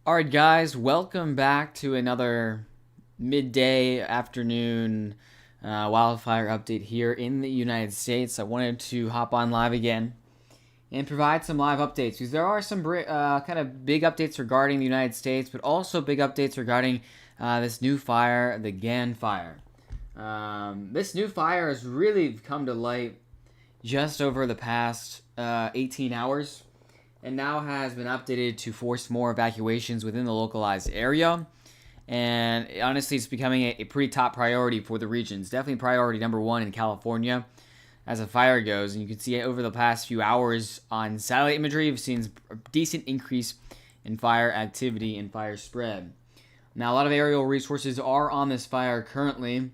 Alright guys, welcome back to another midday afternoon wildfire update here in the United States. I wanted to hop on live again and provide some live updates because there are some kind of big updates regarding the United States, but also big updates regarding this new fire, the Gan fire. This new fire has really come to light just over the past 18 hours. And now has been updated to force more evacuations within the localized area. And honestly, it's becoming a pretty top priority for the region. It's definitely priority number one in California as the fire goes. And you can see over the past few hours on satellite imagery, we've seen a decent increase in fire activity and fire spread. Now, a lot of aerial resources are on this fire currently,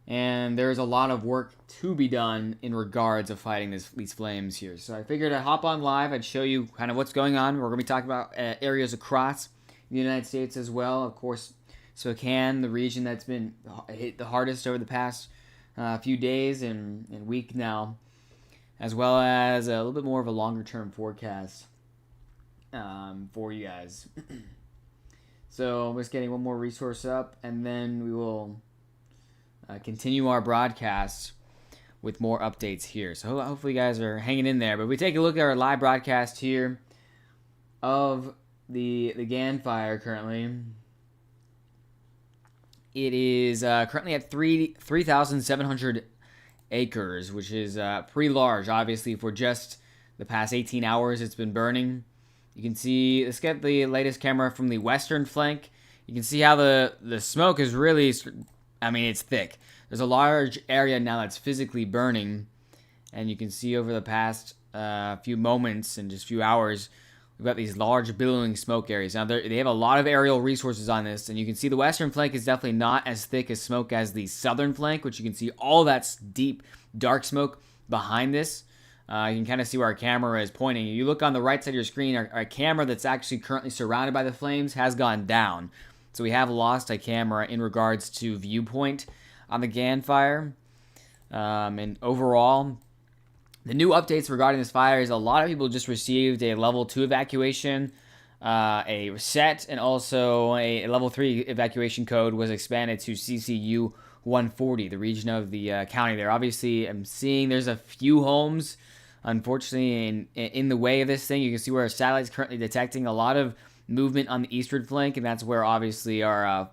and there's a lot of work to be done in regards of fighting these flames here. So I figured I'd hop on live. I'd show you kind of what's going on. We're going to be talking about areas across the United States as well. Of course, Spokane, the region that's been hit the hardest over the past few days and week now, as well as a little bit more of a longer-term forecast for you guys. So I'm just getting one more resource up, and then we will continue our broadcast with more updates here. So hopefully you guys are hanging in there. But we take a look at our live broadcast here of the Gan fire currently. It is currently at 3,700 acres, which is pretty large, obviously, for just the past 18 hours it's been burning. You can see, let's get the latest camera from the western flank. You can see how the smoke is really, it's thick. There's a large area now that's physically burning, and you can see over the past few moments and just few hours, we've got these large billowing smoke areas. Now, they have a lot of aerial resources on this, and you can see the western flank is definitely not as thick as smoke as the southern flank, which you can see all that deep, dark smoke behind this. You can kind of see where our camera is pointing. You look on the right side of your screen, our camera that's actually currently surrounded by the flames has gone down. So we have lost a camera in regards to viewpoint on the Gan fire. And overall, the new updates regarding this fire is a lot of people just received a level 2 evacuation, a reset, and also a level 3 evacuation code was expanded to CCU 140, the region of the county there. Obviously, I'm seeing there's a few homes, unfortunately, in the way of this thing. You can see where our satellite's currently detecting a lot of movement on the eastern flank, and that's where obviously our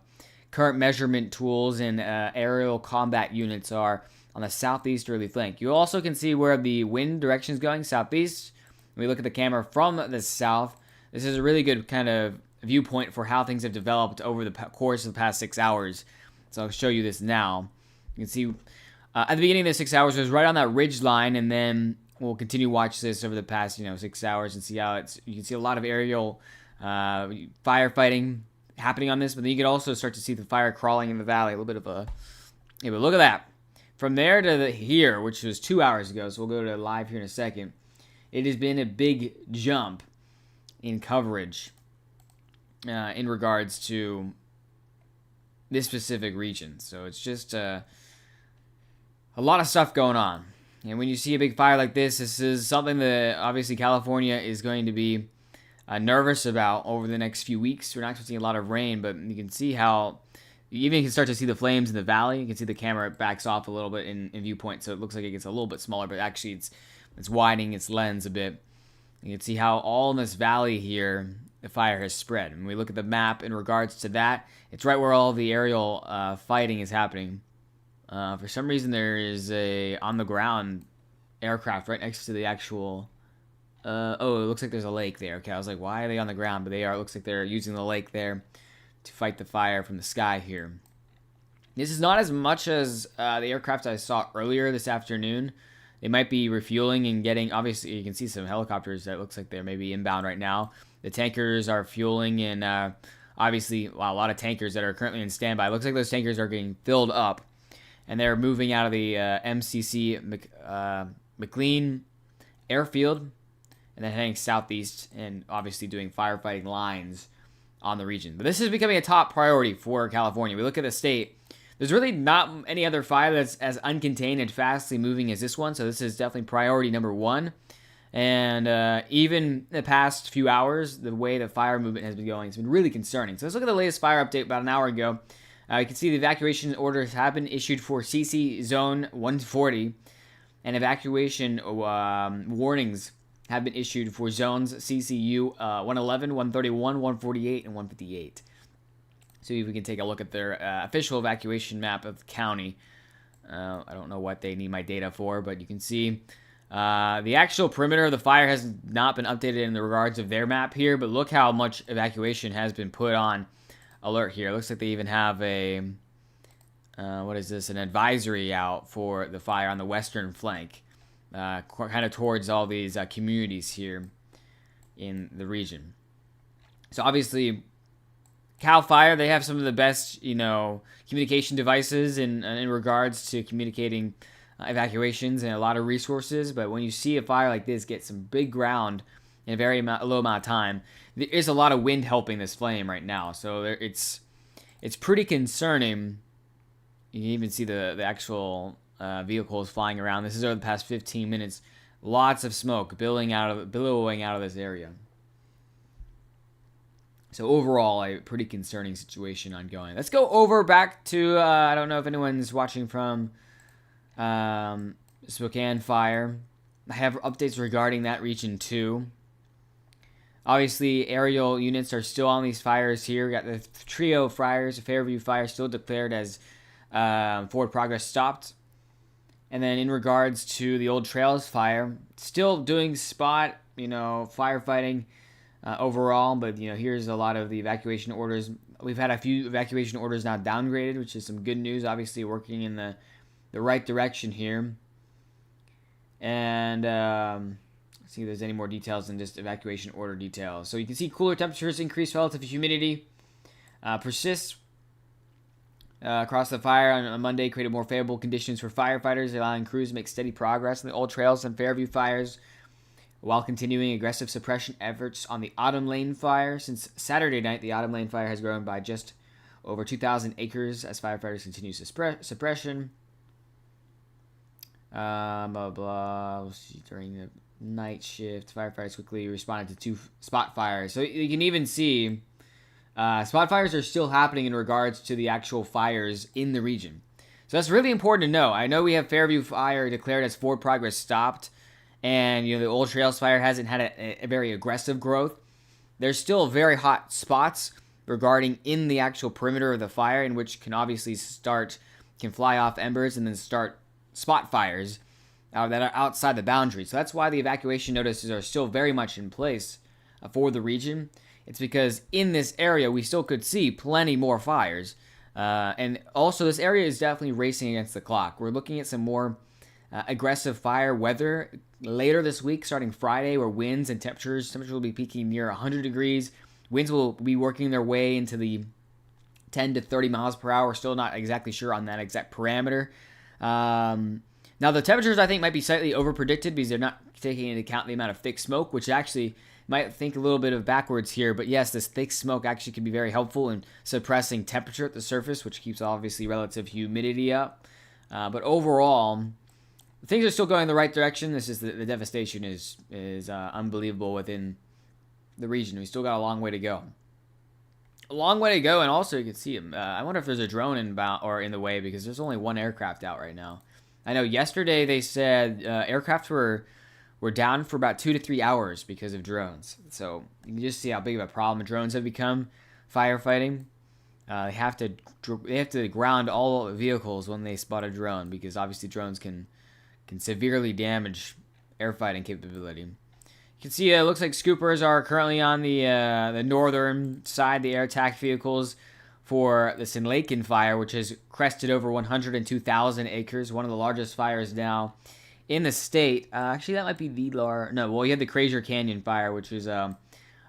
current measurement tools and aerial combat units are on the southeasterly flank. You also can see where the wind direction is going, southeast. When we look at the camera from the south, this is a really good kind of viewpoint for how things have developed over the course of the past 6 hours. So I'll show you this now. You can see at the beginning of the 6 hours, it was right on that ridge line, and then we'll continue to watch this over the past 6 hours and see how you can see a lot of aerial firefighting happening on this, but then you can also start to see the fire crawling in the valley. A little bit of a, yeah, but look at that. From there to here, which was 2 hours ago, so we'll go to live here in a second. It has been a big jump in coverage in regards to this specific region. So it's just a lot of stuff going on. And when you see a big fire like this is something that obviously California is going to be nervous about over the next few weeks. We're not expecting a lot of rain, but you can see how you even can start to see the flames in the valley. You can see the camera backs off a little bit in viewpoint, so it looks like it gets a little bit smaller, but actually it's widening its lens a bit. You can see how all in this valley here, the fire has spread. And when we look at the map in regards to that, it's right where all the aerial fighting is happening. For some reason, there is a on-the-ground aircraft right next to the actual... it looks like there's a lake there. Okay, I was like, why are they on the ground? But they are. It looks like they're using the lake there to fight the fire from the sky here. This is not as much as the aircraft I saw earlier this afternoon. They might be refueling and getting... Obviously, you can see some helicopters that looks like they're maybe inbound right now. The tankers are fueling, and obviously, a lot of tankers that are currently in standby. It looks like those tankers are getting filled up, and they're moving out of the MCC McLean airfield, and then heading southeast and obviously doing firefighting lines on the region. But this is becoming a top priority for California. We look at the state. There's really not any other fire that's as uncontained and fastly moving as this one, so this is definitely priority number one. And even the past few hours, the way the fire movement has been going, it's been really concerning. So let's look at the latest fire update about an hour ago. You can see the evacuation orders have been issued for CC Zone 140, and evacuation warnings have been issued for zones CCU 111, 131, 148, and 158. So if we can take a look at their official evacuation map of the county. I don't know what they need my data for, but you can see the actual perimeter of the fire has not been updated in the regards of their map here, but look how much evacuation has been put on alert here. It looks like they even have a, what is this, an advisory out for the fire on the western flank, kind of towards all these communities here in the region. So obviously, Cal Fire, they have some of the best, communication devices in regards to communicating evacuations and a lot of resources. But when you see a fire like this get some big ground in a very low amount of time, there is a lot of wind helping this flame right now. So it's pretty concerning. You can even see the actual vehicles flying around. This is over the past 15 minutes. Lots of smoke billowing out of this area. So overall, a pretty concerning situation ongoing. Let's go over back to, I don't know if anyone's watching from Spokane Fire. I have updates regarding that region too. Obviously, aerial units are still on these fires here. We got the trio fires, the Fairview Fire still declared as forward progress stopped. And then in regards to the Old Trails Fire, still doing spot, firefighting overall. But, here's a lot of the evacuation orders. We've had a few evacuation orders now downgraded, which is some good news. Obviously, working in the right direction here. And see if there's any more details than just evacuation order details. So you can see cooler temperatures, increased relative humidity persists across the fire on Monday, created more favorable conditions for firefighters, allowing crews to make steady progress in the Old Trails and Fairview fires, while continuing aggressive suppression efforts on the Autumn Lane Fire. Since Saturday night, the Autumn Lane Fire has grown by just over 2,000 acres as firefighters continue suppression. Blah, blah. We'll see during the night shift, firefighters quickly responded to 2 spot fires. So you can even see spot fires are still happening in regards to the actual fires in the region. So that's really important to know. I know we have Fairview Fire declared as forward progress stopped, and the Old Trails Fire hasn't had a very aggressive growth. There's still very hot spots regarding in the actual perimeter of the fire, in which can obviously can fly off embers and then start spot fires that are outside the boundary. So that's why the evacuation notices are still very much in place for the region. It's because in this area we still could see plenty more fires. And also this area is definitely racing against the clock. We're looking at some more aggressive fire weather later this week, starting Friday, where winds and temperatures will be peaking near 100 degrees. Winds will be working their way into the 10 to 30 miles per hour. Still not exactly sure on that exact parameter. Now, the temperatures, I think, might be slightly over-predicted because they're not taking into account the amount of thick smoke, which actually might think a little bit of backwards here. But yes, this thick smoke actually can be very helpful in suppressing temperature at the surface, which keeps, obviously, relative humidity up. But overall, things are still going in the right direction. This is the devastation is unbelievable within the region. We still got a long way to go. A long way to go, and also you can see them. I wonder if there's a drone in the way, because there's only one aircraft out right now. I know yesterday they said aircraft were down for about 2 to 3 hours because of drones. So you can just see how big of a problem drones have become firefighting. They have to ground all vehicles when they spot a drone, because obviously drones can severely damage air fighting capability. You can see it looks like scoopers are currently on the northern side, the air attack vehicles for the Sinlaken Fire, which has crested over 102,000 acres, one of the largest fires now in the state. Actually, that might be you had the Crazier Canyon Fire, which is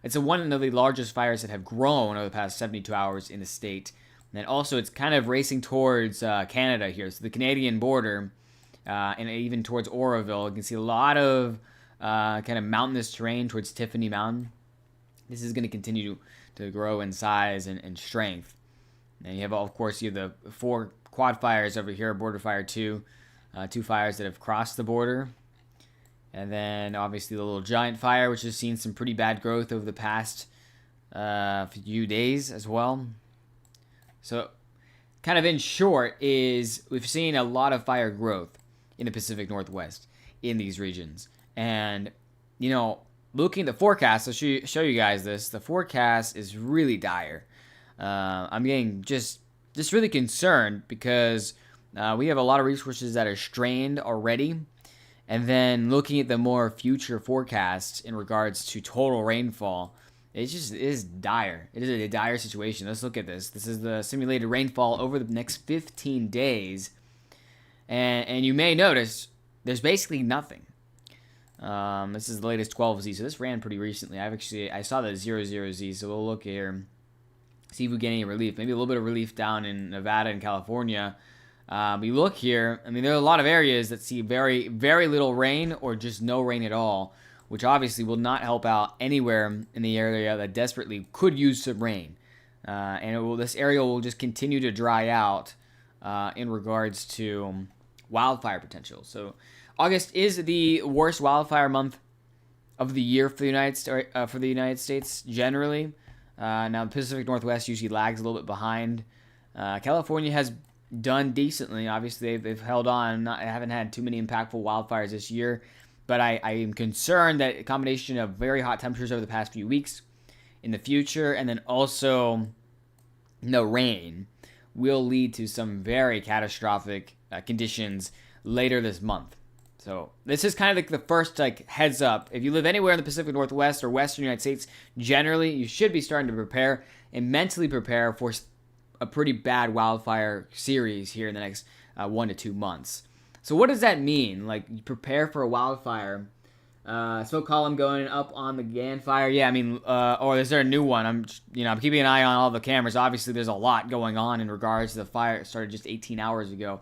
it's one of the largest fires that have grown over the past 72 hours in the state. And also, it's kind of racing towards Canada here, so the Canadian border, and even towards Oroville. You can see a lot of kind of mountainous terrain towards Tiffany Mountain. This is going to continue to grow in size and strength. And you have, of course, the 4 quad fires over here, Border Fire 2, 2 fires that have crossed the border. And then obviously the little giant fire, which has seen some pretty bad growth over the past few days as well. So kind of in short is we've seen a lot of fire growth in the Pacific Northwest in these regions. And, looking at the forecast, I'll show you guys this. The forecast is really dire. I'm getting just really concerned because we have a lot of resources that are strained already. And then looking at the more future forecasts in regards to total rainfall, it is dire. It is a dire situation. Let's look at this. This is the simulated rainfall over the next 15 days. And you may notice there's basically nothing. This is the latest 12Z, so this ran pretty recently. I saw the 00Z, so we'll look here, see if we get any relief. Maybe a little bit of relief down in Nevada and California. We look here, there are a lot of areas that see very, very little rain or just no rain at all, which obviously will not help out anywhere in the area that desperately could use some rain. This area will just continue to dry out in regards to wildfire potential. So August is the worst wildfire month of the year for the United States generally. Now, the Pacific Northwest usually lags a little bit behind. California has done decently. Obviously, they've held on. Haven't had too many impactful wildfires this year. But I am concerned that a combination of very hot temperatures over the past few weeks in the future and then also no rain will lead to some very catastrophic conditions later this month. So this is kind of like the first heads up. If you live anywhere in the Pacific Northwest or Western United States, generally you should be starting to prepare and mentally prepare for a pretty bad wildfire series here in the next 1 to 2 months. So what does that mean? You prepare for a wildfire. Smoke column going up on the GAN fire. Yeah, or is there a new one? I'm keeping an eye on all the cameras. Obviously, there's a lot going on in regards to the fire. It started just 18 hours ago.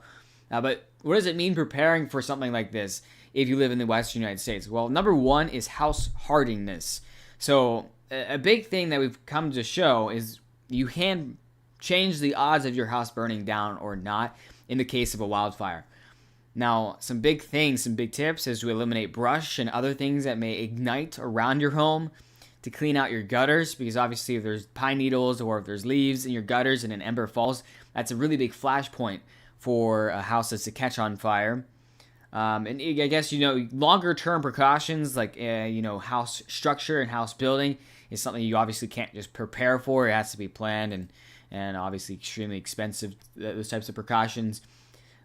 But what does it mean preparing for something like this if you live in the Western United States? Well, number one is house hardiness. So a big thing that we've come to show is you can change the odds of your house burning down or not in the case of a wildfire. Now, some big tips is to eliminate brush and other things that may ignite around your home, to clean out your gutters, because obviously if there's pine needles or if there's leaves in your gutters and an ember falls, that's a really big flash point for houses to catch on fire. And I guess, longer term precautions like, house structure and house building is something you obviously can't just prepare for. It has to be planned and obviously extremely expensive, those types of precautions.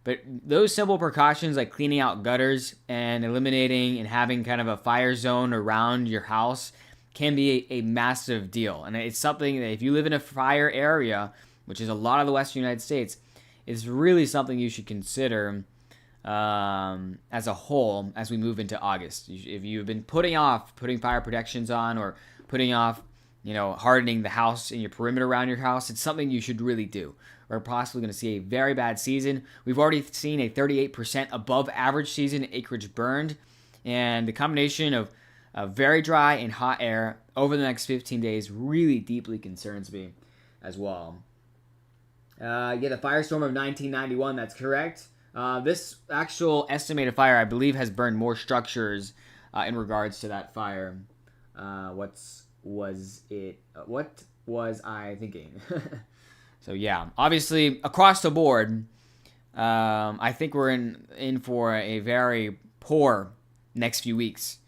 But those simple precautions like cleaning out gutters and eliminating and having kind of a fire zone around your house can be a massive deal. And it's something that if you live in a fire area, which is a lot of the Western United States, is really something you should consider as a whole as we move into August. If you've been putting fire protections on or putting off, hardening the house and your perimeter around your house, it's something you should really do. We're possibly going to see a very bad season. We've already seen a 38% above average season in acreage burned, and the combination of very dry and hot air over the next 15 days really deeply concerns me as well. The firestorm of 1991, that's correct. This actual estimated fire, I believe, has burned more structures in regards to that fire. What was I thinking? So yeah, obviously across the board, I think we're in for a very poor next few weeks.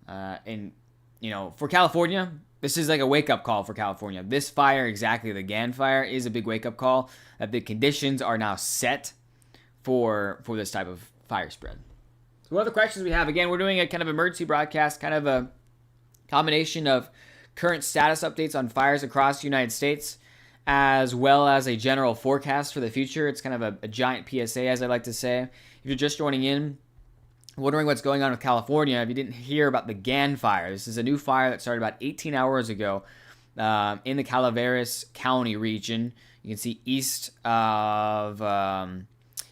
For California, this is like a wake-up call for California. This fire, exactly the GAN fire, is a big wake-up call that the conditions are now set for this type of fire spread. So what other questions we have? Again, we're doing a kind of emergency broadcast, kind of a combination of current status updates on fires across the United States, as well as a general forecast for the future. It's kind of a giant PSA, as I like to say. If you're just joining in, wondering what's going on with California, if you didn't hear about the GAN fire, this is a new fire that started about 18 hours ago in the Calaveras County region. You can see east of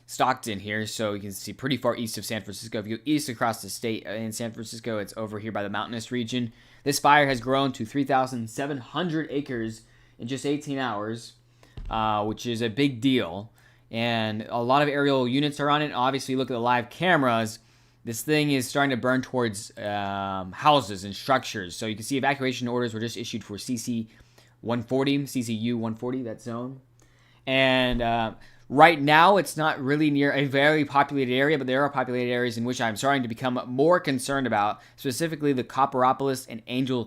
Stockton here, so you can see pretty far east of San Francisco. If you go east across the state in San Francisco, it's over here by the mountainous region. This fire has grown to 3,700 acres in just 18 hours, which is a big deal. And a lot of aerial units are on it. Obviously, look at the live cameras. this thing is starting to burn towards houses and structures. So you can see evacuation orders were just issued for CC 140, CCU 140, that zone. And right now, it's not really near a very populated area, but there are populated areas in which I'm starting to become more concerned about, specifically the Copperopolis and Angels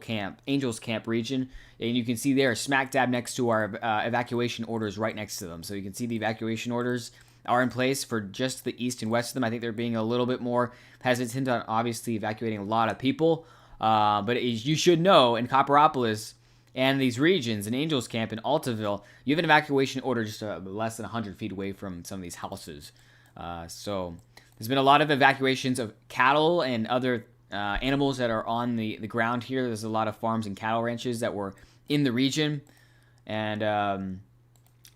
Camp region. And you can see there, smack dab next to our evacuation orders right next to them. So you can see the evacuation orders are in place for just the east and west of them. I think they're being a little bit more hesitant on obviously evacuating a lot of people. But you should know, in Copperopolis and these regions, in Angels Camp and Altaville, you have an evacuation order just less than 100 feet away from some of these houses. So there's been a lot of evacuations of cattle and other animals that are on the ground here. There's a lot of farms and cattle ranches that were in the region. And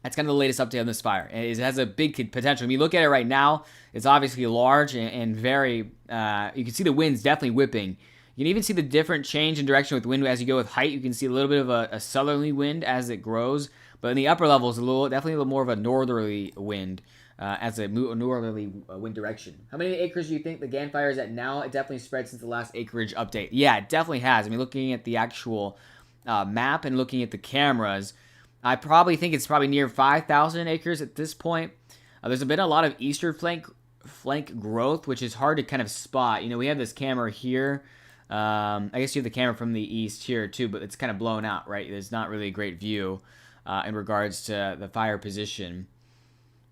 that's kind of the latest update on this fire. It has a big potential. When you look at it right now, it's obviously large and very, you can see the winds definitely whipping. You can even see the different change in direction with wind as you go with height. You can see a little bit of a southerly wind as it grows. But in the upper levels, definitely a little more of a northerly wind as a northerly wind direction. How many acres do you think the GAN fire is at now? It definitely spread since the last acreage update. Yeah, it definitely has. I mean, looking at the actual map and looking at the cameras, I probably think it's probably near 5,000 acres at this point. There's been a lot of eastern flank growth, which is hard to kind of spot. You know, we have this camera here. I guess you have the camera from the east here too, but it's kind of blown out, right? There's not really a great view in regards to the fire position.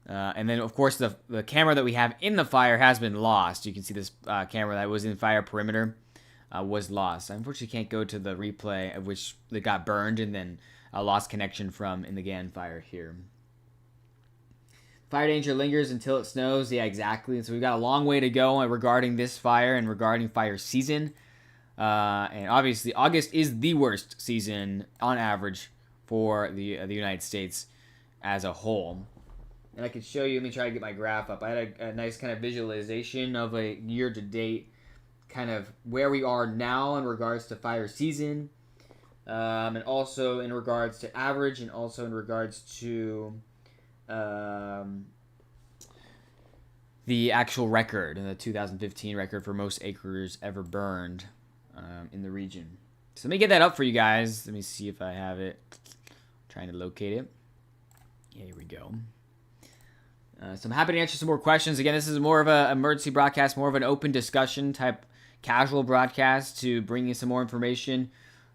And then, of course, the camera that we have in the fire has been lost. You can see this camera that was in fire perimeter was lost. I unfortunately can't go to the replay of which they got burned and then lost connection from in the GAN fire here. Fire danger lingers until it snows. Yeah, exactly. So we've got a long way to go regarding this fire and regarding fire season. And obviously, August is the worst season on average for the United States as a whole. And I can show you, let me try to get my graph up. I had a nice kind of visualization of a year-to-date kind of where we are now in regards to fire season. And also in regards to average and also in regards to the actual record, the 2015 record for most acres ever burned in the region. So let me get that up for you guys. Let me see if I have it. Trying to locate it. Yeah, here we go. So I'm happy to answer some more questions. Again, this is more of an emergency broadcast, more of an open discussion type casual broadcast to bring you some more information.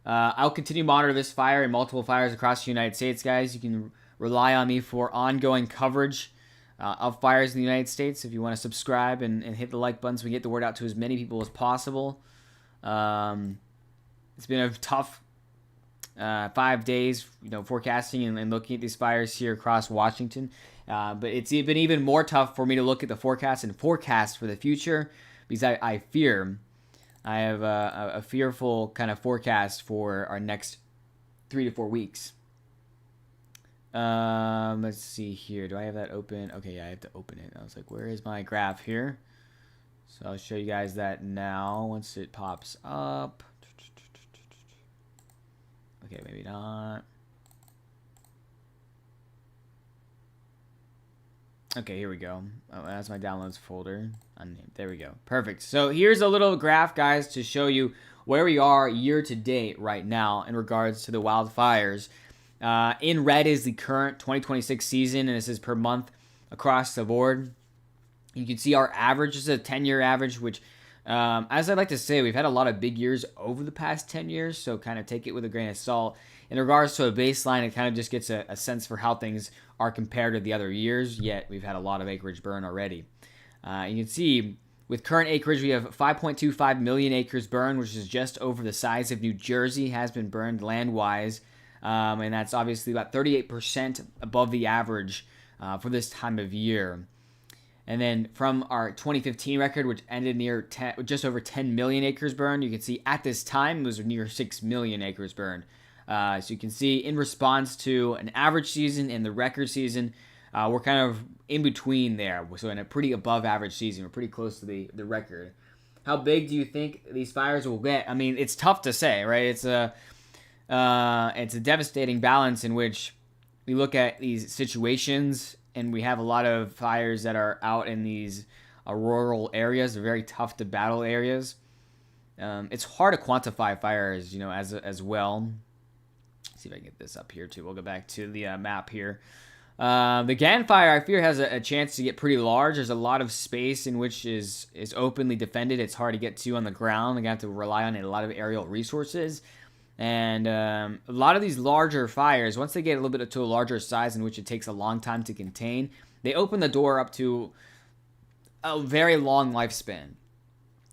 I'll continue to monitor this fire and multiple fires across the United States, guys. You can rely on me for ongoing coverage of fires in the United States. If you want to subscribe and hit the like button so we get the word out to as many people as possible. It's been a tough 5 days, forecasting and looking at these fires here across Washington. But it's been even more tough for me to look at the forecast and forecast for the future because I fear. I have a fearful kind of forecast for our next 3 to 4 weeks. Let's see here. Do I have that open? Okay, yeah, I have to open it. I was like, where is my graph here? So I'll show you guys that now once it pops up. Okay, maybe not. Okay, here we go. Oh, that's my downloads folder. Unnamed. There we go. Perfect. So here's a little graph, guys, to show you where we are year to date right now in regards to the wildfires. In red is the current 2026 season, and this is per month across the board. You can see our average is a 10-year average, which, as I like to say, we've had a lot of big years over the past 10 years, so kind of take it with a grain of salt. In regards to a baseline, it kind of just gets a sense for how things are compared to the other years, yet we've had a lot of acreage burn already. You can see with current acreage, we have 5.25 million acres burned, which is just over the size of New Jersey has been burned land-wise. And that's obviously about 38% above the average for this time of year. And then from our 2015 record, which ended near just over 10 million acres burned, you can see at this time it was near 6 million acres burned. So you can see in response to an average season and the record season, we're kind of in between there. So in a pretty above average season, we're pretty close to the record. How big do you think these fires will get? I mean, it's tough to say, right? It's a devastating balance in which we look at these situations and we have a lot of fires that are out in these rural areas. They're very tough to battle areas. It's hard to quantify fires, as well. Let's see if I can get this up here too. We'll go back to the map here. The GAN fire, I fear, has a chance to get pretty large. There's a lot of space in which is openly defended. It's hard to get to on the ground. They're going to have to rely on a lot of aerial resources. And a lot of these larger fires, once they get a little bit to a larger size in which it takes a long time to contain, they open the door up to a very long lifespan.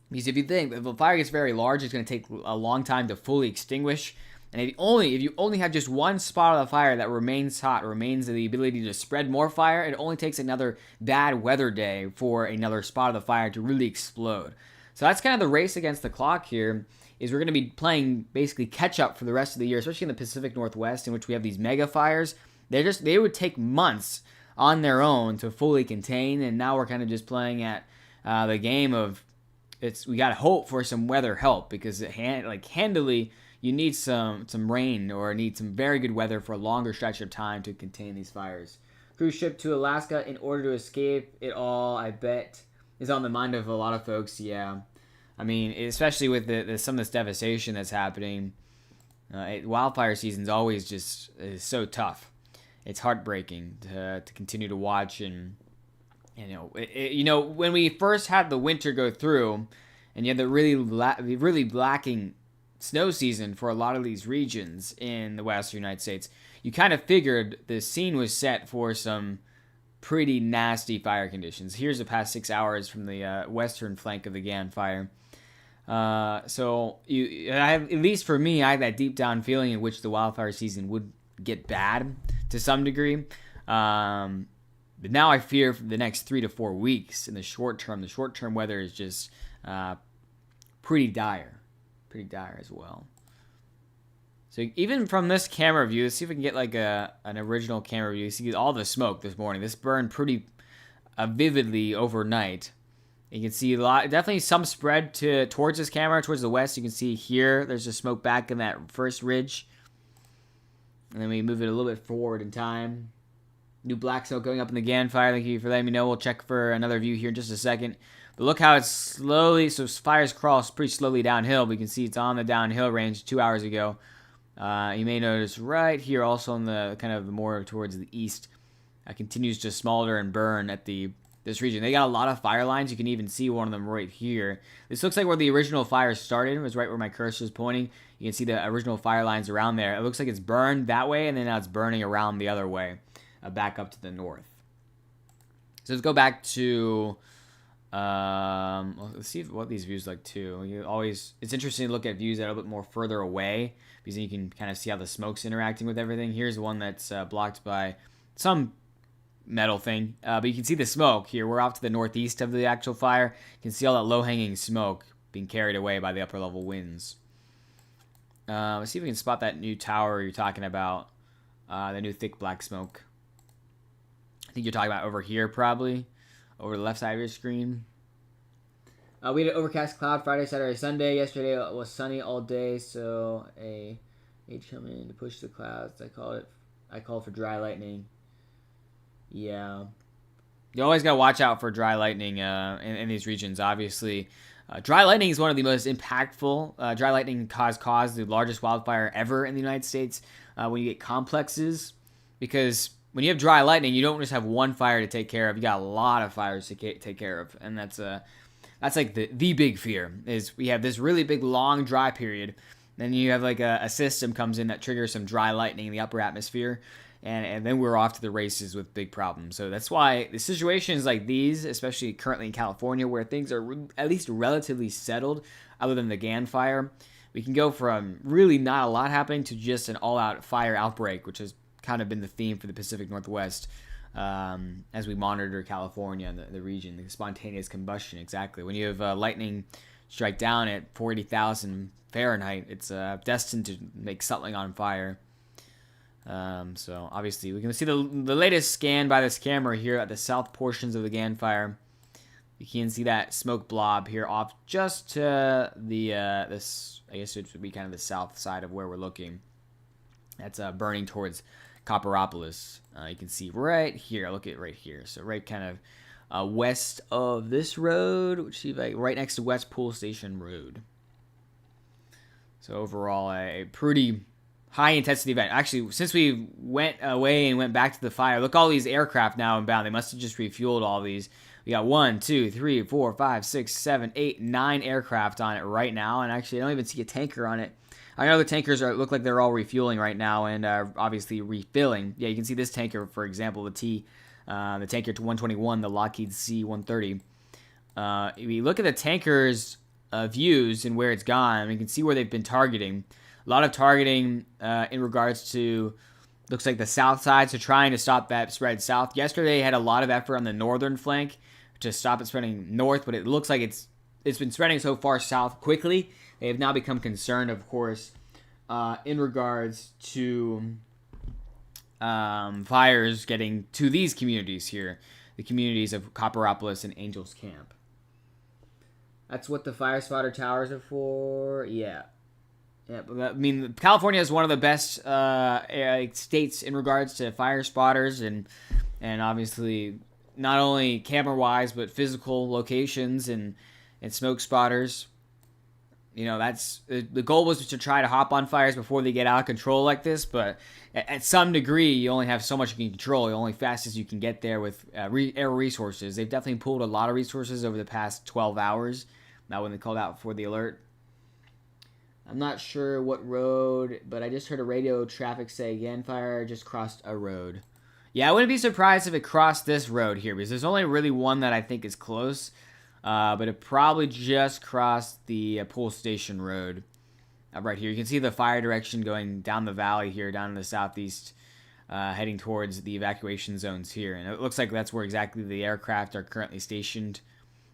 Because if a fire gets very large, it's going to take a long time to fully extinguish. And if you only have just one spot of the fire that remains hot, remains the ability to spread more fire, it only takes another bad weather day for another spot of the fire to really explode. So that's kind of the race against the clock here, is we're going to be playing basically catch up for the rest of the year, especially in the Pacific Northwest, in which we have these mega fires. They would take months on their own to fully contain, and now we're kind of just playing at the game of we got to hope for some weather help, because handily you need some rain or need some very good weather for a longer stretch of time to contain these fires. Cruise ship to Alaska in order to escape it all, I bet, is on the mind of a lot of folks. Yeah, I mean, especially with some of this devastation that's happening. Wildfire season is always is so tough. It's heartbreaking to continue to watch, and when we first had the winter go through, and you had the really lacking snow season for a lot of these regions in the western United States, you kind of figured the scene was set for some pretty nasty fire conditions. Here's the past 6 hours from the western flank of the GAN fire. So at least for me, I had that deep down feeling in which the wildfire season would get bad to some degree. But now I fear for the next 3 to 4 weeks in the short term weather is just pretty dire as well. So even from this camera view, let's see if we can get like an original camera view. You see all the smoke this morning. This burned pretty vividly overnight. You can see definitely some spread towards this camera, towards the west. You can see here, there's just smoke back in that first ridge. And then we move it a little bit forward in time. New black smoke going up in the GAN fire. Thank you for letting me know. We'll check for another view here in just a second. But look how it's slowly, so fires crawl pretty slowly downhill. We can see it's on the downhill range 2 hours ago. You may notice right here also in the kind of more towards the east, continues to smolder and burn at this region. They got a lot of fire lines. You can even see one of them right here. This looks like where the original fire started. It was right where my cursor is pointing. You can see the original fire lines around there. It looks like it's burned that way, and then now it's burning around the other way, back up to the north. So let's go back to let's see what these views like too. It's interesting to look at views that are a little bit more further away, because then you can kind of see how the smoke's interacting with everything. Here's one that's blocked by some metal thing, but you can see the smoke here. We're off to the northeast of the actual fire. You can see all that low-hanging smoke being carried away by the upper level winds. Let's see if we can spot that new tower you're talking about, the new thick black smoke. I think you're talking about over here, probably over the left side of your screen. We had an overcast cloud Friday, Saturday, Sunday. Yesterday it was sunny all day, so a H come in to push the clouds. I call for dry lightning. Yeah, you always gotta watch out for dry lightning in these regions. Obviously, dry lightning is one of the most impactful. Dry lightning caused the largest wildfire ever in the United States. When you get complexes, because when you have dry lightning, you don't just have one fire to take care of. You got a lot of fires to take care of, and that's like the big fear is we have this really big long dry period. Then you have like a system comes in that triggers some dry lightning in the upper atmosphere. And then we're off to the races with big problems. So that's why the situations like these, especially currently in California, where things are at least relatively settled, other than the GAN fire, we can go from really not a lot happening to just an all-out fire outbreak, which has kind of been the theme for the Pacific Northwest as we monitor California and the region, the spontaneous combustion. Exactly. When you have lightning strike down at 40,000 Fahrenheit, it's destined to make something on fire. So obviously we can see the latest scan by this camera here at the south portions of the GAN fire. You can see that smoke blob here off just to the this, I guess it would be kind of the south side of where we're looking. That's burning towards Copperopolis. You can see right here. Look at right here. So right kind of west of this road, which is like right next to West Pool Station Road. So overall, a pretty high intensity event. Actually, since we went away and went back to the fire, look, all these aircraft now inbound. They must have just refueled all these. We got 1, 2, 3, 4, 5, 6, 7, 8, 9 aircraft on it right now, and actually I don't even see a tanker on it. I know the tankers look like they're all refueling right now and obviously refilling. Yeah, you can see this tanker, for example, the tanker to 121, the Lockheed C-130. If you look at the tanker's views and where it's gone, you can see where they've been targeting. A lot of targeting in regards to, looks like the south side, so trying to stop that spread south. Yesterday, they had a lot of effort on the northern flank to stop it spreading north, but it looks like it's been spreading so far south quickly. They have now become concerned, of course, in regards to fires getting to these communities here, the communities of Copperopolis and Angels Camp. That's what the fire spotter towers are for. Yeah. Yeah, I mean, California is one of the best states in regards to fire spotters and obviously not only camera-wise, but physical locations and smoke spotters. You know, that's the goal was to try to hop on fires before they get out of control like this, but at some degree, you only have so much you can control. Only fast as you can get there with air resources. They've definitely pulled a lot of resources over the past 12 hours, now when they called out for the alert. I'm not sure what road, but I just heard a radio traffic say again, fire just crossed a road. Yeah, I wouldn't be surprised if it crossed this road here, because there's only really one that I think is close. But it probably just crossed the Pool Station Road right here. You can see the fire direction going down the valley here, down in the southeast, heading towards the evacuation zones here. And it looks like that's where exactly the aircraft are currently stationed.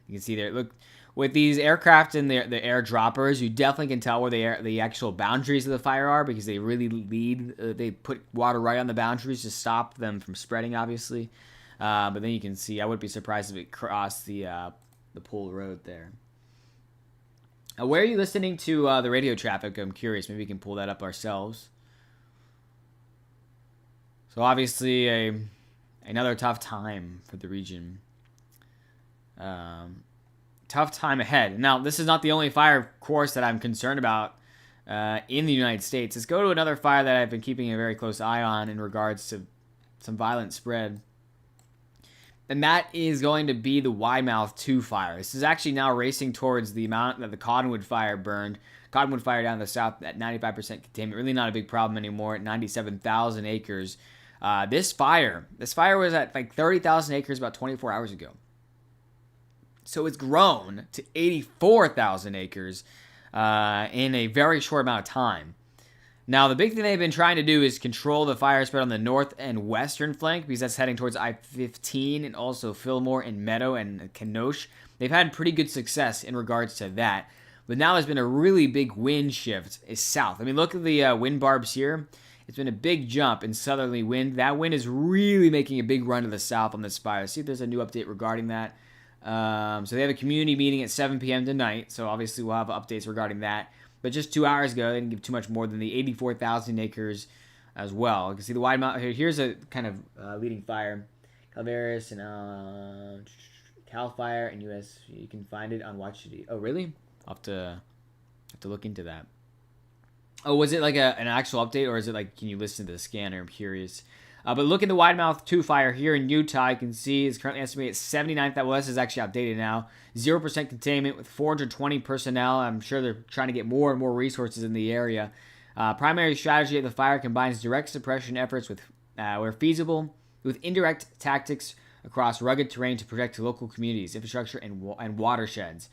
You can see there. Look, with these aircraft and the air droppers, you definitely can tell where the actual boundaries of the fire are, because they really lead. They put water right on the boundaries to stop them from spreading, obviously. But then you can see, I wouldn't be surprised if it crossed the Pool Road there. Where are you listening to the radio traffic? I'm curious. Maybe we can pull that up ourselves. So obviously another tough time for the region. Tough time ahead. Now, this is not the only fire, of course, that I'm concerned about in the United States. Let's go to another fire that I've been keeping a very close eye on in regards to some violent spread. And that is going to be the Wildfire 2 fire. This is actually now racing towards the amount that the Cottonwood fire burned. Cottonwood fire down in the south at 95% containment. Really not a big problem anymore at 97,000 acres. This fire was at like 30,000 acres about 24 hours ago. So it's grown to 84,000 acres in a very short amount of time. Now, the big thing they've been trying to do is control the fire spread on the north and western flank, because that's heading towards I-15 and also Fillmore and Meadow and Kenosha. They've had pretty good success in regards to that. But now there's been a really big wind shift south. I mean, look at the wind barbs here. It's been a big jump in southerly wind. That wind is really making a big run to the south on this fire. See if there's a new update regarding that. So they have a community meeting at 7 p.m. tonight, so obviously we'll have updates regarding that. But just 2 hours ago, they didn't give too much more than the 84,000 acres as well. You can see the wide mount here. Here's a kind of leading fire. Calaveras and Cal Fire and US. You can find it on Watch TV. Oh, really? I'll have to look into that. Oh, was it like an actual update, or is it like, can you listen to the scanner? I'm curious. But look at the Widemouth 2 fire here in Utah. You can see it's currently estimated at 79,000. Well, this is actually outdated now. 0% containment with 420 personnel. I'm sure they're trying to get more and more resources in the area. Primary strategy of the fire combines direct suppression efforts with, where feasible, with indirect tactics across rugged terrain to protect local communities, infrastructure, and watersheds.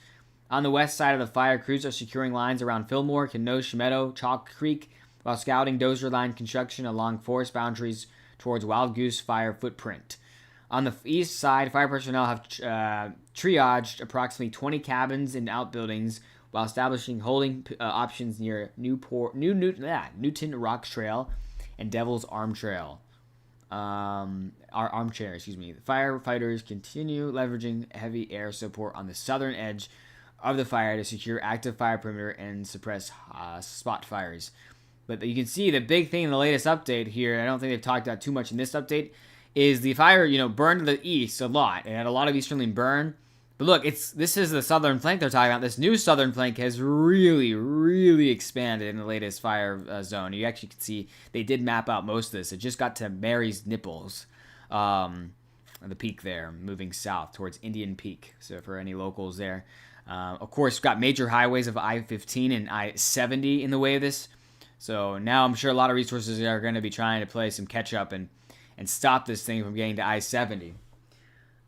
On the west side of the fire, crews are securing lines around Fillmore, Kenosha Meadow, Chalk Creek, while scouting dozer line construction along forest boundaries towards Wild Goose Fire footprint. On the east side, fire personnel have triaged approximately 20 cabins and outbuildings while establishing holding options near Newton Rock Trail and Devil's Arm Trail. Armchair, excuse me. The firefighters continue leveraging heavy air support on the southern edge of the fire to secure active fire perimeter and suppress spot fires. But you can see the big thing in the latest update here, I don't think they've talked about too much in this update, is the fire, burned to the east a lot. It had a lot of easterly burn. But look, this is the southern flank they're talking about. This new southern flank has really, really expanded in the latest fire zone. You actually can see they did map out most of this. It just got to Mary's Nipples, the peak there, moving south towards Indian Peak. So for any locals there. Of course, we've got major highways of I-15 and I-70 in the way of this. So now I'm sure a lot of resources are going to be trying to play some catch up and stop this thing from getting to I-70.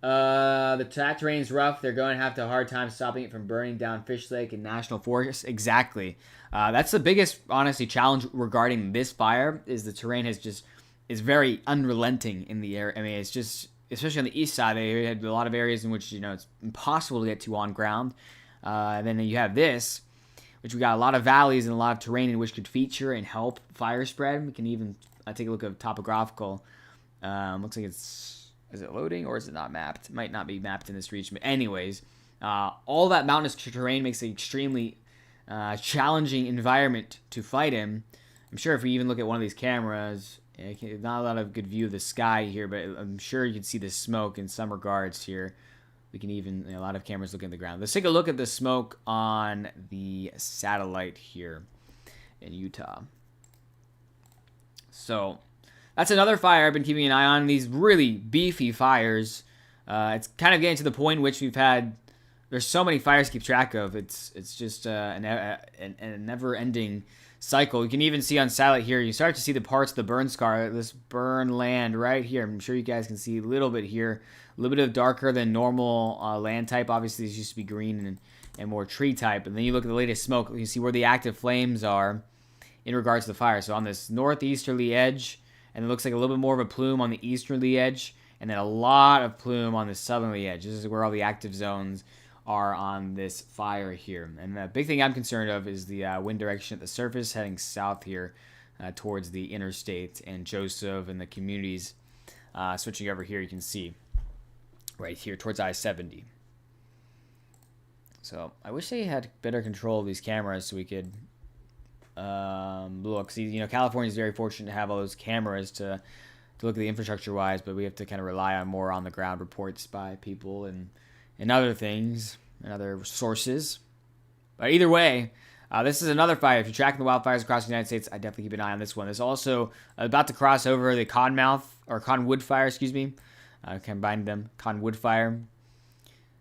The track terrain's rough. They're going to have a hard time stopping it from burning down Fish Lake and National Forest. Exactly. That's the biggest, honestly, challenge regarding this fire is the terrain is very unrelenting in the area. I mean, it's just, especially on the east side, they had a lot of areas in which, it's impossible to get to on ground. And then you have this, which we got a lot of valleys and a lot of terrain in which could feature and help fire spread. We can even take a look at topographical. Looks like is it loading or is it not mapped? It might not be mapped in this region. But anyways, all that mountainous terrain makes it an extremely challenging environment to fight in. I'm sure if we even look at one of these cameras, not a lot of good view of the sky here, but I'm sure you can see the smoke in some regards here. We can even, a lot of cameras looking at the ground. Let's take a look at the smoke on the satellite here in Utah. So that's another fire I've been keeping an eye on. These really beefy fires. It's kind of getting to the point in which there's so many fires to keep track of. It's just a never-ending cycle. You can even see on satellite here, you start to see the parts of the burn scar, this burn land right here. I'm sure you guys can see a little bit here. A little bit of darker than normal land type. Obviously, this used to be green and more tree type. And then you look at the latest smoke, you can see where the active flames are in regards to the fire. So on this northeasterly edge, and it looks like a little bit more of a plume on the easterly edge, and then a lot of plume on the southerly edge. This is where all the active zones are on this fire here. And the big thing I'm concerned of is the wind direction at the surface heading south here towards the interstate and Joseph and the communities. Switching over here, you can see right here towards I-70. So I wish they had better control of these cameras so we could look. See, California is very fortunate to have all those cameras to look at the infrastructure wise, but we have to kind of rely on more on the ground reports by people and other things and other sources. But either way, this is another fire. If you're tracking the wildfires across the United States, I definitely keep an eye on this one. It's also about to cross over the Cottonwood Fire, combined them, Cottonwood Fire,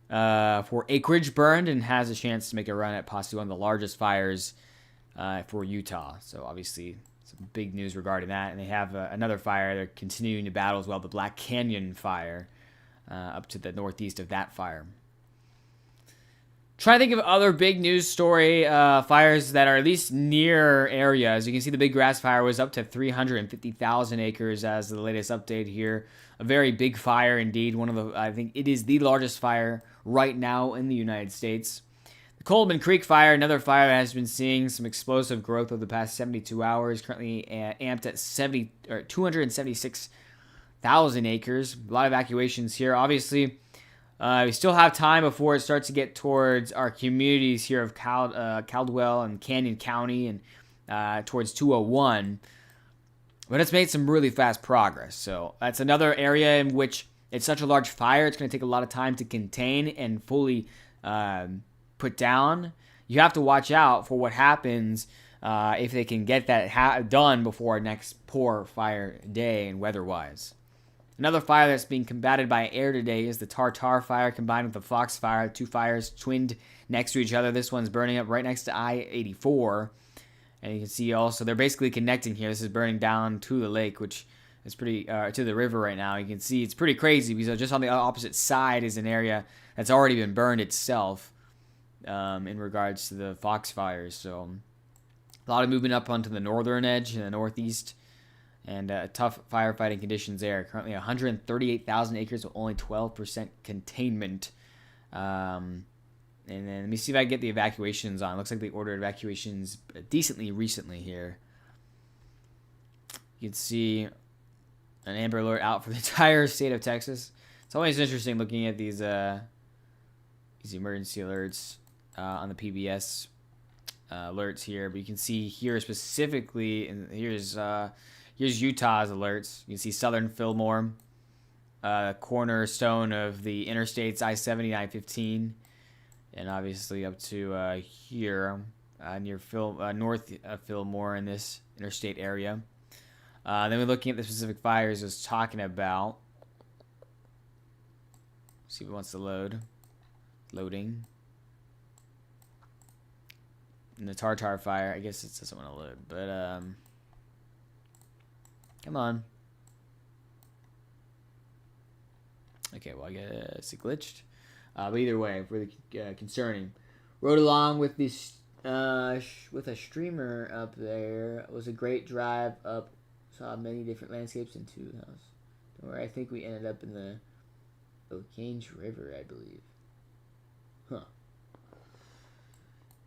for acreage burned, and has a chance to make a run at possibly one of the largest fires for Utah. So obviously some big news regarding that. And they have another fire they're continuing to battle as well, the Black Canyon Fire, up to the northeast of that fire. Try to think of other big news story fires that are at least near areas. You can see the Big Grass Fire was up to 350,000 acres as the latest update here. A very big fire indeed. I think it is the largest fire right now in the United States. The Coleman Creek Fire, another fire that has been seeing some explosive growth over the past 72 hours, currently amped at 276,000 acres. A lot of evacuations here. Obviously, we still have time before it starts to get towards our communities here of Caldwell and Canyon County and towards 201. But it's made some really fast progress. So that's another area in which it's such a large fire. It's going to take a lot of time to contain and fully put down. You have to watch out for what happens if they can get that done before our next poor fire day and weather-wise. Another fire that's being combated by air today is the Tartar Fire combined with the Fox Fire. Two fires twinned next to each other. This one's burning up right next to I-84. And you can see also they're basically connecting here. This is burning down to the lake, which is pretty, to the river right now. You can see it's pretty crazy because just on the opposite side is an area that's already been burned itself in regards to the Fox Fires. So a lot of movement up onto the northern edge and the northeast. And tough firefighting conditions there. Currently 138,000 acres with only 12% containment. And then let me see if I can get the evacuations on. Looks like they ordered evacuations decently recently here. You can see an Amber Alert out for the entire state of Texas. It's always interesting looking at these emergency alerts on the PBS alerts here. But you can see here specifically, and here's Utah's alerts. You can see Southern Fillmore. cornerstone of the interstates I-70, I-15, and obviously up to here near north of Fillmore in this interstate area. Then we're looking at the specific fires I was talking about. See if it wants to load. Loading. And the Tartar fire, I guess it doesn't want to load, but come on. Okay, well, I guess it glitched. But either way, really concerning. Rode along with this with a streamer up there. It was a great drive up. Saw many different landscapes and two houses. Don't worry, I think we ended up in the Okange River, I believe. Huh.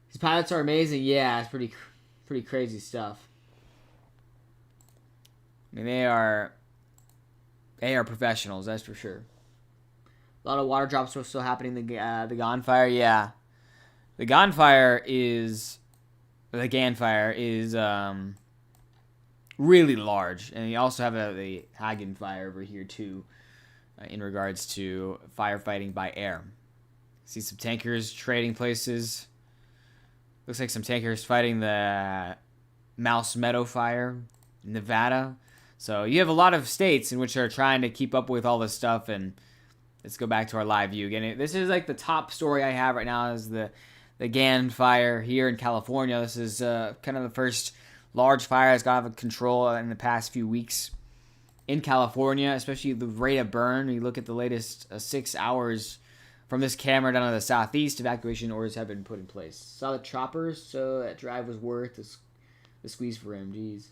These pilots are amazing. Yeah, it's pretty crazy stuff. I mean, they are professionals, that's for sure. A lot of water drops are still happening. The Wildfire, yeah. The Wildfire is really large, and you also have the Hagen fire over here too, in regards to firefighting by air. See some tankers trading places. Looks like some tankers fighting the Mouse Meadow fire in Nevada. So you have a lot of states in which are trying to keep up with all this stuff. And let's go back to our live view again. This is like the top story I have right now is the Gan fire here in California. This is kind of the first large fire that's got out of control in the past few weeks in California, especially the rate of burn. You look at the latest 6 hours from this camera down to the southeast, evacuation orders have been put in place. Saw the choppers, so that drive was worth the squeeze for him. Jeez.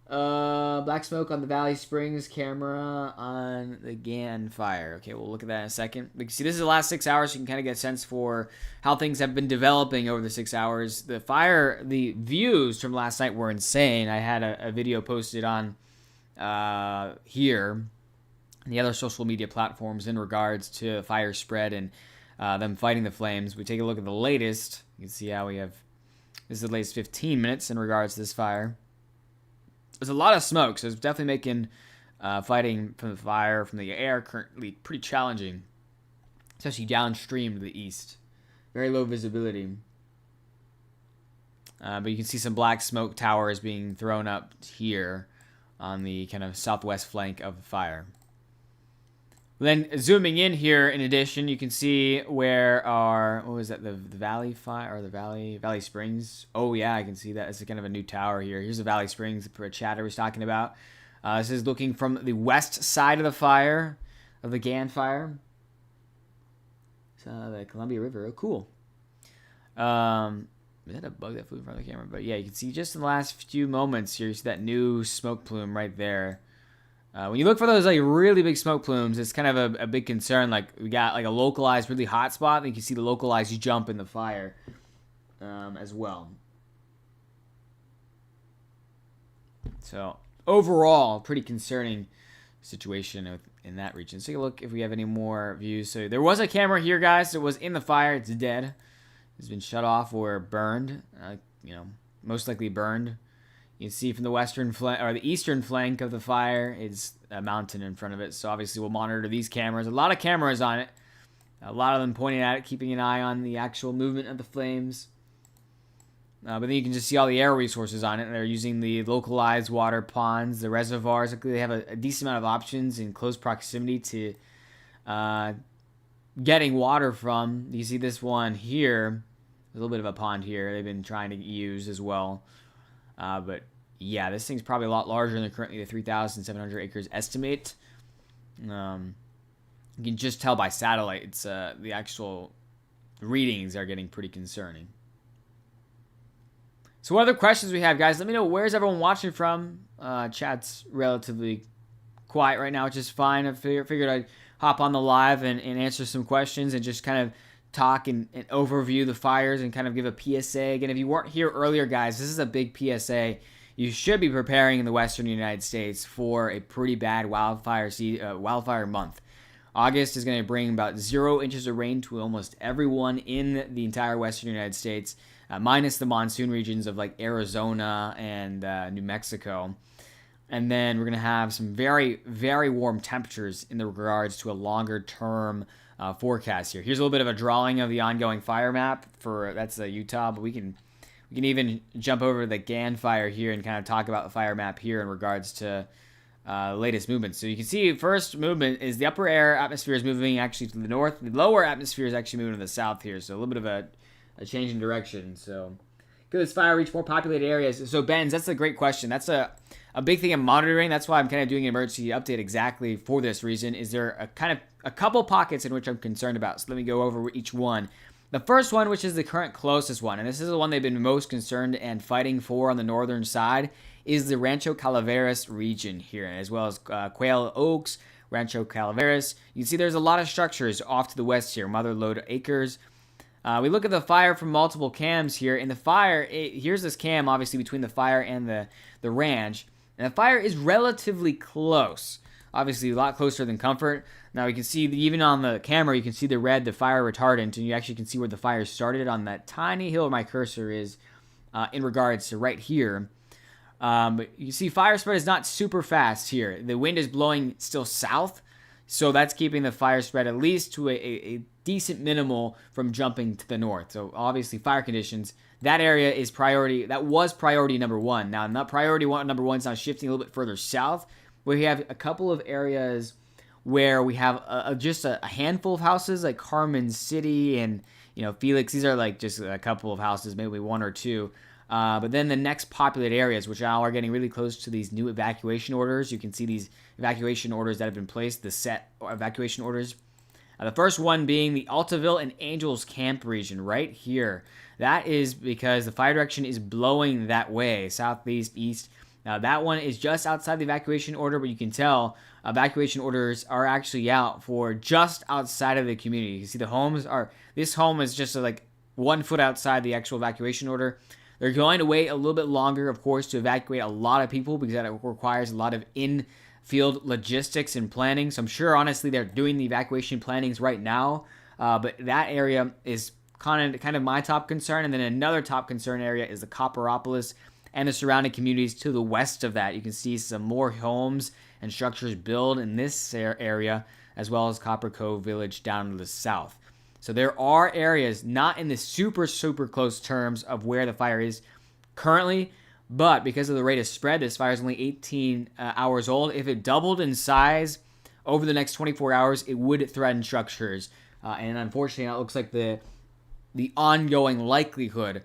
Black smoke on the Valley Springs camera on the Gan fire. Okay, we'll look at that in a second. You can see this is the last 6 hours, so you can kind of get a sense for how things have been developing over the 6 hours. The views from last night were insane. I had a video posted on here and the other social media platforms in regards to fire spread and them fighting the flames. We take a look at the latest. You can see how we have, this is the latest 15 minutes in regards to this fire. There's a lot of smoke, so it's definitely making fighting from the fire, from the air currently pretty challenging, especially downstream to the east. Very low visibility. But you can see some black smoke towers being thrown up here on the kind of southwest flank of the fire. Then zooming in here, in addition, you can see where our, what was that, the Valley Fire, or the Valley Springs? Oh yeah, I can see that. It's kind of a new tower here. Here's the Valley Springs that Chatter was talking about. This is looking from the west side of the fire, of the Gan fire. So the Columbia River, oh cool. Is that a bug that flew in front of the camera? But yeah, you can see just in the last few moments here, you see that new smoke plume right there. When you look for those like really big smoke plumes, it's kind of a big concern. Like we got like a localized really hot spot, and you can see the localized jump in the fire as well. So overall, pretty concerning situation in that region. Let's take a look if we have any more views. So there was a camera here, guys. It was in the fire. It's dead. It's been shut off or burned. Most likely burned. You can see from the western flank or the eastern flank of the fire is a mountain in front of it. So obviously we'll monitor these cameras. A lot of cameras on it. A lot of them pointing at it, keeping an eye on the actual movement of the flames. But then you can just see all the air resources on it. They're using the localized water ponds, the reservoirs. They have a decent amount of options in close proximity to getting water from. You see this one here. There's a little bit of a pond here they've been trying to use as well. But yeah, this thing's probably a lot larger than currently the 3,700 acres estimate. You can just tell by satellite, it's the actual readings are getting pretty concerning. So what other questions we have, guys? Let me know, where's everyone watching from? Chat's relatively quiet right now, which is fine. I figured I'd hop on the live and answer some questions and just kind of talk and overview the fires and kind of give a PSA. Again, if you weren't here earlier, guys, this is a big PSA. You should be preparing in the western United States for a pretty bad wildfire month. August is going to bring about 0 inches of rain to almost everyone in the entire western United States, minus the monsoon regions of like Arizona and New Mexico. And then we're going to have some very, very warm temperatures in the regards to a longer term forecast here. Here's a little bit of a drawing of the ongoing fire map that's Utah, but we can even jump over to the GAN fire here and kind of talk about the fire map here in regards to latest movements. So you can see first movement is the upper air atmosphere is moving actually to the north. The lower atmosphere is actually moving to the south here. So a little bit of a change in direction. So could this fire reach more populated areas? So Benz, that's a great question. That's a big thing I'm monitoring. That's why I'm kind of doing an emergency update exactly for this reason. Is there a couple pockets in which I'm concerned about? So let me go over each one. The first one, which is the current closest one, and this is the one they've been most concerned and fighting for on the northern side, is the Rancho Calaveras region here, as well as Quail Oaks, Rancho Calaveras. You can see there's a lot of structures off to the west here, Mother Lode Acres. We look at the fire from multiple cams here. In the fire, here's this cam, obviously, between the fire and the ranch. And the fire is relatively close. Obviously, a lot closer than Comfort. Now, you can see, even on the camera, you can see the red, the fire retardant, and you actually can see where the fire started on that tiny hill where my cursor is in regards to right here. But you see fire spread is not super fast here. The wind is blowing still south, so that's keeping the fire spread at least to a decent minimal from jumping to the north. So obviously fire conditions, that area is priority. That was priority number one. Now, not priority number one is now shifting a little bit further south, where we have a couple of areas where we have just a handful of houses like Carmen City and Felix. These are like just a couple of houses, maybe one or two. But then the next populated areas, which now are getting really close to these new evacuation orders. You can see these evacuation orders that have been placed, the set evacuation orders. The first one being the Altaville and Angels Camp region right here. That is because the fire direction is blowing that way, southeast, east. Now that one is just outside the evacuation order, but you can tell evacuation orders are actually out for just outside of the community. You see this home is just like 1 foot outside the actual evacuation order. They're going to wait a little bit longer, of course, to evacuate a lot of people because that requires a lot of in-field logistics and planning. So I'm sure, honestly, they're doing the evacuation plannings right now. But that area is kind of my top concern. And then another top concern area is the Copperopolis and the surrounding communities to the west of that. You can see some more homes and structures build in this area, as well as Copper Cove Village down to the south. So there are areas not in the super, super close terms of where the fire is currently, but because of the rate of spread, this fire is only 18 hours old. If it doubled in size over the next 24 hours, it would threaten structures. And unfortunately, it looks like the ongoing likelihood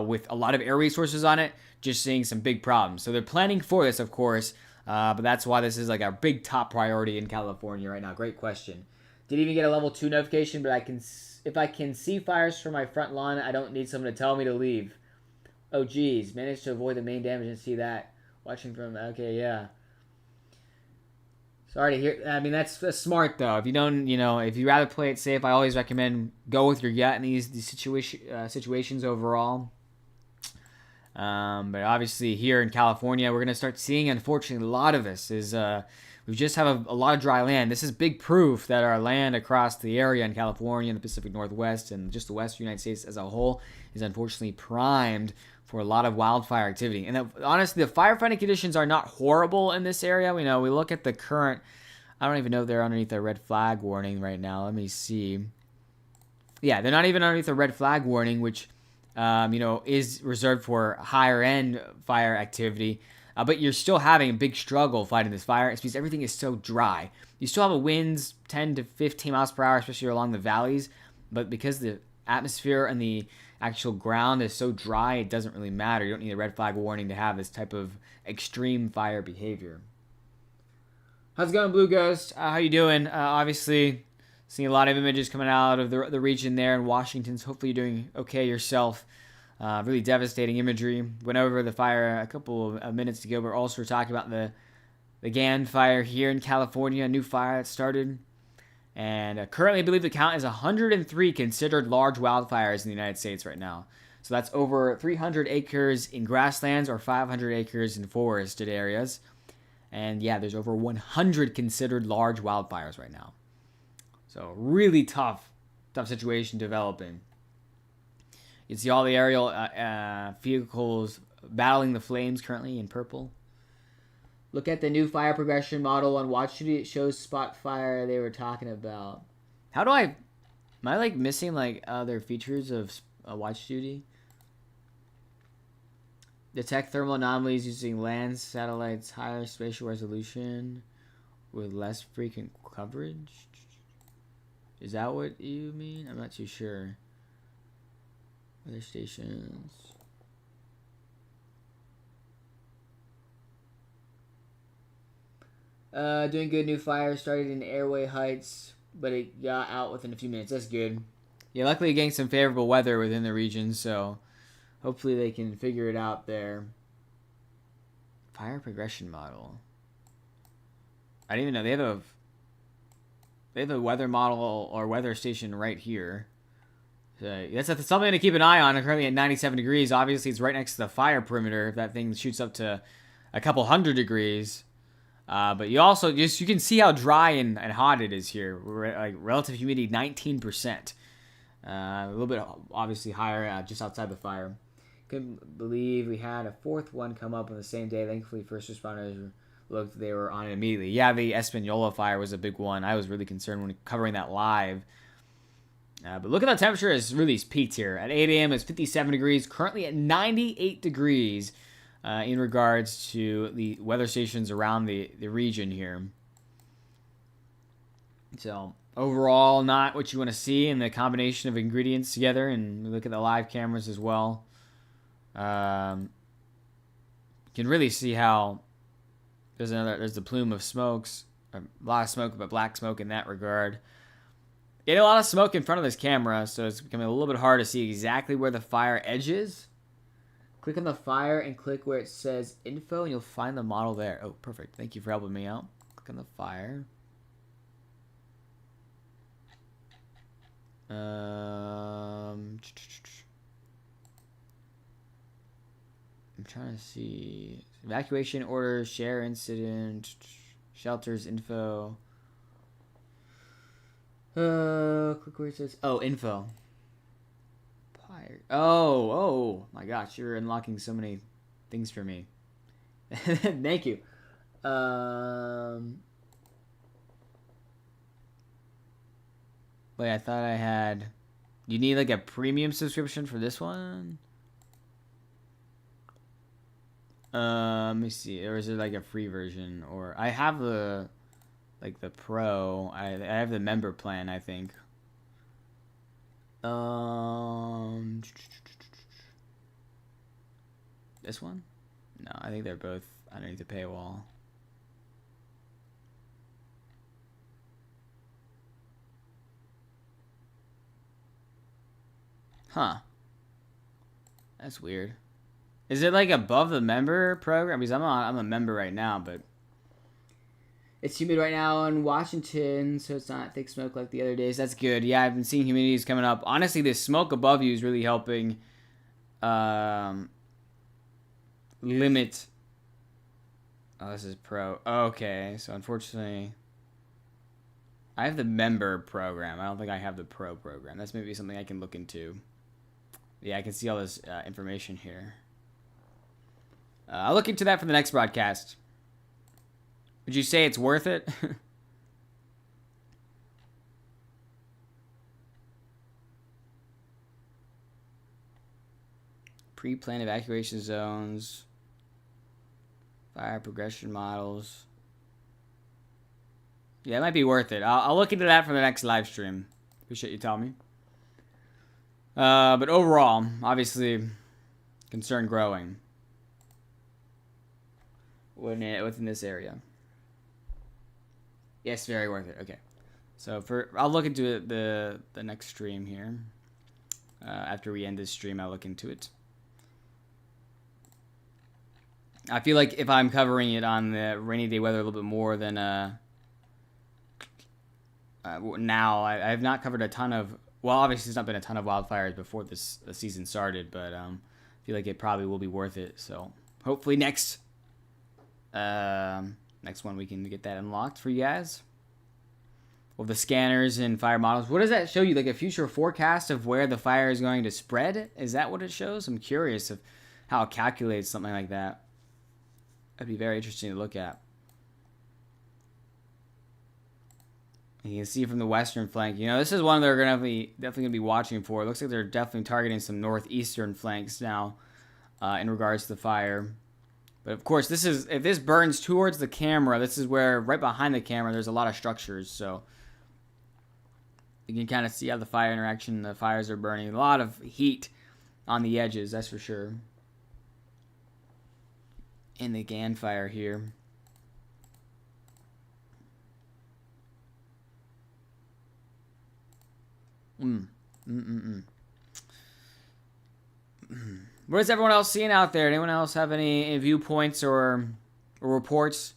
with a lot of air resources on it, just seeing some big problems. So they're planning for this, of course, but that's why this is like a big top priority in California right now. Great question. Didn't even get a level 2 notification, but if I can see fires from my front lawn, I don't need someone to tell me to leave. Oh, geez. Managed to avoid the main damage and see that. Watching from... Okay, yeah. Sorry to hear... I mean, that's smart, though. If you don't, if you'd rather play it safe, I always recommend go with your gut in these situations overall. But obviously, here in California, we're going to start seeing, unfortunately, a lot of this is... we just have a lot of dry land. This is big proof that our land across the area in California and the Pacific Northwest and just the western United States as a whole is unfortunately primed for a lot of wildfire activity. And honestly, the firefighting conditions are not horrible in this area. We look at the current... I don't even know if they're underneath a red flag warning right now. Let me see. Yeah, they're not even underneath a red flag warning, which is reserved for higher end fire activity. But you're still having a big struggle fighting this fire. It's because everything is so dry. You still have winds 10 to 15 miles per hour, especially along the valleys. But because the atmosphere and the actual ground is so dry, it doesn't really matter. You don't need a red flag warning to have this type of extreme fire behavior. How's it going, Blue Ghost? How you doing? Obviously, seeing a lot of images coming out of the region there in Washington. So hopefully you're doing okay yourself. Really devastating imagery. Went over the fire a couple of minutes ago. We're also talking about the GAN fire here in California, a new fire that started. And currently, I believe the count is 103 considered large wildfires in the United States right now. So that's over 300 acres in grasslands or 500 acres in forested areas. And yeah, there's over 100 considered large wildfires right now. So really tough situation developing. You can see all the aerial vehicles battling the flames currently in purple. Look at the new fire progression model on Watch Duty. It shows spot fire they were talking about. How do I... Am I, like, missing, like, other features of Watch Duty? Detect thermal anomalies using land satellites, higher spatial resolution with less frequent coverage. Is that what you mean? I'm not too sure. Weather stations. Doing good. New fire started in Airway Heights, but it got out within a few minutes. That's good. Yeah, luckily getting some favorable weather within the region, so hopefully they can figure it out there. Fire progression model. I didn't even know they have a weather model or weather station right here. So that's something to keep an eye on. I'm currently at 97 degrees. Obviously, it's right next to the fire perimeter. If that thing shoots up to a couple hundred degrees. But you also you can see how dry and hot it is here. We're like relative humidity 19%. A little bit obviously higher just outside the fire. Couldn't believe we had a fourth one come up on the same day. Thankfully, first responders looked, they were on it immediately. Yeah, the Espanola fire was a big one. I was really concerned when covering that live. But look at the temperature has really peaked here. At 8 a.m. it's 57 degrees. Currently at 98 degrees in regards to the weather stations around the region here. So overall, not what you want to see in the combination of ingredients together. And look at the live cameras as well. You can really see how there's the plume of smokes, a lot of smoke, but black smoke in that regard. Get a lot of smoke in front of this camera, so it's becoming a little bit hard to see exactly where the fire edge is. Click on the fire and click where it says info, and you'll find the model there. Oh, perfect. Thank you for helping me out. Click on the fire. I'm trying to see. Evacuation orders, share incident, shelters info. Click where it says, oh, info. Oh my gosh, you're unlocking so many things for me. Thank you. Wait, I thought I had... You need like a premium subscription for this one? Let me see. Or is it like a free version? Or I have the like the pro. I have the member plan, I think. This one? No, I think they're both underneath the paywall. Huh. That's weird. Is it like above the member program? Because I'm a member right now, but it's humid right now in Washington, so it's not thick smoke like the other days. That's good. Yeah, I've been seeing humidities coming up. Honestly, the smoke above you is really helping limit. Oh, this is pro. Okay, so unfortunately, I have the member program. I don't think I have the pro program. That's maybe something I can look into. Yeah, I can see all this information here. I'll look into that for the next broadcast. Would you say it's worth it? Pre-planned evacuation zones. Fire progression models. Yeah, it might be worth it. I'll look into that for the next live stream. Appreciate you telling me. But overall, obviously, concern growing within this area. Yes, very worth it. Okay, so I'll look into it the next stream here. After we end this stream, I'll look into it. I feel like if I'm covering it on the rainy day weather a little bit more than now, I have not covered a ton of. Well, obviously, there's not been a ton of wildfires before the season started, but I feel like it probably will be worth it. So hopefully next one we can get that unlocked for you guys. Well, the scanners and fire models. What does that show you? Like a future forecast of where the fire is going to spread? Is that what it shows? I'm curious of how it calculates something like that. That'd be very interesting to look at. You can see from the western flank, this is one they're definitely gonna be watching for. It looks like they're definitely targeting some northeastern flanks now, in regards to the fire. But of course, if this burns towards the camera, this is where right behind the camera there's a lot of structures, so you can kind of see how the fire interaction, the fires are burning. A lot of heat on the edges, that's for sure. In the GAN fire here. What is everyone else seeing out there? Anyone else have any viewpoints or reports?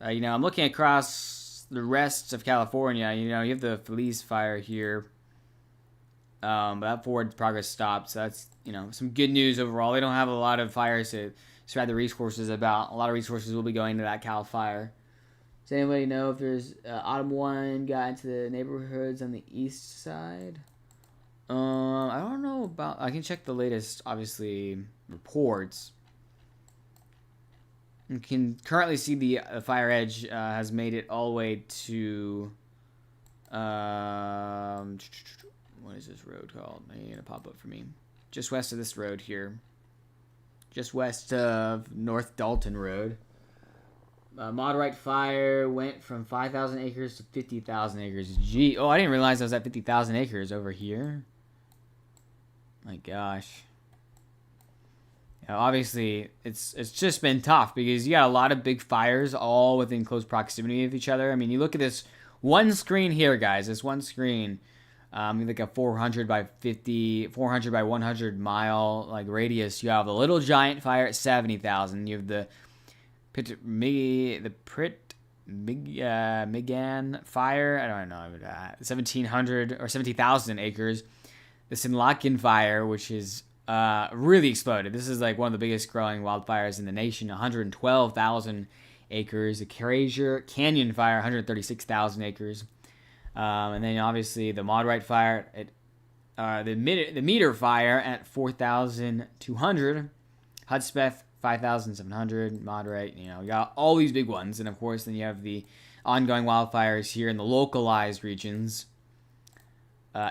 I'm looking across the rest of California. You have the Feliz fire here. But that forward progress stopped. So that's, some good news overall. They don't have a lot of fires to spread the resources about. A lot of resources will be going to that Cal fire. Does anybody know if there's Autumn 1 got into the neighborhoods on the east side? I don't know about... I can check the latest, obviously, reports. You can currently see the fire edge has made it all the way to... what is this road called? It's gonna pop up for me. Just west of this road here. Just west of North Dalton Road. Moderate fire went from 5,000 acres to 50,000 acres. Gee, I didn't realize I was at 50,000 acres over here. My gosh. Obviously, it's just been tough because you got a lot of big fires all within close proximity of each other. I mean, you look at this one screen here, guys. This one screen, like a 400 by 100 mile radius. You have the Little Giant fire at 70,000. You have the Migan fire, I don't know, 1,700 or 70,000 acres. The Sinlacan fire, which is really exploded. This is like one of the biggest growing wildfires in the nation, 112,000 acres. The Casie Canyon fire, 136,000 acres. And then obviously the Moderate fire, the Meter fire at 4,200. Hudspeth, 5,700, Moderate, you got all these big ones. And of course, then you have the ongoing wildfires here in the localized regions.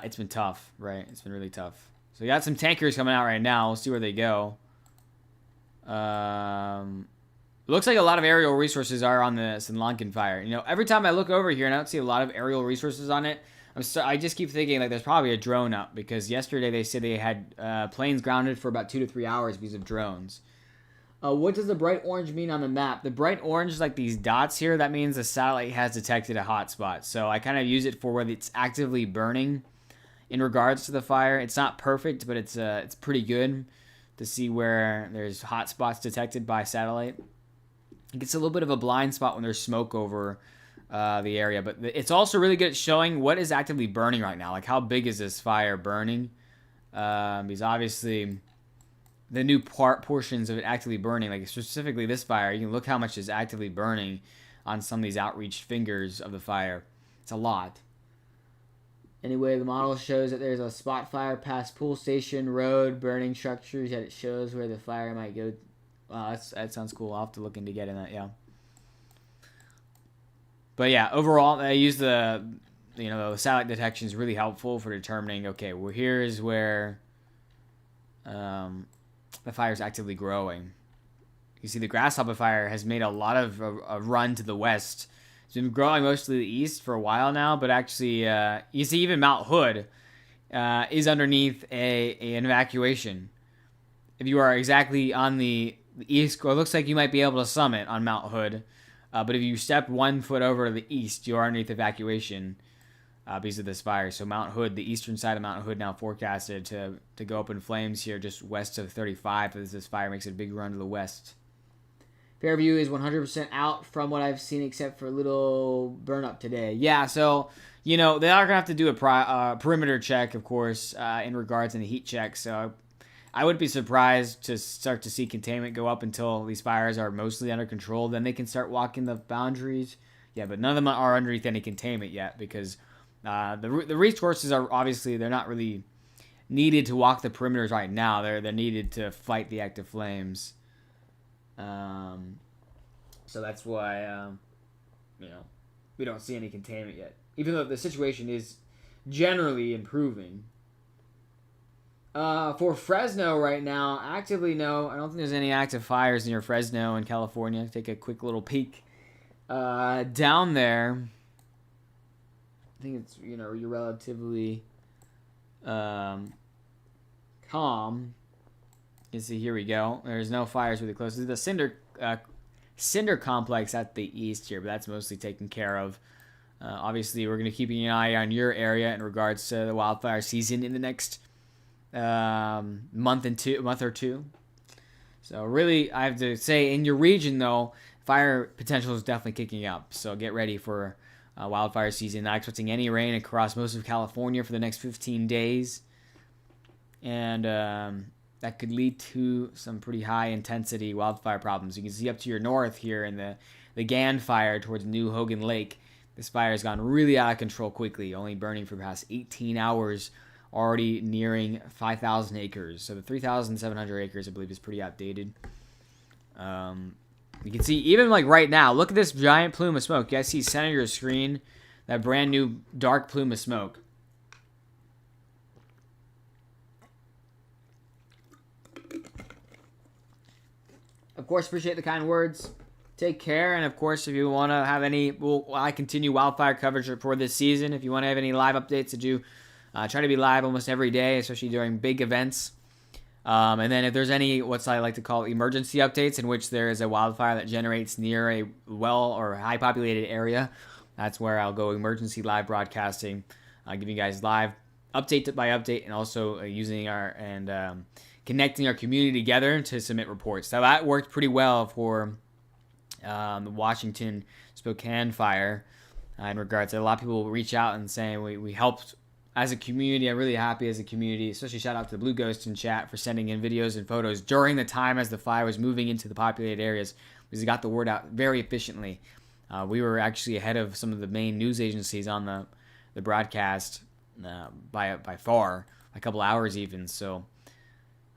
It's been tough, right? It's been really tough. So you got some tankers coming out right now. We'll see where they go. It looks like a lot of aerial resources are on the Sinlacan fire. Every time I look over here and I don't see a lot of aerial resources on it, I just keep thinking there's probably a drone up, because yesterday they said they had planes grounded for about 2 to 3 hours because of drones. What does the bright orange mean on the map? The bright orange is like these dots here. That means the satellite has detected a hotspot. So I kind of use it for whether it's actively burning in regards to the fire. It's not perfect, but it's pretty good to see where there's hotspots detected by satellite. It gets a little bit of a blind spot when there's smoke over the area, but it's also really good at showing what is actively burning right now. Like, how big is this fire burning? Because obviously the new portions of it actively burning, like specifically this fire, you can look how much is actively burning on some of these outreached fingers of the fire. It's a lot. Anyway, the model shows that there's a spot fire past Pool Station Road, burning structures, yet it shows where the fire might go. Wow, that sounds cool. I'll have to look into getting that, yeah. But yeah, overall, I use the satellite detection is really helpful for determining, okay, well, here's where the fire is actively growing. You see the Grasshopper fire has made a lot of a run to the west. It's been growing mostly to the east for a while now, but actually, you see even Mount Hood is underneath an evacuation. If you are exactly on the east, it looks like you might be able to summit on Mount Hood, but if you step 1 foot over to the east, you are underneath evacuation because of this fire. So Mount Hood, the eastern side of Mount Hood, now forecasted to go up in flames here just west of 35 as this fire makes a big run to the west. Fairview is 100% out from what I've seen, except for a little burn up today. Yeah, so, they are going to have to do a perimeter check, of course, in regards to the heat check. So I wouldn't be surprised to start to see containment go up until these fires are mostly under control. Then they can start walking the boundaries. Yeah, but none of them are underneath any containment yet, because the resources are obviously, they're not really needed to walk the perimeters right now. They're needed to fight the active flames. So that's why, we don't see any containment yet. Even though the situation is generally improving. For Fresno right now, actively no. I don't think there's any active fires near Fresno in California. Take a quick little peek. Down there, I think it's, you're relatively calm. You see, here we go. There's no fires really close. This is the Cinder complex at the east here, but that's mostly taken care of. Obviously, we're going to keep an eye on your area in regards to the wildfire season in the next month or two. So really, I have to say, in your region though, fire potential is definitely kicking up. So get ready for wildfire season. Not expecting any rain across most of California for the next 15 days, and that could lead to some pretty high intensity wildfire problems. You can see up to your north here in the Gan fire towards New Hogan Lake. This fire has gone really out of control quickly, only burning for the past 18 hours, already nearing 5,000 acres. So the 3,700 acres, I believe, is pretty outdated. You can see, even like right now, look at this giant plume of smoke. You guys see center of your screen, that brand new dark plume of smoke. Of course, appreciate the kind words. Take care, and of course, if you want to have any, I continue wildfire coverage for this season. If you want to have any live updates to do, try to be live almost every day, especially during big events. And then if there's any, what I like to call emergency updates, in which there is a wildfire that generates near a well or high populated area, that's where I'll go emergency live broadcasting, giving you guys live update by update, and also using connecting our community together to submit reports. So that worked pretty well for the Washington Spokane fire in regards to a lot of people reach out and saying we helped as a community. I'm really happy as a community, especially shout out to the Blue Ghost in chat for sending in videos and photos during the time as the fire was moving into the populated areas, because it got the word out very efficiently. We were actually ahead of some of the main news agencies on the broadcast by far, a couple hours even. So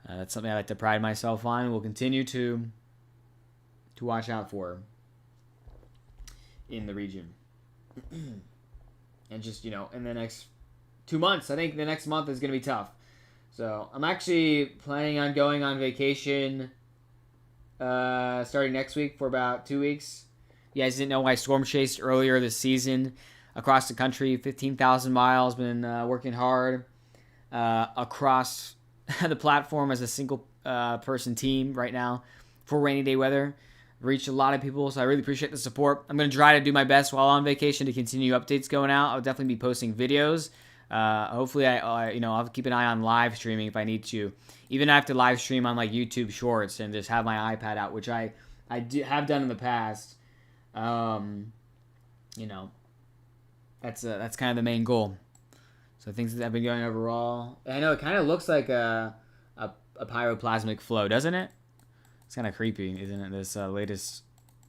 that's something I like to pride myself on. We'll continue to watch out for in the region. And just, in the next 2 months, I think the next month is going to be tough. So I'm actually planning on going on vacation starting next week for about 2 weeks. You guys didn't know I storm chased earlier this season across the country, 15,000 miles, been working hard across the platform as a single person team right now for rainy day weather. Reached a lot of people, so I really appreciate the support. I'm going to try to do my best while on vacation to continue updates going out. I'll definitely be posting videos. Hopefully, I'll keep an eye on live streaming if I need to. Even I have to live stream on like YouTube Shorts and just have my iPad out, which I have done in the past. That's kind of the main goal. So things that I've been going overall. I know it kind of looks like a pyroplasmic flow, doesn't it? It's kind of creepy, isn't it? This latest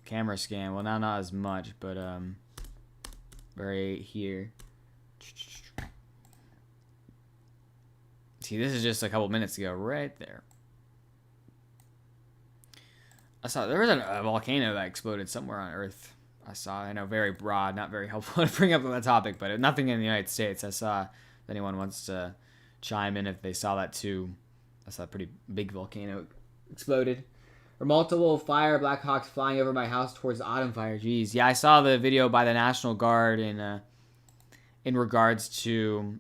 camera scan. Well, now not as much, but right here. See, this is just a couple minutes ago, right there. I saw there was a volcano that exploded somewhere on Earth. I know, very broad, not very helpful to bring up on that topic, but nothing in the United States. I saw, if anyone wants to chime in if they saw that too. I saw a pretty big volcano exploded. Or multiple fire Black Hawks flying over my house towards the autumn fire. Jeez. Yeah, I saw the video by the National Guard in regards to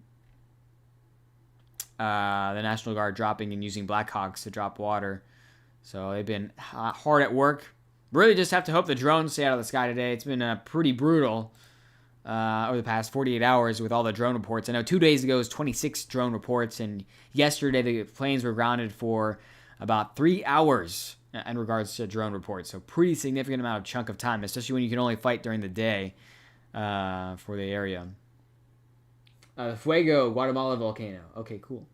the National Guard dropping and using Black Hawks to drop water. So they've been hard at work. Really just have to hope the drones stay out of the sky today. It's been pretty brutal over the past 48 hours with all the drone reports. I know 2 days ago was 26 drone reports, and yesterday the planes were grounded for about 3 hours in regards to drone reports. So pretty significant amount of chunk of time, especially when you can only fight during the day for the area. Fuego, Guatemala volcano. Okay, cool.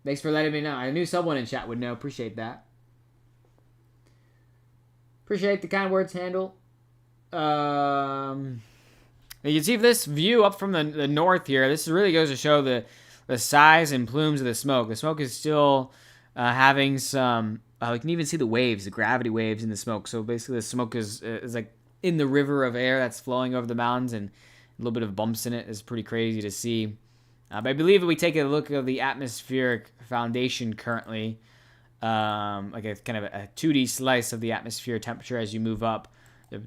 Thanks for letting me know. I knew someone in chat would know. Appreciate that. Appreciate the kind words, Handle. You can see this view up from the north here. This really goes to show the size and plumes of the smoke. The smoke is still having some You can even see the waves, the gravity waves in the smoke. So basically, the smoke is like in the river of air that's flowing over the mountains, and a little bit of bumps in it is pretty crazy to see. But I believe if we take a look at the atmospheric foundation currently, like a kind of a 2D slice of the atmosphere temperature as you move up,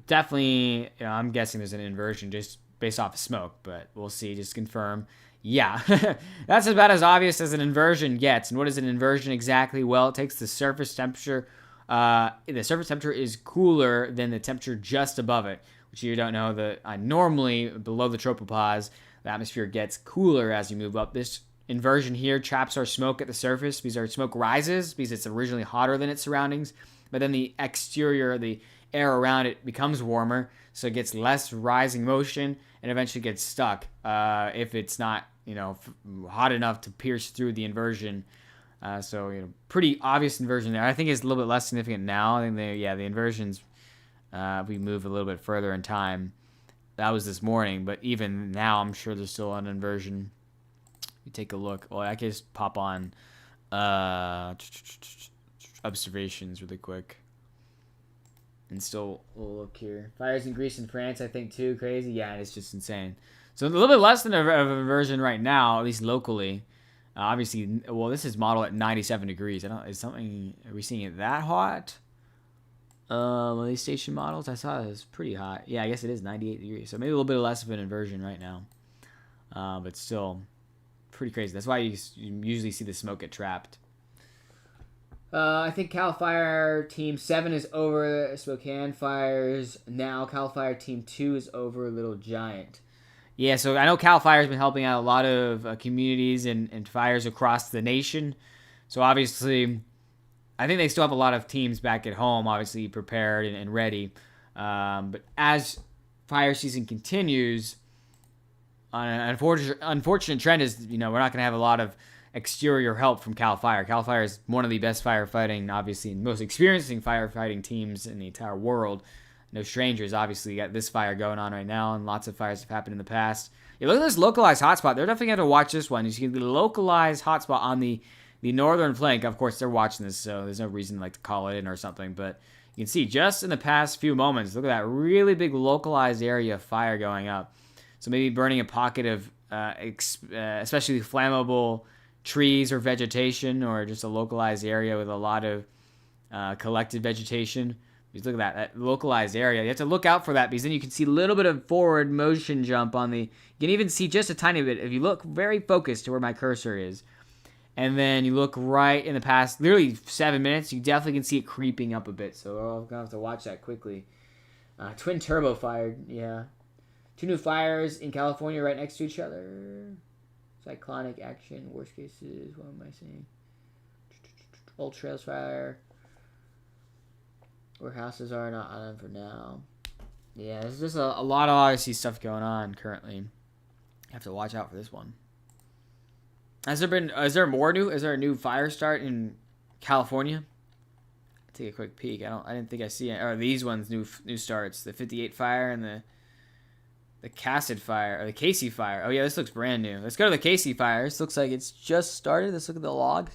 definitely, I'm guessing there's an inversion just based off of smoke, but we'll see. Just confirm. Yeah, that's about as obvious as an inversion gets. And what is an inversion exactly? Well, it takes the surface temperature. The surface temperature is cooler than the temperature just above it, which you don't know. Normally below the tropopause, the atmosphere gets cooler as you move up. This inversion here traps our smoke at the surface because our smoke rises because it's originally hotter than its surroundings. But then the exterior, the air around it becomes warmer, so it gets less rising motion and eventually gets stuck if it's not hot enough to pierce through the inversion. So pretty obvious inversion there. I think it's a little bit less significant now. I think the inversions, we move a little bit further in time. That was this morning, but even now I'm sure there's still an inversion. You take a look. Well, I can just pop on observations really quick. And still, we'll look here. Fires in Greece and France, I think, too. Crazy. Yeah, it's just insane. So a little bit less than of an inversion right now, at least locally. Obviously, well, this is modeled at 97 degrees. Are we seeing it that hot? These station models, I saw it was pretty hot. Yeah, I guess it is 98 degrees. So maybe a little bit less of an inversion right now. But still, pretty crazy. That's why you usually see the smoke get trapped. I think Cal Fire Team 7 is over Spokane Fires. Now Cal Fire Team 2 is over Little Giant. Yeah, so I know Cal Fire has been helping out a lot of communities and fires across the nation. So obviously, I think they still have a lot of teams back at home, obviously prepared and ready. But as fire season continues, an unfortunate trend is, we're not going to have a lot of exterior help from Cal Fire. Cal Fire is one of the best firefighting, obviously, most experiencing firefighting teams in the entire world. No strangers, obviously. You got this fire going on right now, and lots of fires have happened in the past. Yeah, look at this localized hotspot. They're definitely going to watch this one. You see the localized hotspot on the northern flank. Of course, they're watching this, so there's no reason to call it in or something. But you can see just in the past few moments, look at that really big localized area of fire going up. So maybe burning a pocket of especially flammable trees or vegetation, or just a localized area with a lot of collected vegetation. Just look at that localized area. You have to look out for that, because then you can see a little bit of forward motion jump on the... You can even see just a tiny bit if you look very focused to where my cursor is. And then you look right in the past, literally 7 minutes, you definitely can see it creeping up a bit. So I'm going to have to watch that quickly. Twin turbo fired, yeah. 2 new fires in California right next to each other. Cyclonic action, worst cases, what am I saying? Old Trails fire. Where houses are not on for now. Yeah, there's just a lot of obviously stuff going on currently. You have to watch out for this one. Is there a new fire start in California? I'll take a quick peek. I didn't think I see it. Or these ones new starts. The 58 fire and the Casie fire, or the Casie fire. Oh yeah, this looks brand new. Let's go to the Casie fire. This looks like it's just started. Let's look at the log.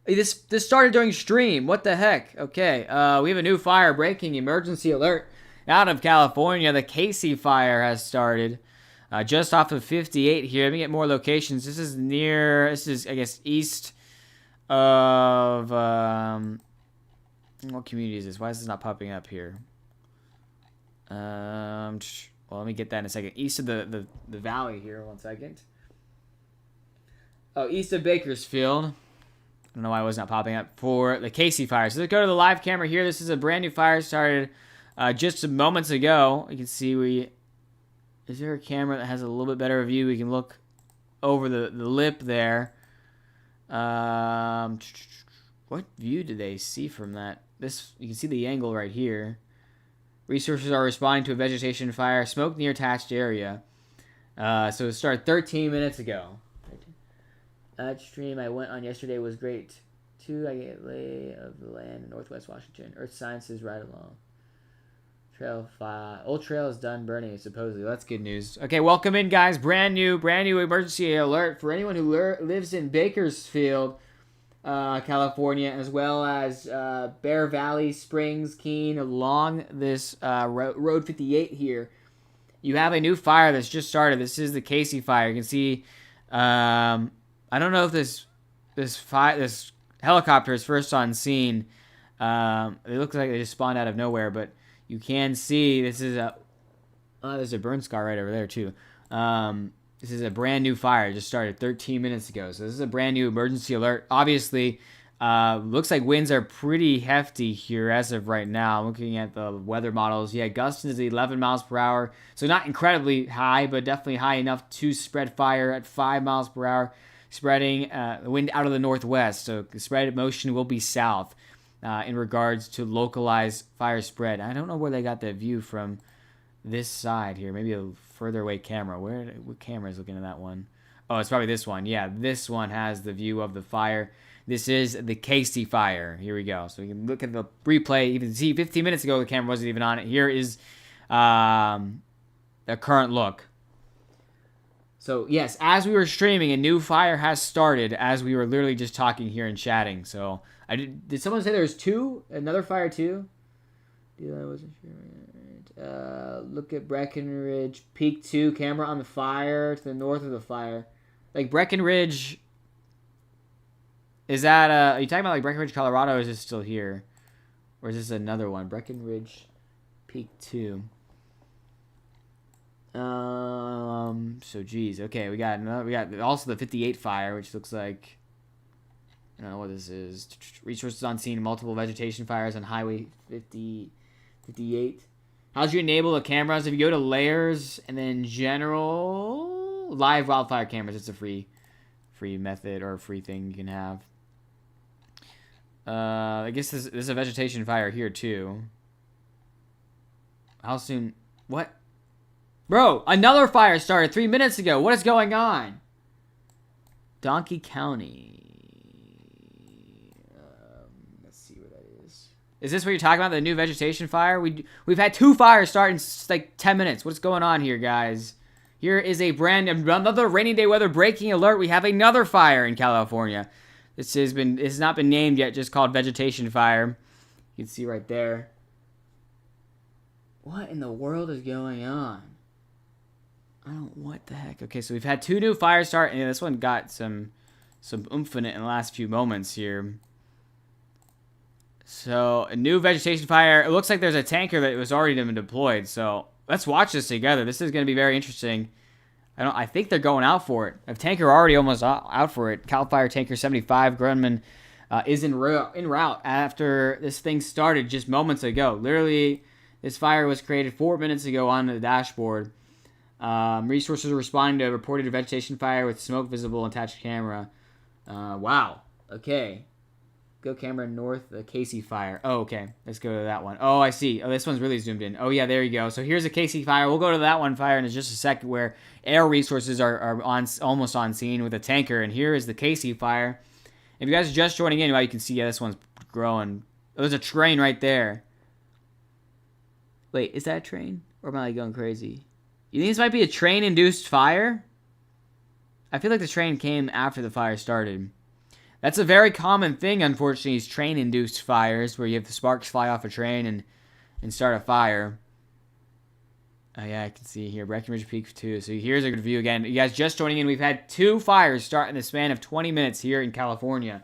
Hey, this started during stream. What the heck? Okay, we have a new fire breaking emergency alert out of California. The Casie fire has started just off of 58 here. Let me get more locations. This is I guess east of what community is this? Why is this not popping up here? Well, let me get that in a second. East of the valley here. 1 second. Oh, east of Bakersfield. I don't know why it was not popping up for the Casie fire. So let's go to the live camera here. This is a brand new fire started just moments ago. You can see is there a camera that has a little bit better view? We can look over the lip there. What view do they see from that? You can see the angle right here. Resources are responding to a vegetation fire. Smoke near attached area. So it started 13 minutes ago. That stream I went on yesterday was great. 2, I get lay of the land in Northwest Washington. Earth Sciences right along. Trail 5. Old Trail is done burning, supposedly. That's good news. Okay, welcome in, guys. Brand new emergency alert for anyone who lives in Bakersfield. California, as well as Bear Valley, Springs, Keene, along this Road 58 here. You have a new fire that's just started. This is the Casie fire. You can see, I don't know if this helicopter is first on scene. It looks like they just spawned out of nowhere, but you can see this is there's a burn scar right over there too. This is a brand new fire. It just started 13 minutes ago. So this is a brand new emergency alert. Obviously, looks like winds are pretty hefty here as of right now. Looking at the weather models, yeah, gust is 11 miles per hour. So not incredibly high, but definitely high enough to spread fire at 5 miles per hour, spreading the wind out of the northwest. So the spread motion will be south in regards to localized fire spread. I don't know where they got that view from this side here. Maybe a further away camera. What camera is looking at that one? Oh, it's probably this one. Yeah, this one has the view of the fire. This is the Casie fire. Here we go. So we can look at the replay. You can see 15 minutes ago the camera wasn't even on it. Here is the current look. So yes, as we were streaming, a new fire has started as we were literally just talking here and chatting. So did someone say there's two? Another fire too? I wasn't sure. Look at Breckenridge. Peak 2. Camera on the fire to the north of the fire. Like Breckenridge. Is that are you talking about like Breckenridge, Colorado, or is this still here? Or is this another one? Breckenridge Peak 2. So geez. Okay, we got also the 58 fire, which looks like I don't know what this is. Resources on scene, multiple vegetation fires on Highway 58. How's you enable the cameras? If you go to layers and then general live wildfire cameras, it's a free method or a free thing you can have. I guess there's a vegetation fire here too. How soon? What? Bro, another fire started 3 minutes ago. What is going on? Donkey County. Let's see what that is. Is this what you're talking about? The new vegetation fire? We've had 2 fires start in like 10 minutes. What's going on here, guys? Here is another rainy day weather breaking alert. We have another fire in California. This has not been named yet, just called vegetation fire. You can see right there. What in the world is going on? What the heck? Okay, so we've had 2 new fires start, and this one got some oomph in it in the last few moments here. So, a new vegetation fire. It looks like there's a tanker that was already been deployed, so let's watch this together. This is going to be very interesting. I think they're going out for it. A tanker already almost out for it. Cal Fire Tanker 75 Grumman is en route after this thing started just moments ago. Literally, this fire was created 4 minutes ago on the dashboard. Resources are responding to a reported vegetation fire with smoke visible attached camera. Wow. Okay. Go camera north, the Casie fire. Oh, okay. Let's go to that one. Oh, I see. Oh, this one's really zoomed in. Oh, yeah, there you go. So here's a Casie fire. We'll go to that one fire in just a second where air resources are almost on scene with a tanker. And here is the Casie fire. If you guys are just joining in, well, you can see, yeah, this one's growing. Oh, there's a train right there. Wait, is that a train? Or am I like going crazy? You think this might be a train-induced fire? I feel like the train came after the fire started. That's a very common thing, unfortunately, is train-induced fires, where you have the sparks fly off a train and start a fire. Oh, yeah, I can see here. Breckenridge Peak 2. So here's a good view again. You guys just joining in. We've had 2 fires start in the span of 20 minutes here in California.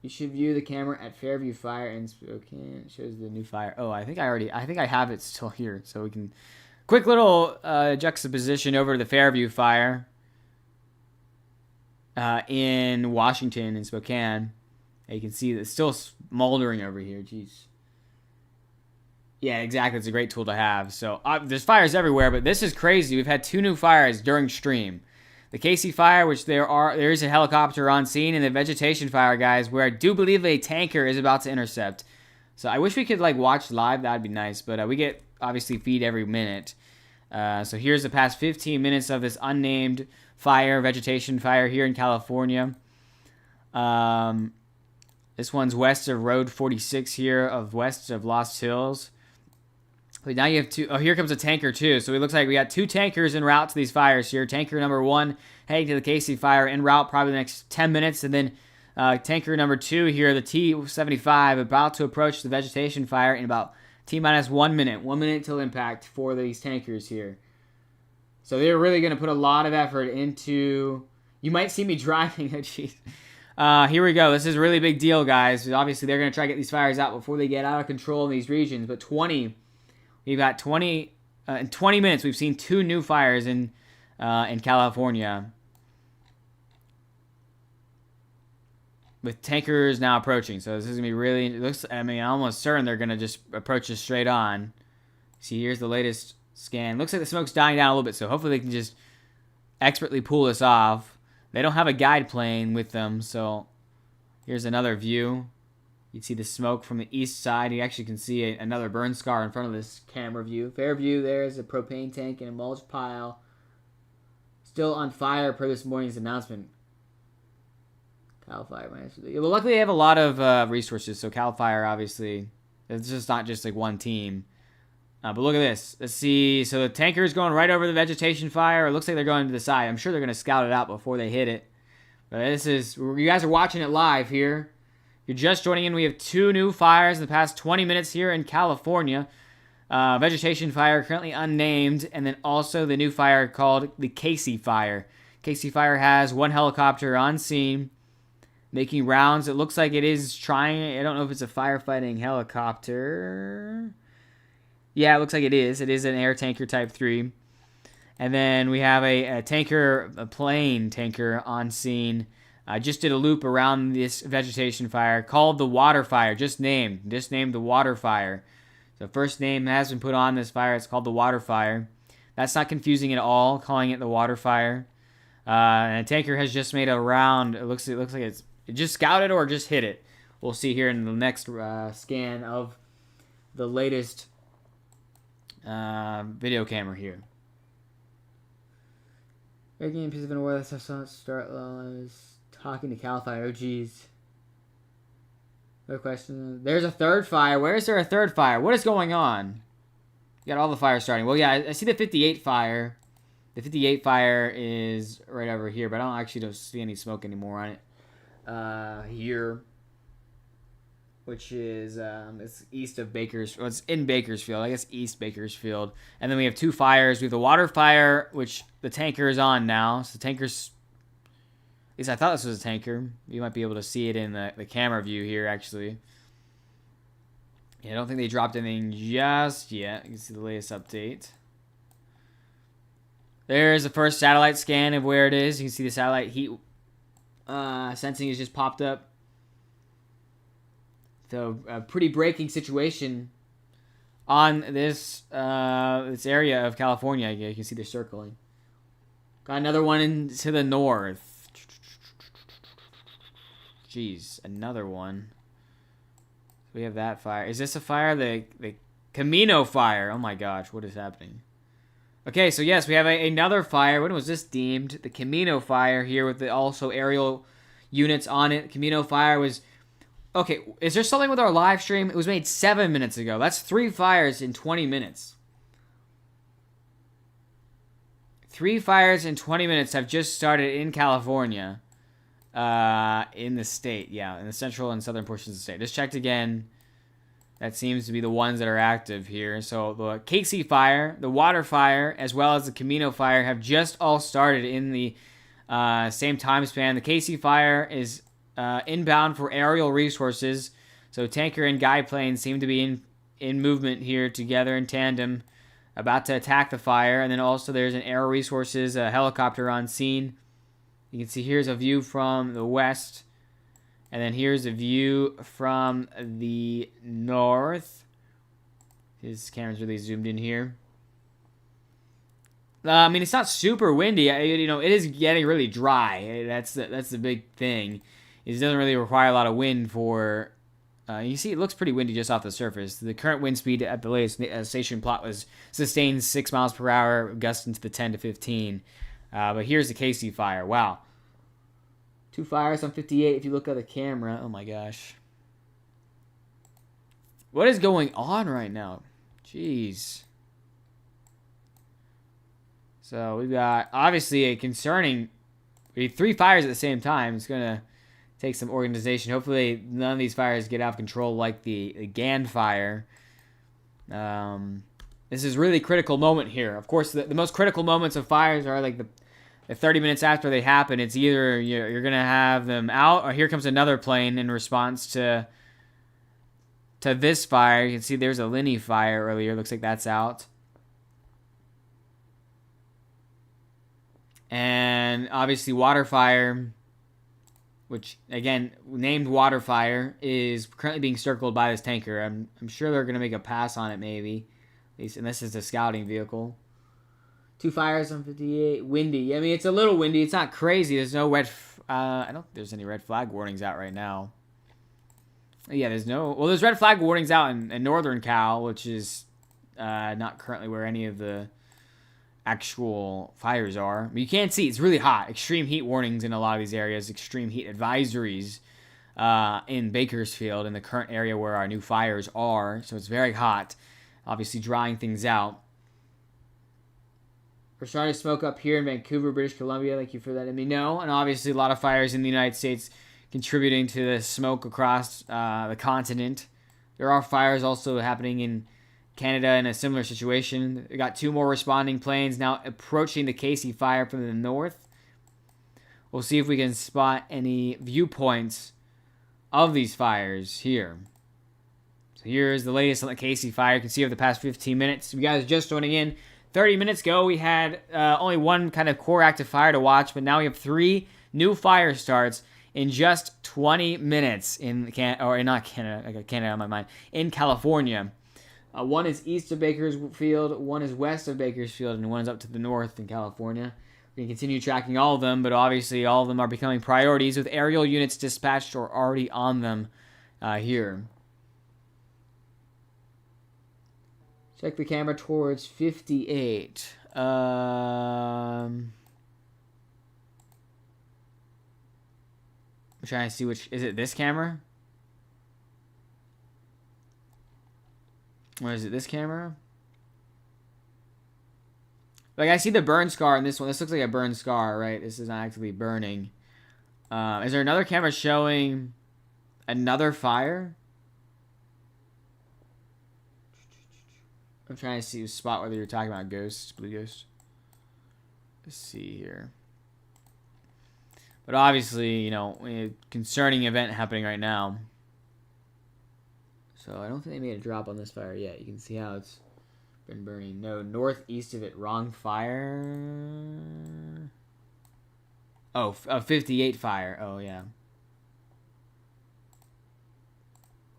You should view the camera at Fairview Fire in Spokane. It shows the new fire. Oh, I think I have it still here. So we can... Quick little juxtaposition over to the Fairview Fire. In Washington, in Spokane. You can see it's still smoldering over here. Jeez. Yeah, exactly. It's a great tool to have. So there's fires everywhere, but this is crazy. We've had 2 new fires during stream. The Casie fire, which there is a helicopter on scene, and the vegetation fire, guys, where I do believe a tanker is about to intercept. So I wish we could like watch live. That'd be nice, but we get obviously feed every minute. So here's the past 15 minutes of this unnamed vegetation fire here in California. This one's west of Road 46 here, west of Lost Hills. But now you have 2. Oh, here comes a tanker too. So it looks like we got 2 tankers en route to these fires here. Tanker number 1 heading to the Casie fire en route probably the next 10 minutes. And then tanker number 2 here, the T-75, about to approach the vegetation fire in about T-minus 1 minute. 1 minute till impact for these tankers here. So they're really going to put a lot of effort into... You might see me driving. Jeez. Here we go. This is a really big deal, guys. Obviously, they're going to try to get these fires out before they get out of control in these regions. But we've got 20... in 20 minutes, we've seen 2 new fires in California. With tankers now approaching. So this is going to be really... I'm almost certain they're going to just approach us straight on. See, here's the latest scan. Looks like the smoke's dying down a little bit, so hopefully they can just expertly pull this off. They don't have a guide plane with them, so here's another view. You see the smoke from the east side. You actually can see another burn scar in front of this camera view. Fair view, there's a propane tank and a mulch pile. Still on fire per this morning's announcement. Cal Fire. Well, luckily they have a lot of resources, so Cal Fire, obviously, it's just not just like one team. But look at this. Let's see. So the tanker is going right over the vegetation fire. It looks like they're going to the side. I'm sure they're going to scout it out before they hit it. But this is... You guys are watching it live here. If you're just joining in, we have 2 new fires in the past 20 minutes here in California. Vegetation fire, currently unnamed. And then also the new fire called the Casie fire. Casie fire has 1 helicopter on scene, making rounds. It looks like it is trying... I don't know if it's a firefighting helicopter... Yeah, it looks like it is. It is an air tanker type 3. And then we have a plane tanker on scene. Just did a loop around this vegetation fire called the Wildfire. Just named the Wildfire. So first name has been put on this fire. It's called the Wildfire. That's not confusing at all, calling it the Wildfire. And a tanker has just made a round. It looks like it just scouted or just hit it. We'll see here in the next scan of the latest video camera here. Making piece of an where start talking to Cal Fire. Oh geez. No question. There's a third fire. Where is there a third fire? What is going on? You got all the fires starting. Well, yeah, I see the 58 fire. The 58 fire is right over here, but I don't see any smoke anymore on it. Here. Which is it's east of Bakersfield. Well, it's in Bakersfield, I guess East Bakersfield. And then we have 2 fires. We have the Wildfire, which the tanker is on now. So the tanker's... At least I thought this was a tanker. You might be able to see it in the camera view here, actually. Yeah, I don't think they dropped anything just yet. You can see the latest update. There's the first satellite scan of where it is. You can see the satellite heat sensing has just popped up. So a pretty breaking situation on this this area of California. You can see they're circling. Got another one to the north. Jeez, another one. We have that fire. Is this a fire? The Camino fire. Oh my gosh, what is happening? Okay, so yes, we have another fire. When was this deemed? The Camino fire here with the also aerial units on it. Camino fire was... Okay, is there something with our live stream? It was made 7 minutes ago. That's 3 fires in 20 minutes. 3 fires in 20 minutes have just started in California. In the state, yeah. In the central and southern portions of the state. Just checked again. That seems to be the ones that are active here. So the Casie fire, the Wildfire, as well as the Camino fire have just all started in the same time span. The Casie fire is... inbound for aerial resources. So tanker and guide planes seem to be in movement here together in tandem, about to attack the fire. And then also there's an air resources helicopter on scene. You can see here's a view from the west. And then here's a view from the north. His camera's really zoomed in here. I mean, it's not super windy. It is getting really dry. That's the big thing. It doesn't really require a lot of wind for... you see, it looks pretty windy just off the surface. The current wind speed at the latest station plot was sustained 6 miles per hour, gusts into the 10 to 15. But here's the Casie fire. Wow. 2 fires on 58 if you look at the camera. Oh my gosh. What is going on right now? Jeez. So we've got obviously a concerning 3 fires at the same time. It's going to take some organization. Hopefully none of these fires get out of control like the Gan fire. This is really critical moment here. Of course, the most critical moments of fires are like the 30 minutes after they happen. It's either you're going to have them out, or here comes another plane in response to this fire. You can see there's a Linny fire earlier. Looks like that's out. And obviously Wildfire, which again named Wildfire, is currently being circled by this tanker. I'm sure they're gonna make a pass on it, maybe. At least, and this is a scouting vehicle. 2 fires on 58. Windy. I mean, it's a little windy. It's not crazy. There's no red. I don't think there's any red flag warnings out right now. Yeah, there's no. Well, there's red flag warnings out in northern Cal, which is not currently where any of the actual fires are. I mean, you can't see. It's really hot. Extreme heat warnings in a lot of these areas. Extreme heat advisories in Bakersfield, in the current area where our new fires are. So it's very hot. Obviously drying things out. We're starting to smoke up here in Vancouver, British Columbia. Thank you for letting me know. And obviously a lot of fires in the United States contributing to the smoke across the continent. There are fires also happening in Canada in a similar situation. We got 2 more responding planes now approaching the Casie fire from the north. We'll see if we can spot any viewpoints of these fires here. So here's the latest on the Casie fire. You can see over the past 15 minutes. If you guys are just joining in, 30 minutes ago we had only 1 kind of core active fire to watch, but now we have 3 new fire starts in just 20 minutes in Canada, I got Canada on my mind, in California. 1 is east of Bakersfield, 1 is west of Bakersfield, and 1 is up to the north in California. We can continue tracking all of them, but obviously all of them are becoming priorities with aerial units dispatched or already on them here. Check the camera towards 58. I'm trying to see which... Is it this camera? Or is it this camera? Like, I see the burn scar in this one. This looks like a burn scar, right? This is not actively burning. Is there another camera showing another fire? I'm trying to see spot whether you're talking about ghosts, blue ghosts. Let's see here. But obviously, you know, a concerning event happening right now. So I don't think they made a drop on this fire yet. You can see how it's been burning. No, northeast of it, wrong fire. Oh, a 58 fire. Oh, yeah.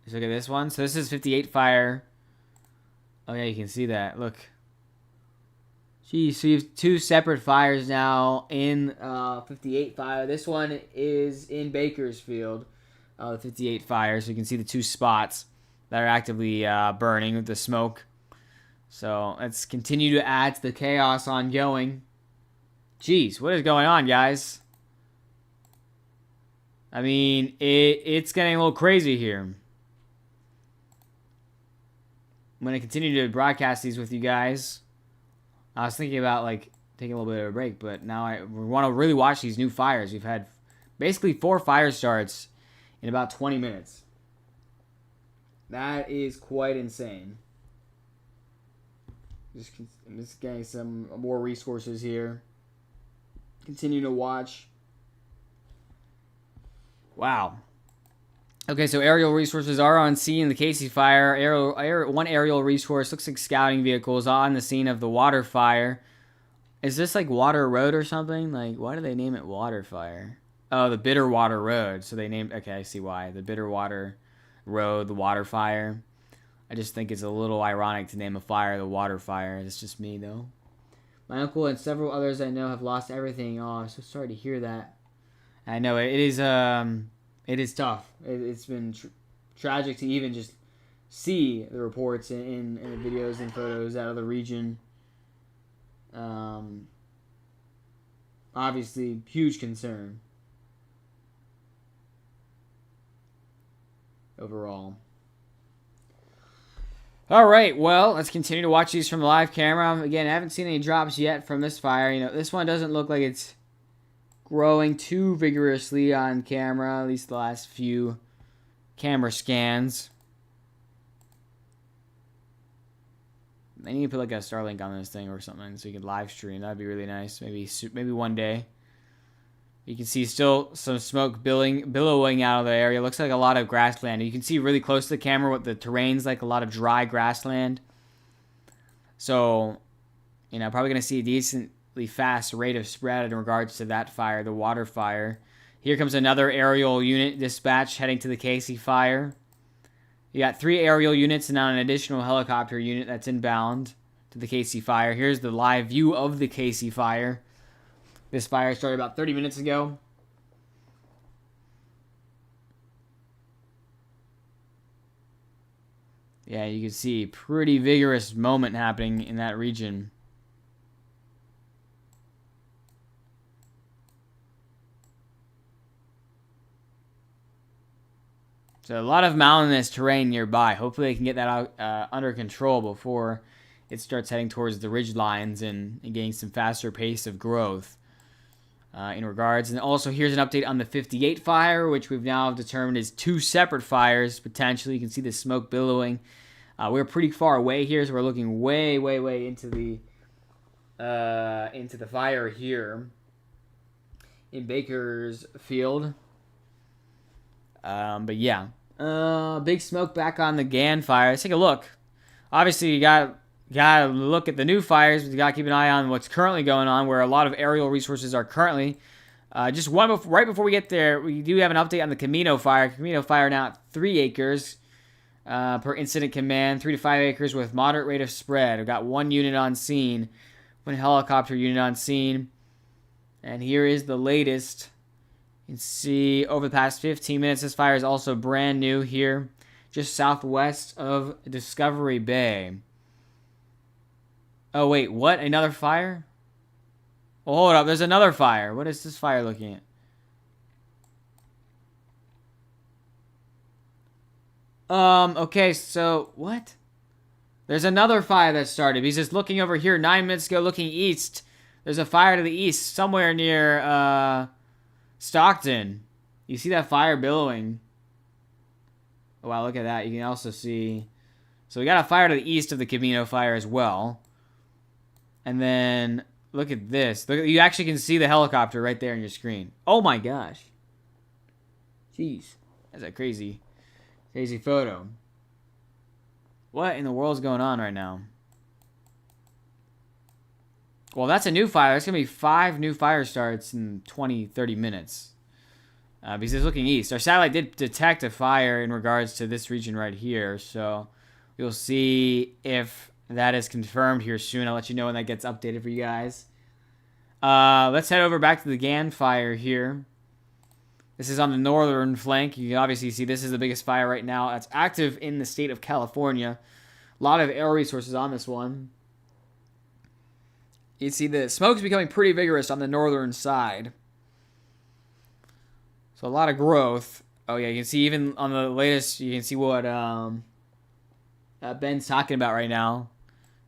Let's look at this one. So this is 58 fire. Oh, yeah, you can see that. Look. Geez, so you have 2 separate fires now in 58 fire. This one is in Bakersfield, the 58 fire. So you can see the 2 spots that are actively burning with the smoke. So let's continue to add to the chaos ongoing. Jeez, what is going on, guys? I mean, it's getting a little crazy here. I'm going to continue to broadcast these with you guys. I was thinking about, like, taking a little bit of a break, but now we want to really watch these new fires. We've had basically 4 fire starts in about 20 minutes. That is quite insane. I'm just getting some more resources here. Continue to watch. Wow. Okay, so aerial resources are on scene in the Casie fire. One aerial resource looks like scouting vehicles on the scene of the Wildfire. Is this like Water Road or something? Like, why do they name it Wildfire? Oh, the Bitterwater Road. So they named... Okay, I see why. The Bitterwater Road, the Wildfire. I just think it's a little ironic to name a fire the Wildfire. It's just me, though. My uncle and several others I know have lost everything. Oh, I'm so sorry to hear that. I know it is tough. It's been tragic to even just see the reports in the videos and photos out of the region. Obviously, huge concern overall. All right, well, let's continue to watch these from the live camera. Again, I haven't seen any drops yet from this fire. You know, this one doesn't look like it's growing too vigorously on camera, at least the last few camera scans. I need to put like a Starlink on this thing or something so you can live stream. That'd be really nice. Maybe one day. You can see still some smoke billowing out of the area. Looks like a lot of grassland. You can see really close to the camera what the terrain's like, a lot of dry grassland. So, probably going to see a decently fast rate of spread in regards to that fire, the water fire. Here comes another aerial unit dispatch heading to the Casie fire. You got 3 aerial units and now an additional helicopter unit that's inbound to the Casie fire. Here's the live view of the Casie fire. This fire started about 30 minutes ago. Yeah, you can see pretty vigorous moment happening in that region. So a lot of mountainous terrain nearby. Hopefully they can get that out, under control before it starts heading towards the ridge lines and getting some faster pace of growth. In regards. And also here's an update on the 58 fire, which we've now determined is 2 separate fires, potentially. You can see the smoke billowing. We're pretty far away here, so we're looking way, way, way into the fire here in Bakersfield. But yeah. Big smoke back on the GAN fire. Let's take a look. Obviously, you got to look at the new fires. You got to keep an eye on what's currently going on, where a lot of aerial resources are currently. Right before we get there, we do have an update on the Camino fire. Camino fire now at 3 acres per incident command, 3 to 5 acres with moderate rate of spread. We've got 1 unit on scene, 1 helicopter unit on scene. And here is the latest. You can see over the past 15 minutes, this fire is also brand new here, just southwest of Discovery Bay. Oh, wait, what? Another fire? Oh, hold up, there's another fire. What is this fire looking at? Okay, so, what? There's another fire that started. He's just looking over here 9 minutes ago, looking east. There's a fire to the east, somewhere near, Stockton. You see that fire billowing. Oh, wow, look at that. You can also see... So we got a fire to the east of the Camino fire as well. And then, look at this. You actually can see the helicopter right there on your screen. Oh my gosh. Jeez. That's a crazy photo. What in the world's going on right now? Well, that's a new fire. There's going to be 5 new fire starts in 20-30 minutes. Because it's looking east. Our satellite did detect a fire in regards to this region right here. So, you'll see if that is confirmed here soon. I'll let you know when that gets updated for you guys. Let's head over back to the GAN fire here. This is on the northern flank. You can obviously see this is the biggest fire right now. That's active in the state of California. A lot of air resources on this one. You can see the smoke's becoming pretty vigorous on the northern side. So a lot of growth. Oh yeah, you can see even on the latest, you can see what Ben's talking about right now.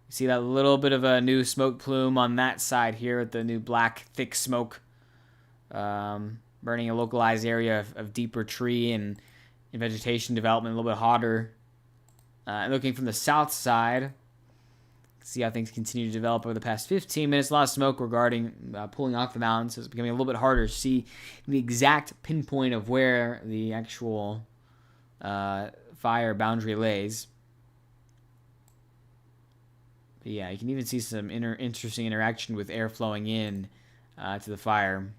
You see that little bit of a new smoke plume on that side here with the new black, thick smoke. Burning a localized area of deeper tree and vegetation development, a little bit hotter. Looking from the south side, see how things continue to develop over the past 15 minutes. A lot of smoke regarding pulling off the mountains. So it's becoming a little bit harder to see the exact pinpoint of where the actual fire boundary lays. But yeah, you can even see some interesting interaction with air flowing in to the fire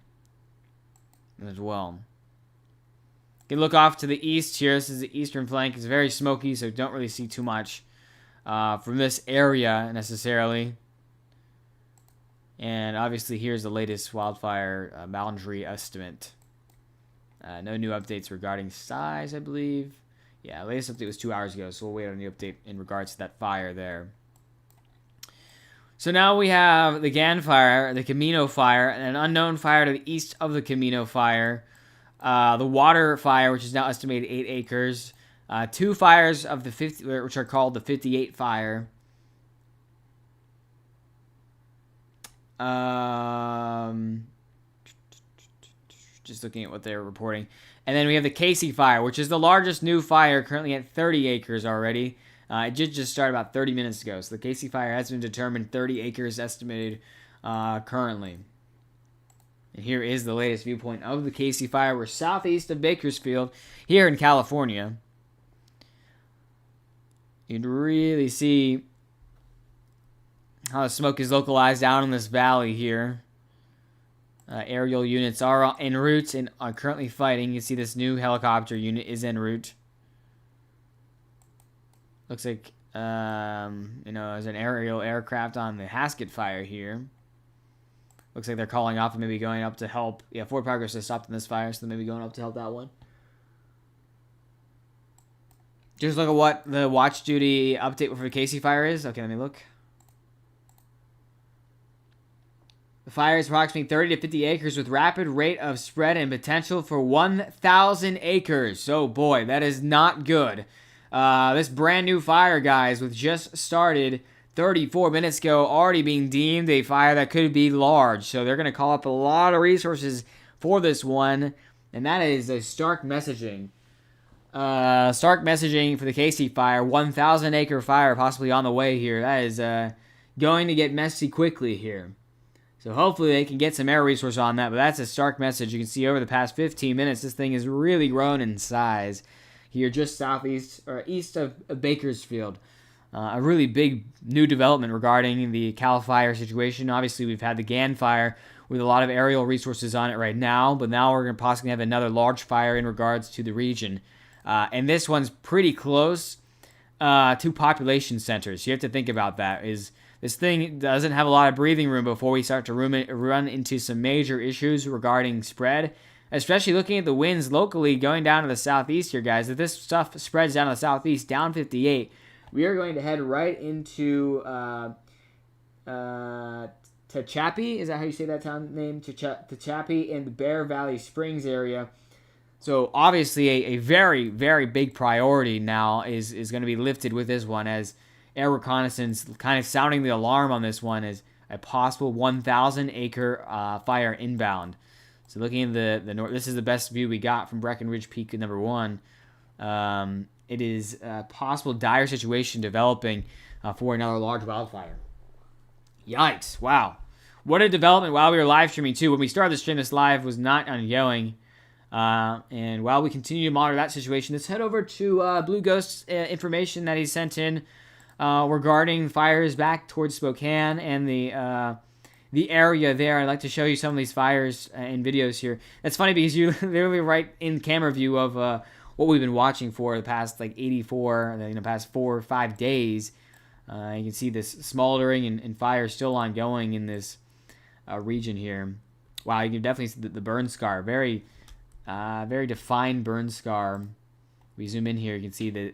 as well. You can look off to the east here. This is the eastern flank. It's very smoky, so don't really see too much from this area necessarily. And obviously here's the latest wildfire boundary estimate. No new updates regarding size, I believe. Yeah, latest update was 2 hours ago, so we'll wait on the update in regards to that fire there. So now we have the GAN fire, the Camino fire, and an unknown fire to the east of the Camino fire. The water fire, which is now estimated 8 acres. 2 fires of the 50, which are called the 58 fire. just looking at what they're reporting. And then we have the Casie fire, which is the largest new fire, currently at 30 acres already. It did just start about 30 minutes ago. So the Casie fire has been determined, 30 acres estimated currently. And here is the latest viewpoint of the Casie fire. We're southeast of Bakersfield here in California. You'd really see how the smoke is localized down in this valley here. Aerial units are en route and are currently fighting. You see this new helicopter unit is en route. Looks like, there's an aerial aircraft on the Haskett fire here. Looks like they're calling off and maybe going up to help. Yeah, Forward Progress has stopped in this fire, so they're maybe going up to help that one. Just look at what the watch duty update for the Casie fire is. Okay, let me look. The fire is approximately 30 to 50 acres with rapid rate of spread and potential for 1,000 acres. So, boy, that is not good. This brand new fire, guys, with just started 34 minutes ago, already being deemed a fire that could be large. So they're going to call up a lot of resources for this one. And that is a stark messaging. Stark messaging for the Casie fire. 1,000 acre fire possibly on the way here. That is going to get messy quickly here. So hopefully they can get some air resource on that. But that's a stark message. You can see over the past 15 minutes, this thing has really grown in size. Here just southeast or east of Bakersfield. A really big new development regarding the Cal Fire situation. Obviously, we've had the Gan Fire with a lot of aerial resources on it right now, but now we're going to possibly have another large fire in regards to the region. And this one's pretty close to population centers. You have to think about that. This thing doesn't have a lot of breathing room before we start to run into some major issues regarding spread, especially looking at the winds locally going down to the southeast here, guys. If this stuff spreads down to the southeast, down 58, we are going to head right into Tehachapi. Is that how you say that town name? Tehachapi in the Bear Valley Springs area. So obviously a very, very big priority now is going to be lifted with this one, as air reconnaissance kind of sounding the alarm on this one is a possible 1,000 acre fire inbound. So looking at the north, this is the best view we got from Breckenridge Peak number 1. It is a possible dire situation developing for another large wildfire. Yikes. Wow. What a development while we were live streaming, too. When we started the stream, this live was not ongoing. And while we continue to monitor that situation, let's head over to Blue Ghost's information that he sent in regarding fires back towards Spokane and the area there. I'd like to show you some of these fires in videos here. That's funny because you literally right in camera view of what we've been watching for the past past 4 or 5 days. You can see this smoldering and fire still ongoing in this region here. Wow, you can definitely see the burn scar. Very defined burn scar. We zoom in here, you can see the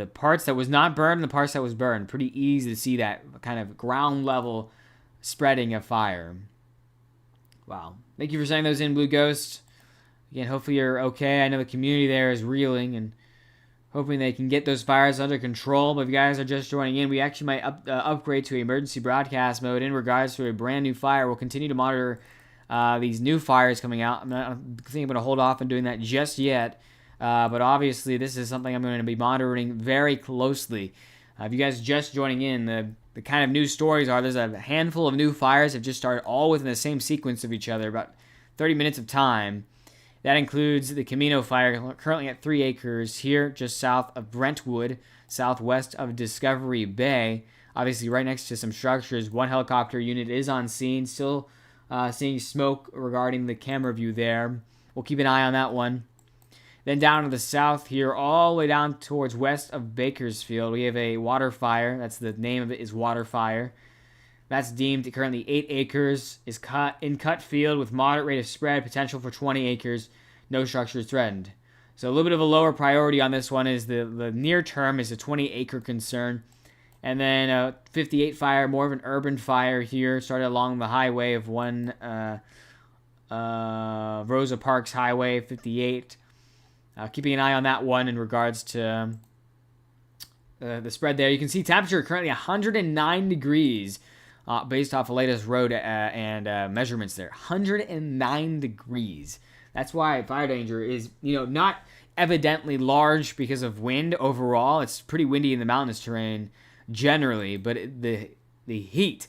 parts that was not burned and the parts that was burned. Pretty easy to see that kind of ground level spreading of fire. Wow. Thank you for sending those in, Blue Ghost. Again, hopefully you're okay. I know the community there is reeling and hoping they can get those fires under control. But if you guys are just joining in, we actually might upgrade to emergency broadcast mode in regards to a brand new fire. We'll continue to monitor these new fires coming out. I think I'm going to hold off on doing that just yet. But obviously, this is something I'm going to be monitoring very closely. If you guys are just joining in, the kind of news stories are there's a handful of new fires that just started all within the same sequence of each other, about 30 minutes of time. That includes the Camino fire, currently at 3 acres here, just south of Brentwood, southwest of Discovery Bay. Obviously, right next to some structures. One helicopter unit is on scene, still seeing smoke regarding the camera view there. We'll keep an eye on that one. Then down to the south here, all the way down towards west of Bakersfield, we have a water fire. That's the name of it, is Wildfire. That's deemed currently 8 acres, is cut field with moderate rate of spread, potential for 20 acres, no structures threatened. So a little bit of a lower priority on this one is the near term is a 20 acre concern. And then a 58 fire, more of an urban fire here, started along the highway of Rosa Parks Highway 58. Keeping an eye on that one in regards to the spread there. You can see temperature currently 109 degrees based off the latest road and measurements there. 109 degrees. That's why fire danger is, not evidently large because of wind overall. It's pretty windy in the mountainous terrain generally, but the heat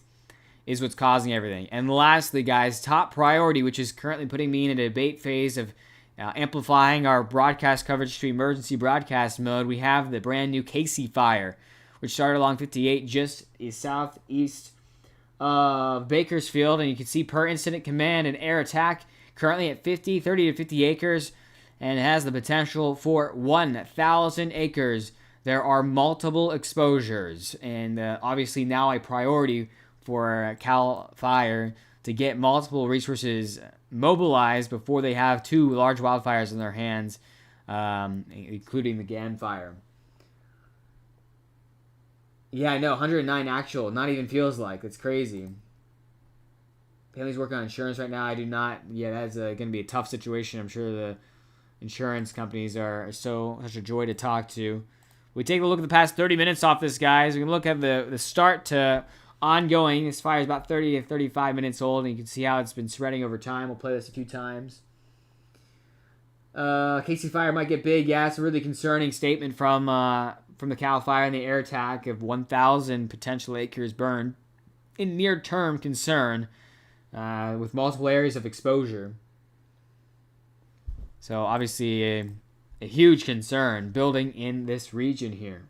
is what's causing everything. And lastly, guys, top priority, which is currently putting me in a debate phase of amplifying our broadcast coverage to emergency broadcast mode, we have the brand new Casie fire, which started along 58 just southeast of Bakersfield. And you can see per incident command and air attack currently at 30 to 50 acres, and it has the potential for 1,000 acres. There are multiple exposures, and obviously now a priority for Cal Fire to get multiple resources mobilized before they have 2 large wildfires in their hands, including the GAN fire. Yeah, I know, 109 actual, not even feels like. It's crazy. Haley's working on insurance right now. I do not. Yeah, that's going to be a tough situation. I'm sure the insurance companies are such a joy to talk to. We take a look at the past 30 minutes off this, guys. We can look at the start to ongoing. This fire is about 30 to 35 minutes old, and you can see how it's been spreading over time. We'll play this a few times. Casie fire might get big. Yeah, it's a really concerning statement from the Cal fire and the air attack of 1,000 potential acres burned. In near-term concern, with multiple areas of exposure. So obviously a huge concern building in this region here.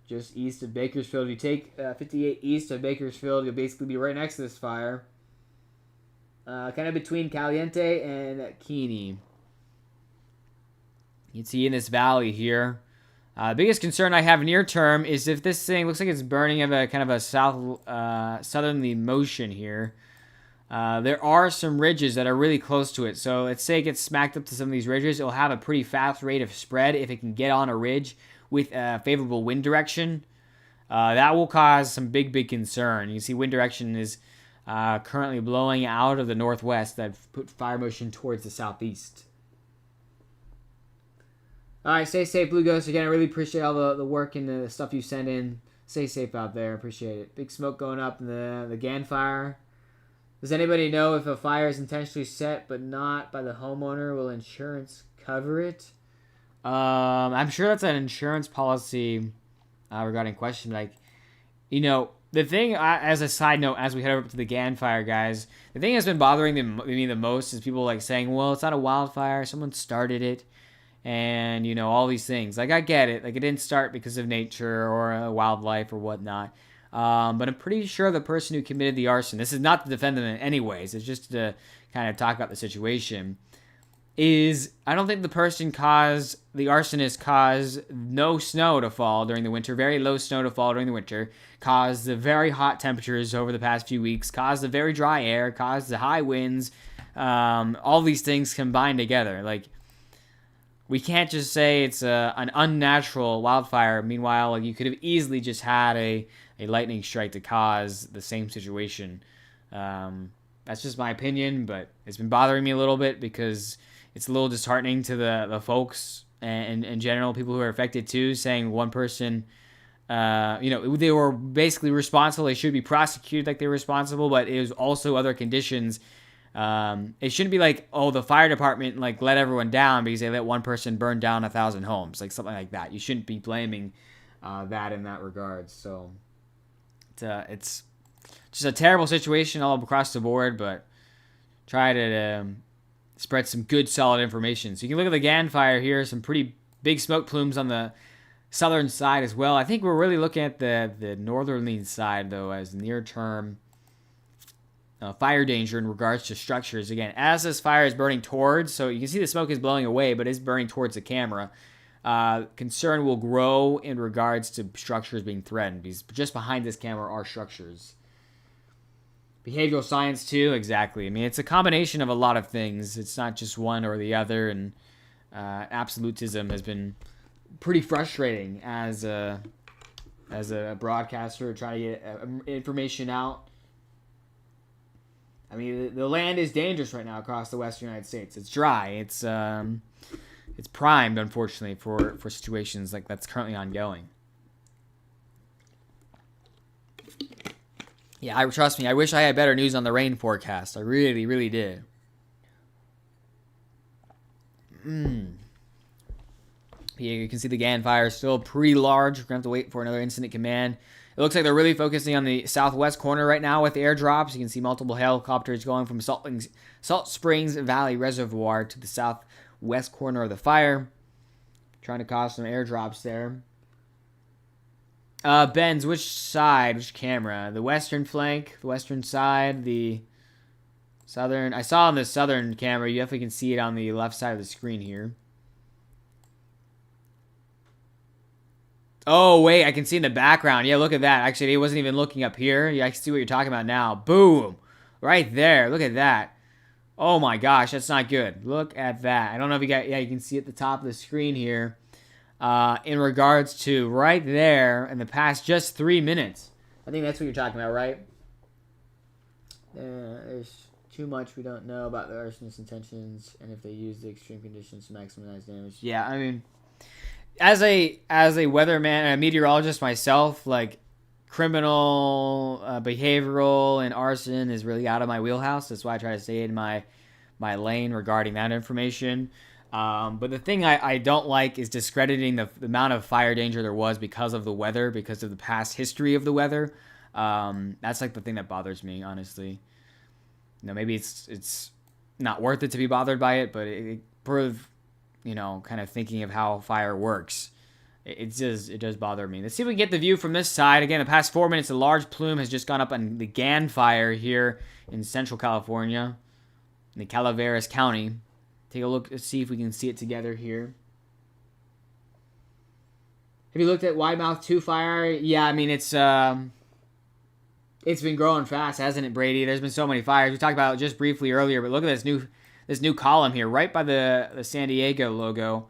Just east of Bakersfield. If you take 58 east of Bakersfield, you'll basically be right next to this fire. Kind of between Caliente and Keeney. You can see in this valley here. The biggest concern I have near term is if this thing looks like it's burning of a kind of a southerly motion here. There are some ridges that are really close to it. So let's say it gets smacked up to some of these ridges. It'll have a pretty fast rate of spread if it can get on a ridge with favorable wind direction. That will cause some big concern. You can see wind direction is currently blowing out of the northwest that put fire motion towards the southeast. All right, stay safe, Blue Ghost. Again, I really appreciate all the work and the stuff you send in. Stay safe out there. Appreciate it. Big smoke going up in the GAN fire. Does anybody know if a fire is intentionally set but not by the homeowner, will insurance cover it? I'm sure that's an insurance policy regarding question. Like, the thing, as a side note, as we head over to the GAN fire, guys, the thing that's been bothering me the most is people like saying, well, it's not a wildfire. Someone started it. And, all these things. Like, I get it. Like, it didn't start because of nature or wildlife or whatnot. But I'm pretty sure the person who committed the arson, this is not to defend them in any ways, it's just to kind of talk about the situation, I don't think the arsonist caused no snow to fall during the winter, very low snow to fall during the winter, caused the very hot temperatures over the past few weeks, caused the very dry air, caused the high winds, all these things combined together. Like, we can't just say it's an unnatural wildfire. Meanwhile, you could have easily just had a lightning strike to cause the same situation. That's just my opinion, but it's been bothering me a little bit because it's a little disheartening to the folks and in general, people who are affected too, saying one person, they were basically responsible. They should be prosecuted like they're responsible, but it was also other conditions. It shouldn't be like, oh, the fire department let everyone down because they let one person burn down 1,000 homes, like something like that. You shouldn't be blaming that in that regard. So it's just a terrible situation all across the board, but try to spread some good, solid information. So you can look at the GAN fire here, some pretty big smoke plumes on the southern side as well. I think we're really looking at the northerly side, though, as near-term fire danger in regards to structures. Again, as this fire is burning towards, so you can see the smoke is blowing away, but it's burning towards the camera. Concern will grow in regards to structures being threatened, because just behind this camera are structures. Behavioral science too, exactly. I mean, it's a combination of a lot of things. It's not just one or the other, and absolutism has been pretty frustrating as a broadcaster trying to get information out. I mean, the land is dangerous right now across the western United States. It's dry. It's primed, unfortunately, for situations like that's currently ongoing. Yeah, trust me, I wish I had better news on the rain forecast. I really, really did. Yeah, you can see the GAN fire is still pretty large. We're going to have to wait for another incident command. It looks like they're really focusing on the southwest corner right now with airdrops. You can see multiple helicopters going from Salt Springs Valley Reservoir to the southwest corner of the fire. Trying to cause some airdrops there. Benz, which side? Which camera? The western flank, the western side, the southern. I saw on the southern camera. You definitely can see it on the left side of the screen here. Oh, wait, I can see in the background. Yeah, look at that. Actually, he wasn't even looking up here. Yeah, I can see what you're talking about now. Boom. Right there. Look at that. Oh, my gosh. That's not good. Look at that. I don't know if you got... Yeah, you can see at the top of the screen here. In regards to right there in the past just 3 minutes. I think that's what you're talking about, right? There's too much we don't know about the arsonist's intentions and if they use the extreme conditions to maximize damage. Yeah, I mean... As a weatherman and a meteorologist myself, like criminal, behavioral, and arson is really out of my wheelhouse. That's why I try to stay in my lane regarding that information. But the thing I don't like is discrediting the amount of fire danger there was because of the weather, because of the past history of the weather. That's like the thing that bothers me, honestly. You know, maybe it's not worth it to be bothered by it, but it you know, kind of thinking of how fire works. It does bother me. Let's see if we can get the view from this side. Again, the past 4 minutes, a large plume has just gone up on the GAN fire here in Central California, in the Calaveras County. Take a look, let's see if we can see it together here. Have you looked at Widemouth 2 fire? Yeah, I mean, it's been growing fast, hasn't it, Brady? There's been so many fires. We talked about it just briefly earlier, but look at this new column here, right by the San Diego logo.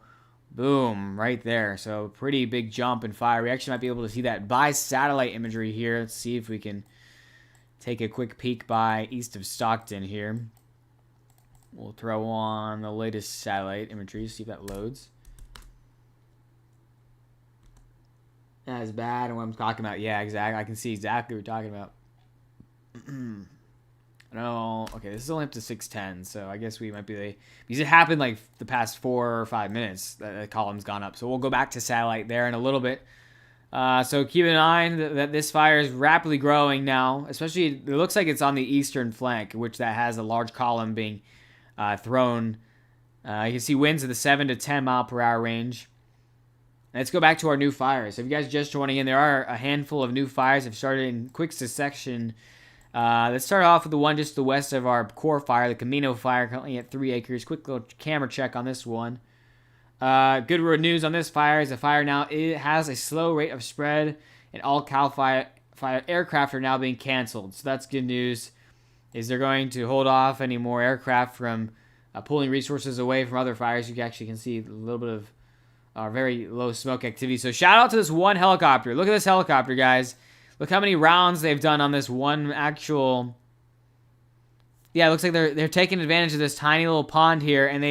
Boom, right there. So pretty big jump in fire. We actually might be able to see that by satellite imagery here. Let's see if we can take a quick peek by east of Stockton here. We'll throw on the latest satellite imagery, see if that loads. That's bad, and what I'm talking about. Yeah, exactly. I can see exactly what you're talking about. No, okay, this is only up to 610, so I guess we might be because it happened like the past 4 or 5 minutes that the column's gone up. So we'll go back to satellite there in a little bit. So keep in mind that this fire is rapidly growing now, especially it looks like it's on the eastern flank, which that has a large column being thrown. You can see winds of the 7 to 10 mile per hour range. Let's go back to our new fires. So if you guys are just joining in, there are a handful of new fires that have started in quick succession. Let's start off with the one just to the west of our core fire, the Camino fire, currently at 3 acres. Quick little camera check on this one. Good news on this fire is the fire now it has a slow rate of spread, and all CAL FIRE aircraft are now being canceled. So that's good news. Is they're going to hold off any more aircraft from pulling resources away from other fires. You actually can see a little bit of very low smoke activity. So shout out to this one helicopter. Look at this helicopter, guys. Look how many rounds they've done on this one actual... Yeah, it looks like they're taking advantage of this tiny little pond here, and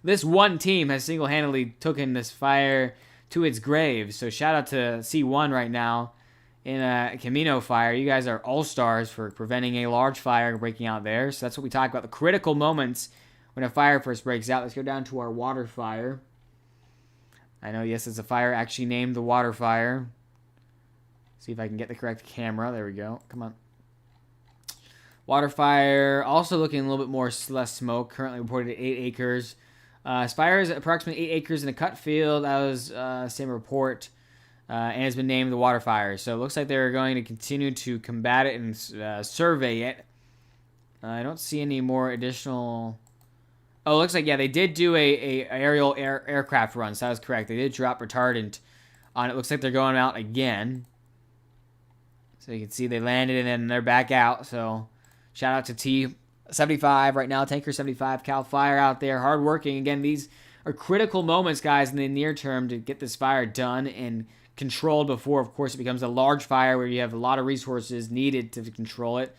this one team has single-handedly taken this fire to its grave. So shout out to C1 right now in a Camino fire. You guys are all-stars for preventing a large fire breaking out there. So that's what we talk about, the critical moments when a fire first breaks out. Let's go down to our water fire. I know, yes, it's a fire actually named the water fire. See if I can get the correct camera. There we go. Come on. Water fire, also looking a little bit less smoke. Currently reported at 8 acres. Fire is approximately 8 acres in a cut field. That was same report. And has been named the water fire. So it looks like they're going to continue to combat it and survey it. I don't see any more additional... Oh, it looks like, yeah, they did do a aerial aircraft run. So that was correct. They did drop retardant on it. Looks like they're going out again. So you can see they landed and then they're back out. So shout out to T75 right now, Tanker 75, CAL FIRE out there, hard working. Again, these are critical moments, guys, in the near term to get this fire done and controlled before, of course, it becomes a large fire where you have a lot of resources needed to control it.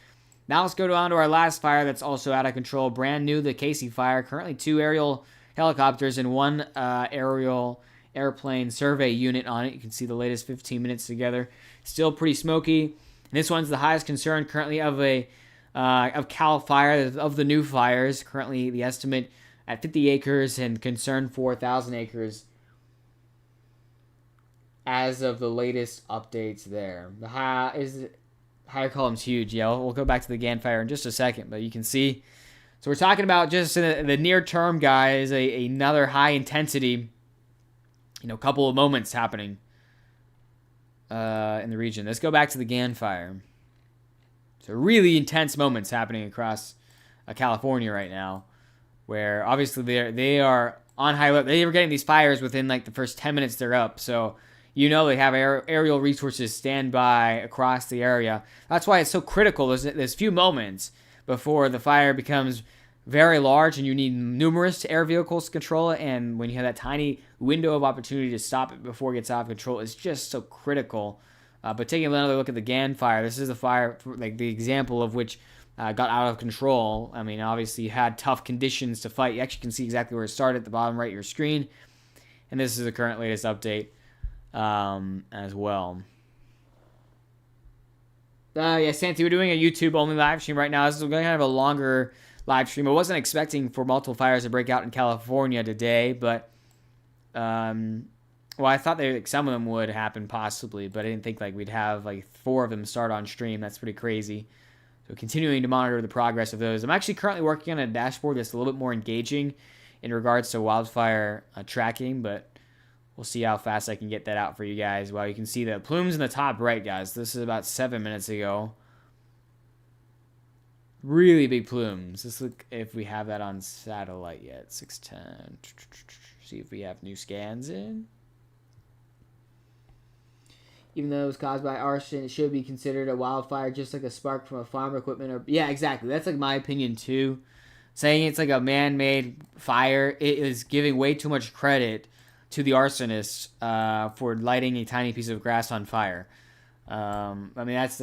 Now let's go on to our last fire that's also out of control. Brand new, the Casie fire. Currently 2 aerial helicopters and 1 aerial airplane survey unit on it. You can see the latest 15 minutes together. Still pretty smoky. And this one's the highest concern currently of Cal Fire, of the new fires. Currently, the estimate at 50 acres and concern for 1,000 acres as of the latest updates there. The higher column's huge. Yeah, we'll go back to the GAN fire in just a second, but you can see. So we're talking about just in the near term, guys, another high intensity, couple of moments happening in the region. Let's go back to the GAN fire. So really intense moments happening across California right now, where obviously they are on high level. They were getting these fires within like the first 10 minutes they're up. So they have aerial resources stand by across the area. That's why it's so critical. There's few moments before the fire becomes very large and you need numerous air vehicles to control it. And when you have that tiny window of opportunity to stop it before it gets out of control, it's just so critical. But taking another look at the GAN fire, this is the fire, like the example of which got out of control. I mean, obviously you had tough conditions to fight. You actually can see exactly where it started at the bottom right of your screen. And this is the current latest update as well. Yeah, Santi, we're doing a YouTube only live stream right now. This is going to have a longer live stream. I wasn't expecting for multiple fires to break out in California today, but I thought some of them would happen possibly, but I didn't think we'd have 4 of them start on stream. That's pretty crazy. So continuing to monitor the progress of those. I'm actually currently working on a dashboard that's a little bit more engaging in regards to wildfire tracking, but we'll see how fast I can get that out for you guys. Well, you can see the plumes in the top right, guys. This is about 7 minutes ago. Really big plumes. Let's look if we have that on satellite yet. 610. See if we have new scans in. Even though it was caused by arson, it should be considered a wildfire, just like a spark from a farm equipment. Yeah, exactly. That's my opinion too. Saying it's like a man-made fire, it is giving way too much credit to the arsonist for lighting a tiny piece of grass on fire. I mean, that's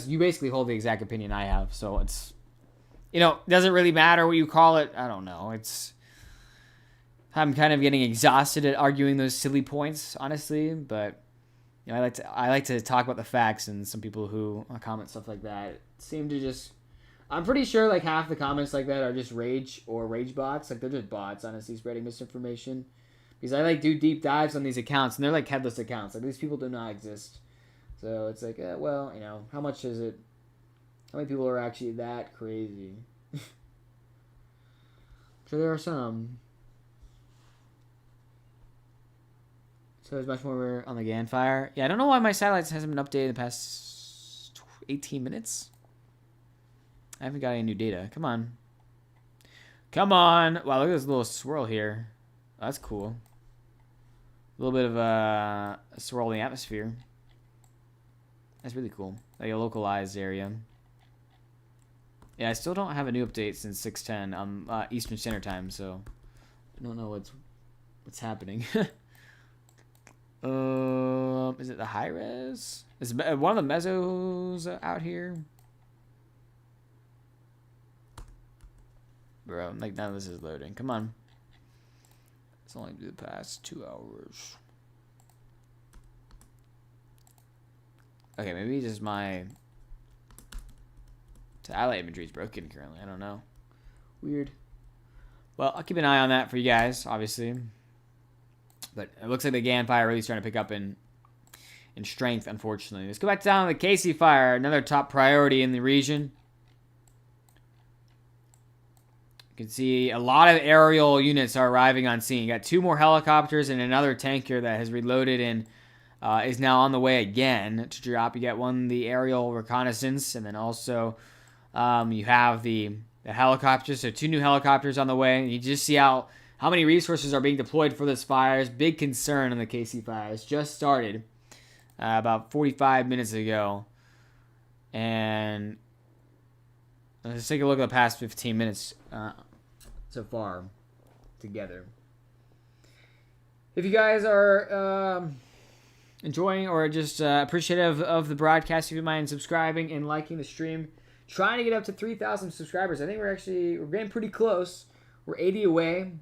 you basically hold the exact opinion I have. So it's, doesn't really matter what you call it. I don't know. I'm kind of getting exhausted at arguing those silly points, honestly. But I like to talk about the facts, and some people who comment stuff like that seem to just. I'm pretty sure half the comments like that are just rage bots. They're just bots, honestly, spreading misinformation. Because I do deep dives on these accounts, and they're headless accounts. These people do not exist. So it's how much is it? How many people are actually that crazy? So there are some. So there's much more on the GAN fire. Yeah, I don't know why my satellites hasn't been updated in the past 18 minutes. I haven't got any new data. Come on. Come on. Wow, look at this little swirl here. Oh, that's cool. A little bit of a swirl in the atmosphere. That's really cool. A localized area. Yeah, I still don't have a new update since 6:10 Eastern Standard Time, so I don't know what's happening. Is it the high res? Is one of the mesos out here? Bro, none of this is loading. Come on. It's only been the past 2 hours. Okay, maybe just my satellite imagery is broken currently. I don't know. Weird. Well, I'll keep an eye on that for you guys, obviously. But it looks like the GAN fire really starting to pick up in strength, unfortunately. Let's go back down to the Casie fire, another top priority in the region. You can see a lot of aerial units are arriving on scene. You got 2 more helicopters and another tanker that has reloaded and is now on the way again to drop. You get the aerial reconnaissance, and then also you have the helicopters. So 2 new helicopters on the way. And you just see how many resources are being deployed for this fire. Big concern on the Casie fires. Just started about 45 minutes ago. And let's take a look at the past 15 minutes so far together. If you guys are enjoying or just appreciative of the broadcast, if you mind subscribing and liking the stream, trying to get up to 3,000 subscribers. I think we're getting pretty close. We're 80 away.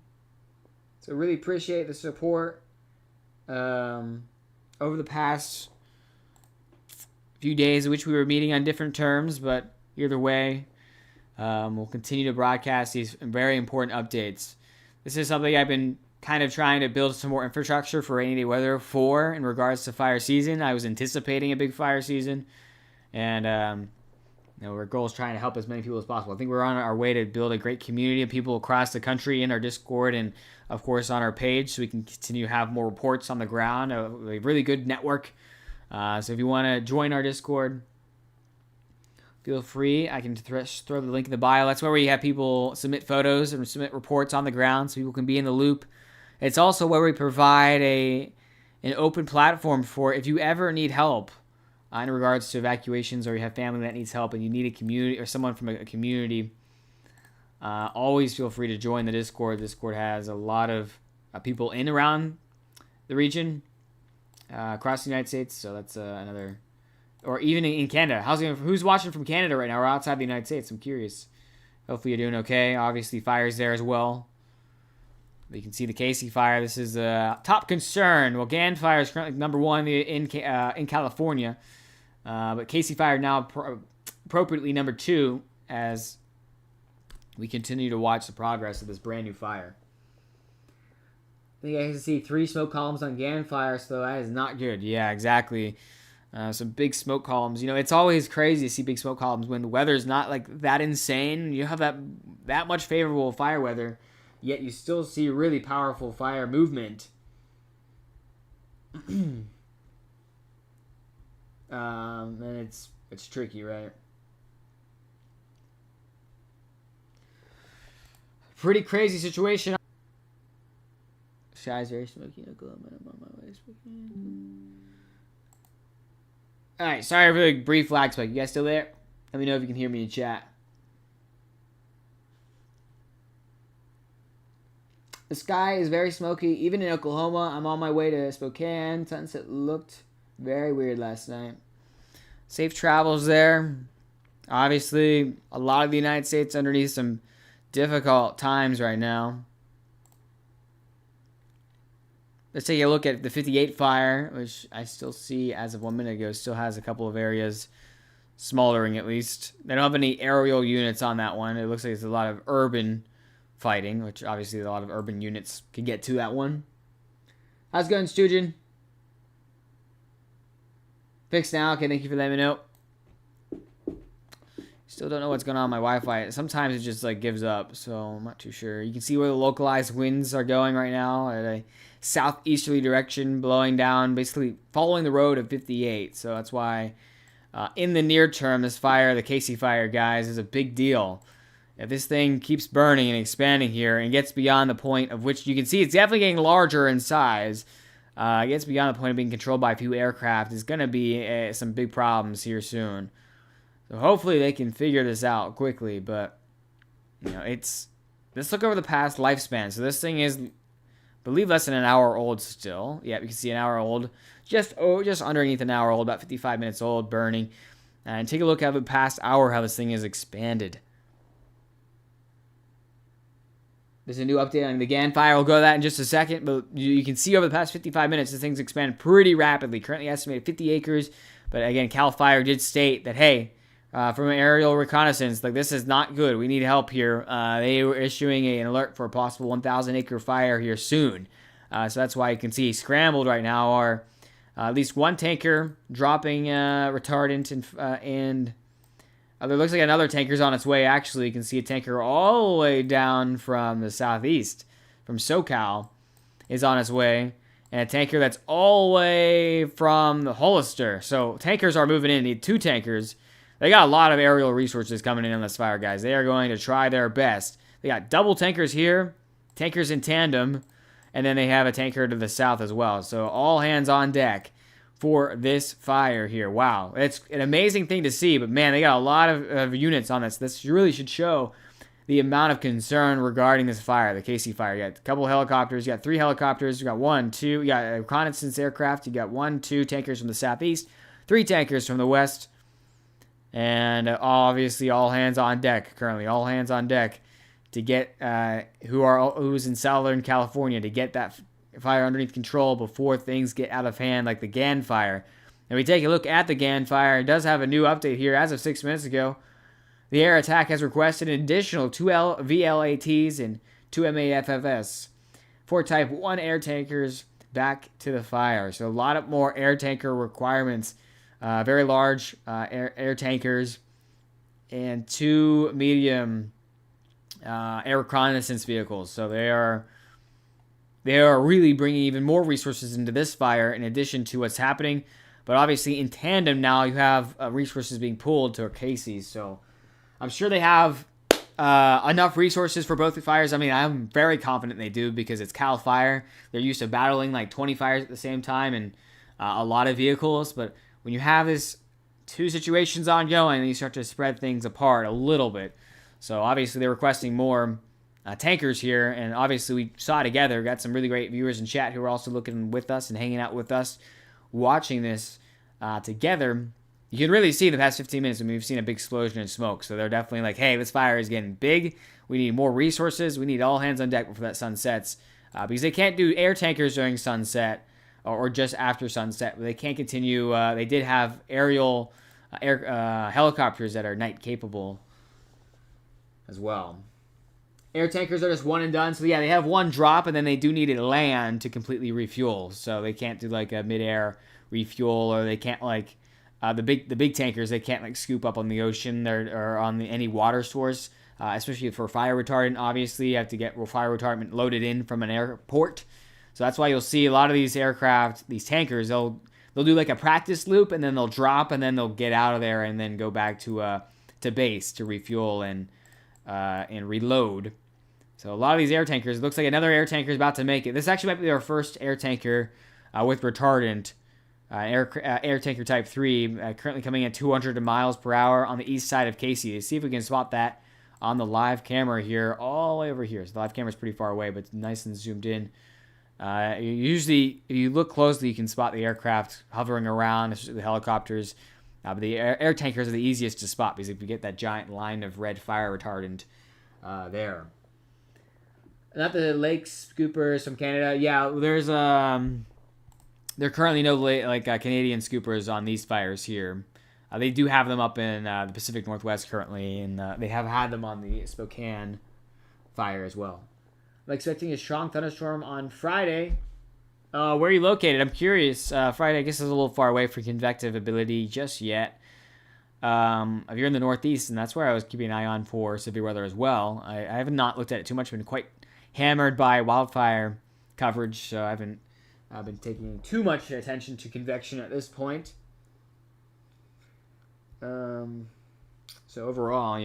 So really appreciate the support over the past few days in which we were meeting on different terms, but either way, we'll continue to broadcast these very important updates. This is something I've been kind of trying to build some more infrastructure for rainy day weather for in regards to fire season. I was anticipating a big fire season, and our goal is trying to help as many people as possible. I think we're on our way to build a great community of people across the country in our Discord and, of course, on our page, so we can continue to have more reports on the ground. A really good network. So if you want to join our Discord, feel free. I can throw the link in the bio. That's where we have people submit photos and submit reports on the ground so people can be in the loop. It's also where we provide an open platform for if you ever need help in regards to evacuations, or you have family that needs help and you need a community or someone from a community. Always feel free to join the Discord. Discord has a lot of people in around the region across the United States. So that's another, or even in Canada. Who's watching from Canada right now or outside the United States? I'm curious. Hopefully you're doing okay. Obviously fire's there as well. You can see the Casie fire. This is a top concern. Well, Gan fire is currently number one in California, but Casie fire now appropriately number 2 as we continue to watch the progress of this brand new fire. I think I can see 3 smoke columns on Gan fire, so that is not good. Yeah, exactly. Some big smoke columns. You know, it's always crazy to see big smoke columns when the weather's not like that insane. You have that much favorable fire weather, yet you still see really powerful fire movement. And it's tricky, right? Pretty crazy situation. Sky's very smoky in Oklahoma. I'm on my way to Spokane. Alright, sorry for the brief lag spike. You guys still there? Let me know if you can hear me in chat. The sky is very smoky, even in Oklahoma. I'm on my way to Spokane. Sunset looked very weird last night. Safe travels there. Obviously, a lot of the United States underneath some difficult times right now. Let's take a look at the 58 fire, which I still see as of 1 minute ago still has a couple of areas smoldering at least. They don't have any aerial units on that one. It looks like it's a lot of urban fighting, which obviously a lot of urban units can get to that one. How's it going, Stugin? Fixed now. Okay, thank you for letting me know. Still don't know what's going on with my Wi-Fi. Sometimes it just like gives up, so I'm not too sure. You can see where the localized winds are going right now at a southeasterly direction, blowing down, basically following the road of 58. So that's why in the near term, this fire, the Casie fire, guys, is a big deal. If this thing keeps burning and expanding here and gets beyond the point of which you can see it's definitely getting larger in size, gets beyond the point of being controlled by a few aircraft, there's going to be some big problems here soon. So hopefully they can figure this out quickly, but you know, let's look over the past lifespan. So this thing is, I believe, less than an hour old still. Yeah, you can see an hour old, just underneath an hour old, about 55 minutes old, burning. And take a look at the past hour, how this thing has expanded. There's a new update on the Gan fire. We'll go to that in just a second, but you can see over the past 55 minutes, this thing's expanded pretty rapidly. Currently estimated 50 acres, but again, Cal Fire did state that, hey, from an aerial reconnaissance, like, this is not good. We need help here. They were issuing an alert for a possible 1,000 acre fire here soon. So that's why you can see scrambled right now are at least one tanker dropping retardant and there looks like another tanker's on its way. Actually, you can see a tanker all the way down from the southeast, from SoCal, is on its way. And a tanker that's all the way from the Hollister. So tankers are moving in. Need 2 tankers. They got a lot of aerial resources coming in on this fire, guys. They are going to try their best. They got double tankers here, tankers in tandem, and then they have a tanker to the south as well. So all hands on deck for this fire here. Wow. It's an amazing thing to see, but man, they got a lot of units on this. This really should show the amount of concern regarding this fire, the Casie fire. You got a couple helicopters. You got 3 helicopters. You got 1, 2. You got a reconnaissance aircraft. You got 1, 2 tankers from the southeast, 3 tankers from the west. And obviously, all hands on deck currently. All hands on deck to get who's in Southern California to get that fire underneath control before things get out of hand, like the Gan fire. And we take a look at the GAN fire. It does have a new update here as of 6 minutes ago. The air attack has requested an additional 2 VLATs and 2 MAFFS. 4 Type 1 air tankers back to the fire. So a lot of more air tanker requirements. Very large air tankers and 2 medium air reconnaissance vehicles. So they are really bringing even more resources into this fire in addition to what's happening. But obviously in tandem now you have resources being pulled to Casie. So I'm sure they have enough resources for both the fires. I mean, I'm very confident they do because it's Cal Fire. They're used to battling like 20 fires at the same time and a lot of vehicles. But when you have this 2 situations ongoing, then you start to spread things apart a little bit. So obviously they're requesting more tankers here. And obviously we saw together, got some really great viewers in chat who are also looking with us and hanging out with us, watching this together. You can really see in the past 15 minutes, I mean, we've seen a big explosion in smoke. So they're definitely like, hey, this fire is getting big. We need more resources. We need all hands on deck before that sun sets. Because they can't do air tankers during sunset or just after sunset. But they can't continue. They did have aerial helicopters that are night capable as well. Air tankers are just one and done. So yeah, they have one drop and then they do need to land to completely refuel. So they can't do like a midair refuel, or they can't like the big tankers. They can't like scoop up on the ocean or on any water source, especially for fire retardant. Obviously, you have to get fire retardant loaded in from an airport. So that's why you'll see a lot of these aircraft, these tankers, they'll do like a practice loop and then they'll drop and then they'll get out of there and then go back to base to refuel and reload. So a lot of these air tankers, it looks like another air tanker is about to make it. This actually might be our first air tanker with retardant. Air tanker type 3, currently coming at 200 miles per hour on the east side of Casie. Let's see if we can spot that on the live camera here, all the way over here. So the live camera is pretty far away, but it's nice and zoomed in. Usually, if you look closely, you can spot the aircraft hovering around, especially the helicopters. But the air tankers are the easiest to spot because if you get that giant line of red fire retardant there. Not the lake scoopers from Canada. Yeah, there's there are currently no Canadian scoopers on these fires here. They do have them up in the Pacific Northwest currently, and they have had them on the Spokane fire as well. I'm expecting a strong thunderstorm on Friday. Where are you located? I'm curious. Friday, I guess, is a little far away for convective ability just yet. If you're in the Northeast, and that's where I was keeping an eye on for severe weather as well. I have not looked at it too much. I've been quite hammered by wildfire coverage, so I haven't been taking too much attention to convection at this point. So overall,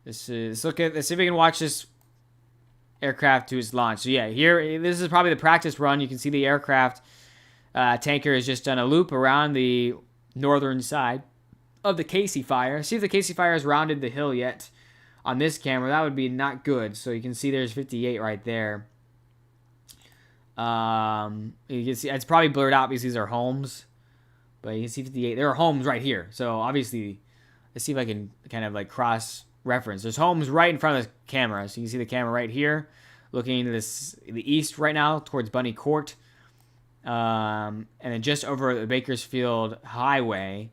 let's see if we can watch this aircraft to its launch. So yeah, here, this is probably the practice run. You can see the aircraft tanker has just done a loop around the northern side of the Casie fire. See if the Casie fire has rounded the hill yet on this camera. That would be not good. So you can see there's 58 right there. You can see it's probably blurred out because these are homes, but you can see 58. There are homes right here. So obviously, let's see if I can kind of like cross reference. There's homes right in front of the camera. So you can see the camera right here, looking into the east right now towards Bunny Court, and then just over the Bakersfield Highway,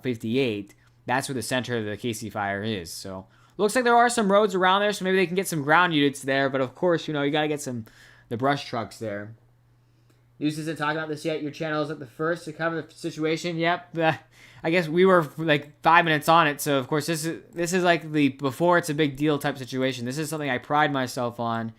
58. That's where the center of the Casie fire is. So looks like there are some roads around there, so maybe they can get some ground units there. But of course, you got to get the brush trucks there. News isn't talking about this yet. Your channel is at the first to cover the situation. Yep. I guess we were like 5 minutes on it. So of course this is like the before it's a big deal type situation. This is something I pride myself on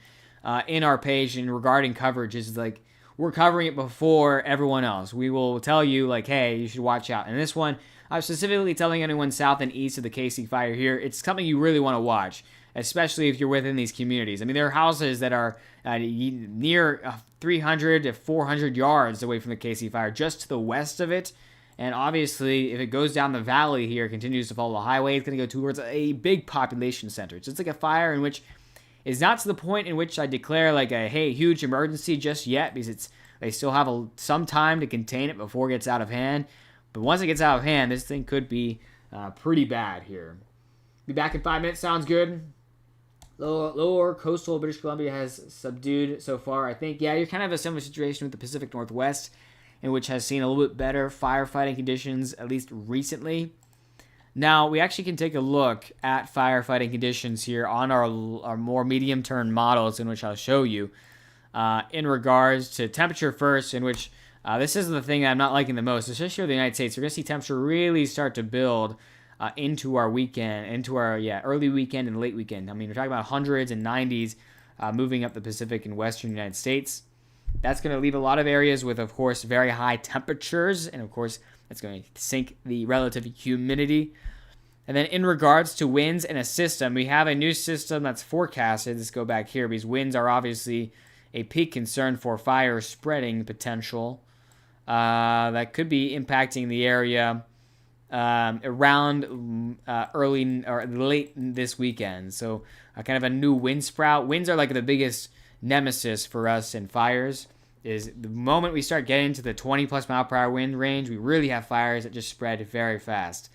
in our page and regarding coverage is like we're covering it before everyone else. We will tell you like, hey, you should watch out. And this one, I'm specifically telling anyone south and east of the Casie fire here. It's something you really want to watch, especially if you're within these communities. I mean, there are houses that are near 300 to 400 yards away from the Casie fire, just to the west of it. And obviously, if it goes down the valley here, continues to follow the highway, it's going to go towards a big population center. So it's like a fire in which is not to the point in which I declare like a, hey, huge emergency just yet, because they still have some time to contain it before it gets out of hand. But once it gets out of hand, this thing could be pretty bad here. Be back in 5 minutes. Sounds good. Lower coastal British Columbia has subdued so far. I think, yeah, you're kind of a similar situation with the Pacific Northwest. in which has seen a little bit better firefighting conditions, at least recently. Now, we actually can take a look at firefighting conditions here on our more medium-term models, in which I'll show you in regards to temperature first, in which this is the thing I'm not liking the most, especially for the United States. We're going to see temperature really start to build into our weekend, into our early weekend and late weekend. I mean, we're talking about hundreds and 90s moving up the Pacific and Western United States. That's going to leave a lot of areas with, of course, very high temperatures, and of course, that's going to sink the relative humidity. And then in regards to winds and a system, we have a new system that's forecasted. Let's go back here because winds are obviously a peak concern for fire spreading potential that could be impacting the area around early or late this weekend. So kind of a new wind sprout. Winds are like the biggest nemesis for us in fires. Is the moment we start getting to the 20 plus mile per hour wind range, we really have fires that just spread very fast.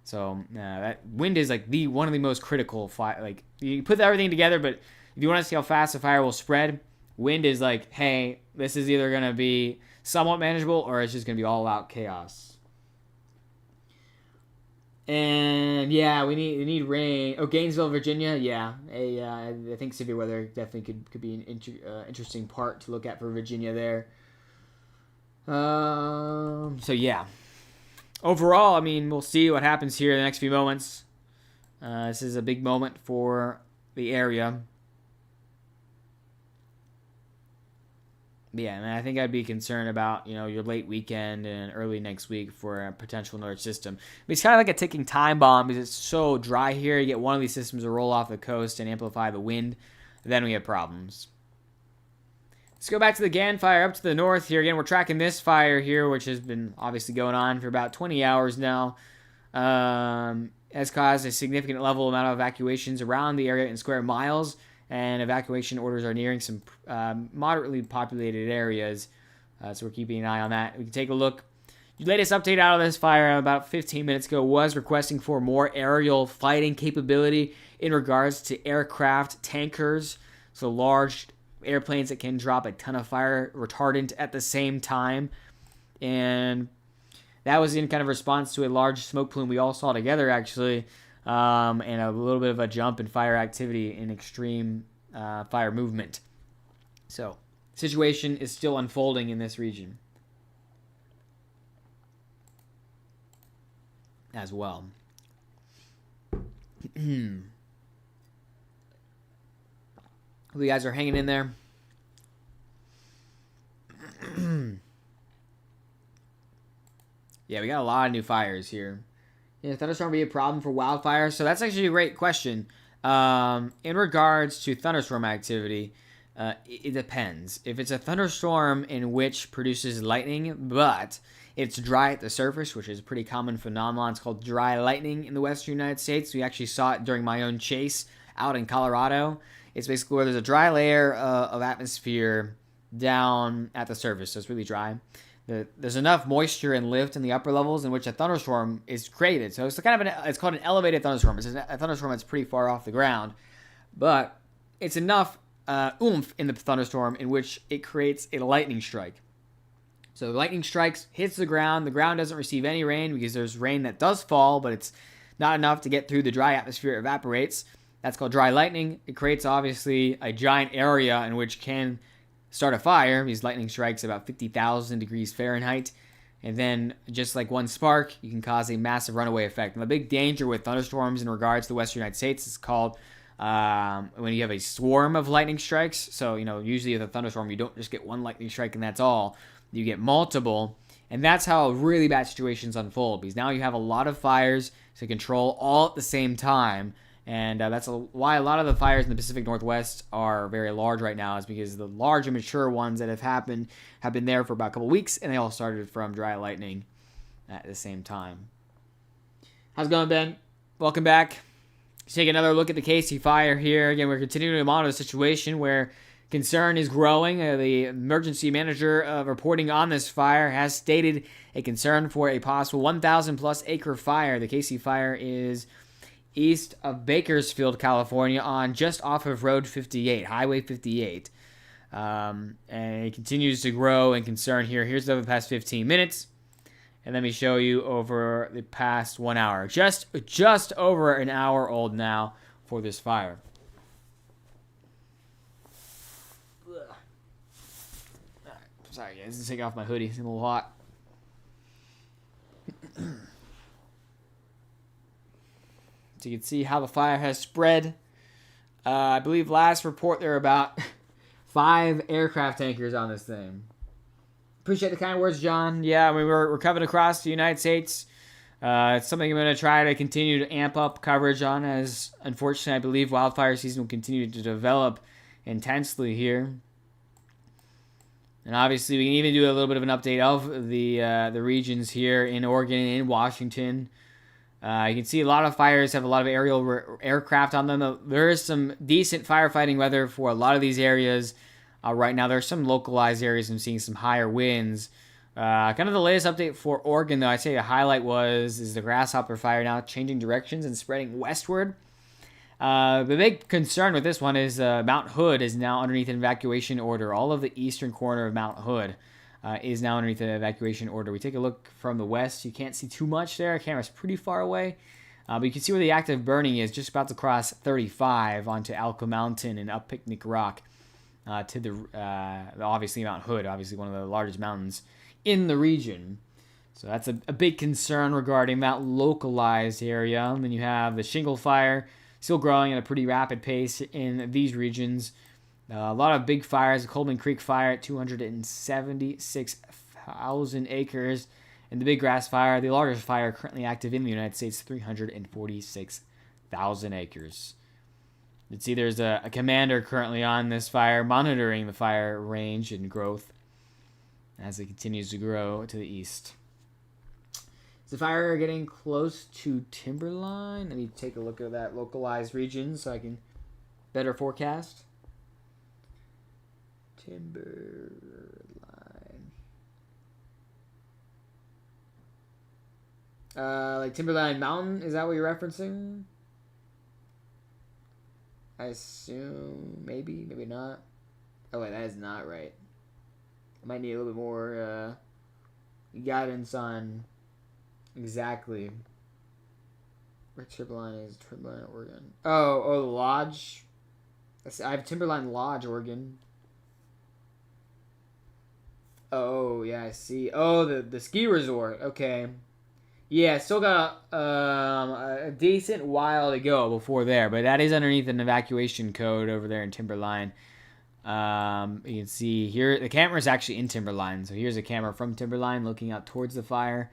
So that wind is like one of the most critical fire. Like you put everything together, but if you want to see how fast a fire will spread, wind is like, hey, this is either going to be somewhat manageable or it's just going to be all out chaos. And yeah, we need rain. Oh, Gainesville, Virginia. Yeah, I think severe weather definitely could be an interesting part to look at for Virginia there. So yeah. Overall, I mean, we'll see what happens here in the next few moments. This is a big moment for the area. Yeah, and I think I'd be concerned about, your late weekend and early next week for a potential north system. It's kind of like a ticking time bomb because it's so dry here. You get one of these systems to roll off the coast and amplify the wind. Then we have problems. Let's go back to the GAN fire up to the north here. Again, we're tracking this fire here, which has been obviously going on for about 20 hours now. Has caused a significant level amount of evacuations around the area in square miles, and evacuation orders are nearing some moderately populated areas. So we're keeping an eye on that. We can take a look. The latest update out of this fire about 15 minutes ago was requesting for more aerial fighting capability in regards to aircraft, tankers, so large airplanes that can drop a ton of fire retardant at the same time. And that was in kind of response to a large smoke plume we all saw together, actually, and a little bit of a jump in fire activity in extreme fire movement. So, situation is still unfolding in this region as well. Hope you guys are hanging in there. Yeah, we got a lot of new fires here. Yeah, thunderstorm be a problem for wildfire? So that's actually a great question. In regards to thunderstorm activity, it depends. If it's a thunderstorm in which produces lightning, but it's dry at the surface, which is a pretty common phenomenon. It's called dry lightning in the western United States. We actually saw it during my own chase out in Colorado. It's basically where there's a dry layer of atmosphere down at the surface, so it's really dry. There's enough moisture and lift in the upper levels in which a thunderstorm is created. So it's kind of it's called an elevated thunderstorm. It's a thunderstorm that's pretty far off the ground, but it's enough oomph in the thunderstorm in which it creates a lightning strike. So the lightning strikes, hits the ground. The ground doesn't receive any rain because there's rain that does fall, but it's not enough to get through the dry atmosphere. It evaporates. That's called dry lightning. It creates, obviously, a giant area in which can start a fire. These lightning strikes about 50,000 degrees Fahrenheit. And then, just like one spark, you can cause a massive runaway effect. And the big danger with thunderstorms in regards to the western United States is called when you have a swarm of lightning strikes. So, usually with a thunderstorm, you don't just get one lightning strike and that's all. You get multiple. And that's how really bad situations unfold. Because now you have a lot of fires to control all at the same time. And that's why a lot of the fires in the Pacific Northwest are very large right now, is because the large and mature ones that have happened have been there for about a couple weeks, and they all started from dry lightning at the same time. How's it going, Ben? Welcome back. Let's take another look at the Casie fire here. Again, we're continuing to monitor the situation where concern is growing. The emergency manager reporting on this fire has stated a concern for a possible 1,000 plus acre fire. The Casie fire is east of Bakersfield, California, on just off of Road 58, Highway 58. And it continues to grow and concern here. Here's over the past 15 minutes. And let me show you over the past 1 hour. Just over an hour old now for this fire. Sorry guys, let's take off my hoodie. It's a little hot. So you can see how the fire has spread. I believe last report there were about 5 aircraft tankers on this thing. Appreciate the kind words, John. Yeah, I mean, we're coming across the United States. It's something I'm going to try to continue to amp up coverage on, as unfortunately I believe wildfire season will continue to develop intensely here. And obviously we can even do a little bit of an update of the regions here in Oregon and in Washington. You can see a lot of fires have a lot of aerial aircraft on them. There is some decent firefighting weather for a lot of these areas. Right now, there are some localized areas I'm seeing some higher winds. Kind of the latest update for Oregon, though, I'd say a highlight is the grasshopper fire now changing directions and spreading westward. The big concern with this one is Mount Hood is now underneath an evacuation order. All of the eastern corner of Mount Hood is now underneath an evacuation order. We take a look from the west. You can't see too much there. Camera's pretty far away. But you can see where the active burning is, just about to cross 35 onto Alco Mountain and up Picnic Rock to the obviously Mount Hood, obviously one of the largest mountains in the region. So that's a big concern regarding that localized area. And then you have the shingle fire still growing at a pretty rapid pace in these regions. A lot of big fires. The Coleman Creek fire at 276,000 acres. And the Big Grass Fire, the largest fire currently active in the United States, 346,000 acres. You can see there's a commander currently on this fire, monitoring the fire range and growth as it continues to grow to the east. Is the fire getting close to Timberline? Let me take a look at that localized region so I can better forecast. Timberline. Like Timberline Mountain, is that what you're referencing? I assume, maybe not. Oh wait, that is not right. I might need a little bit more guidance on exactly where Timberline is. Timberline, Oregon. Oh, the lodge. I have Timberline Lodge, Oregon. Oh yeah, I see. Oh, the ski resort. Okay. Yeah, still got a decent while to go before there, but that is underneath an evacuation code over there in Timberline. You can see here, the camera is actually in Timberline, so here's a camera from Timberline looking out towards the fire.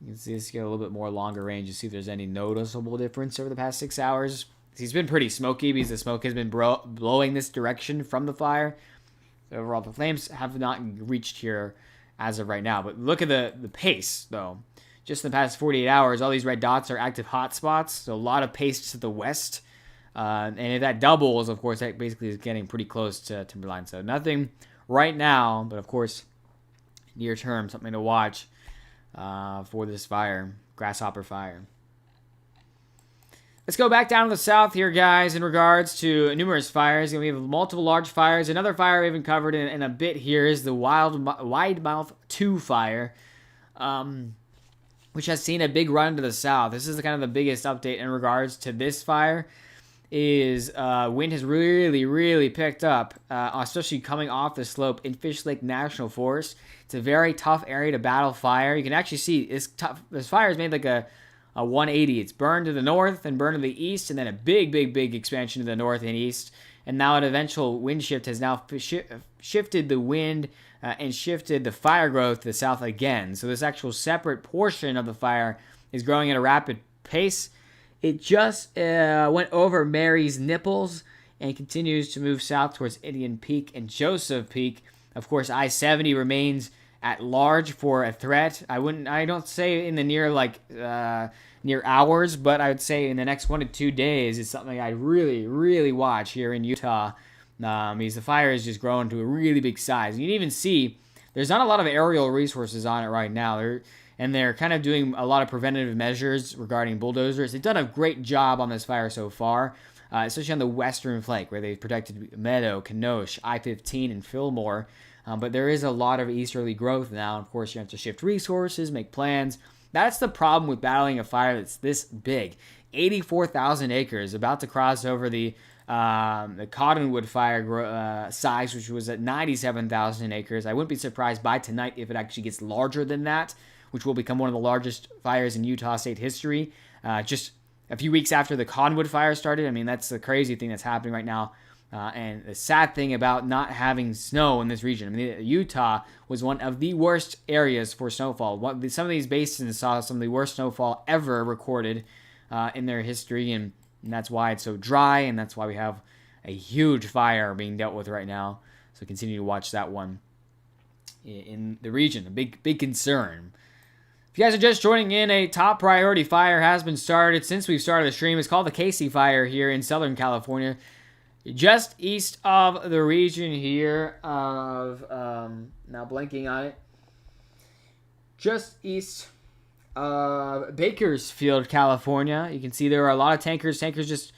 You can see this get a little bit more longer range to see if there's any noticeable difference over the past 6 hours. It's been pretty smoky because the smoke has been blowing this direction from the fire. So overall, the flames have not reached here as of right now, but look at the pace, though. Just in the past 48 hours, all these red dots are active hotspots, so a lot of pace to the west. And if that doubles, of course, that basically is getting pretty close to Timberline. So nothing right now, but of course, near term, something to watch for this fire, grasshopper fire. Let's go back down to the south here, guys, in regards to numerous fires. We have multiple large fires. Another fire we haven't covered in a bit here is the Wide Mouth 2 fire. Which has seen a big run to the south. This is kind of the biggest update in regards to this fire. Is wind has really picked up, especially coming off the slope in Fish Lake National Forest. It's a very tough area to battle fire. You can actually see this fire is made like a 180. It's burned to the north and burned to the east, and then a big expansion to the north and east. And now an eventual wind shift has now shifted the wind and shifted the fire growth to the south again. So this actual separate portion of the fire is growing at a rapid pace. It just went over Mary's Nipples and continues to move south towards Indian Peak and Joseph Peak. Of course, I-70 remains at large for a threat. I don't say in the near hours, but I would say in the next 1 to 2 days is something I really watch here in Utah. Because the fire is just growing to a really big size. You can even see there's not a lot of aerial resources on it right now. They're kind of doing a lot of preventative measures regarding bulldozers. They've done a great job on this fire so far. especially on the western flank where they've protected Meadow, Kenosha, I-15, and Fillmore. But there is a lot of easterly growth now. Of course, you have to shift resources, make plans. That's the problem with battling a fire that's this big. 84,000 acres, about to cross over the Cottonwood fire size, which was at 97,000 acres. I wouldn't be surprised by tonight if it actually gets larger than that, which will become one of the largest fires in Utah state history. Just a few weeks after the Cottonwood fire started. I mean, that's the crazy thing that's happening right now. And the sad thing about not having snow in this region. I mean, Utah was one of the worst areas for snowfall. Some of these basins saw some of the worst snowfall ever recorded in their history, and that's why it's so dry, and that's why we have a huge fire being dealt with right now. So continue to watch that one in the region. A big concern. If you guys are just joining in, a top priority fire has been started since we've started the stream. It's called the Casie fire here in Southern California, just east of the region here of, now blanking on it, just east Bakersfield, California. You can see there are a lot of tankers. Tankers just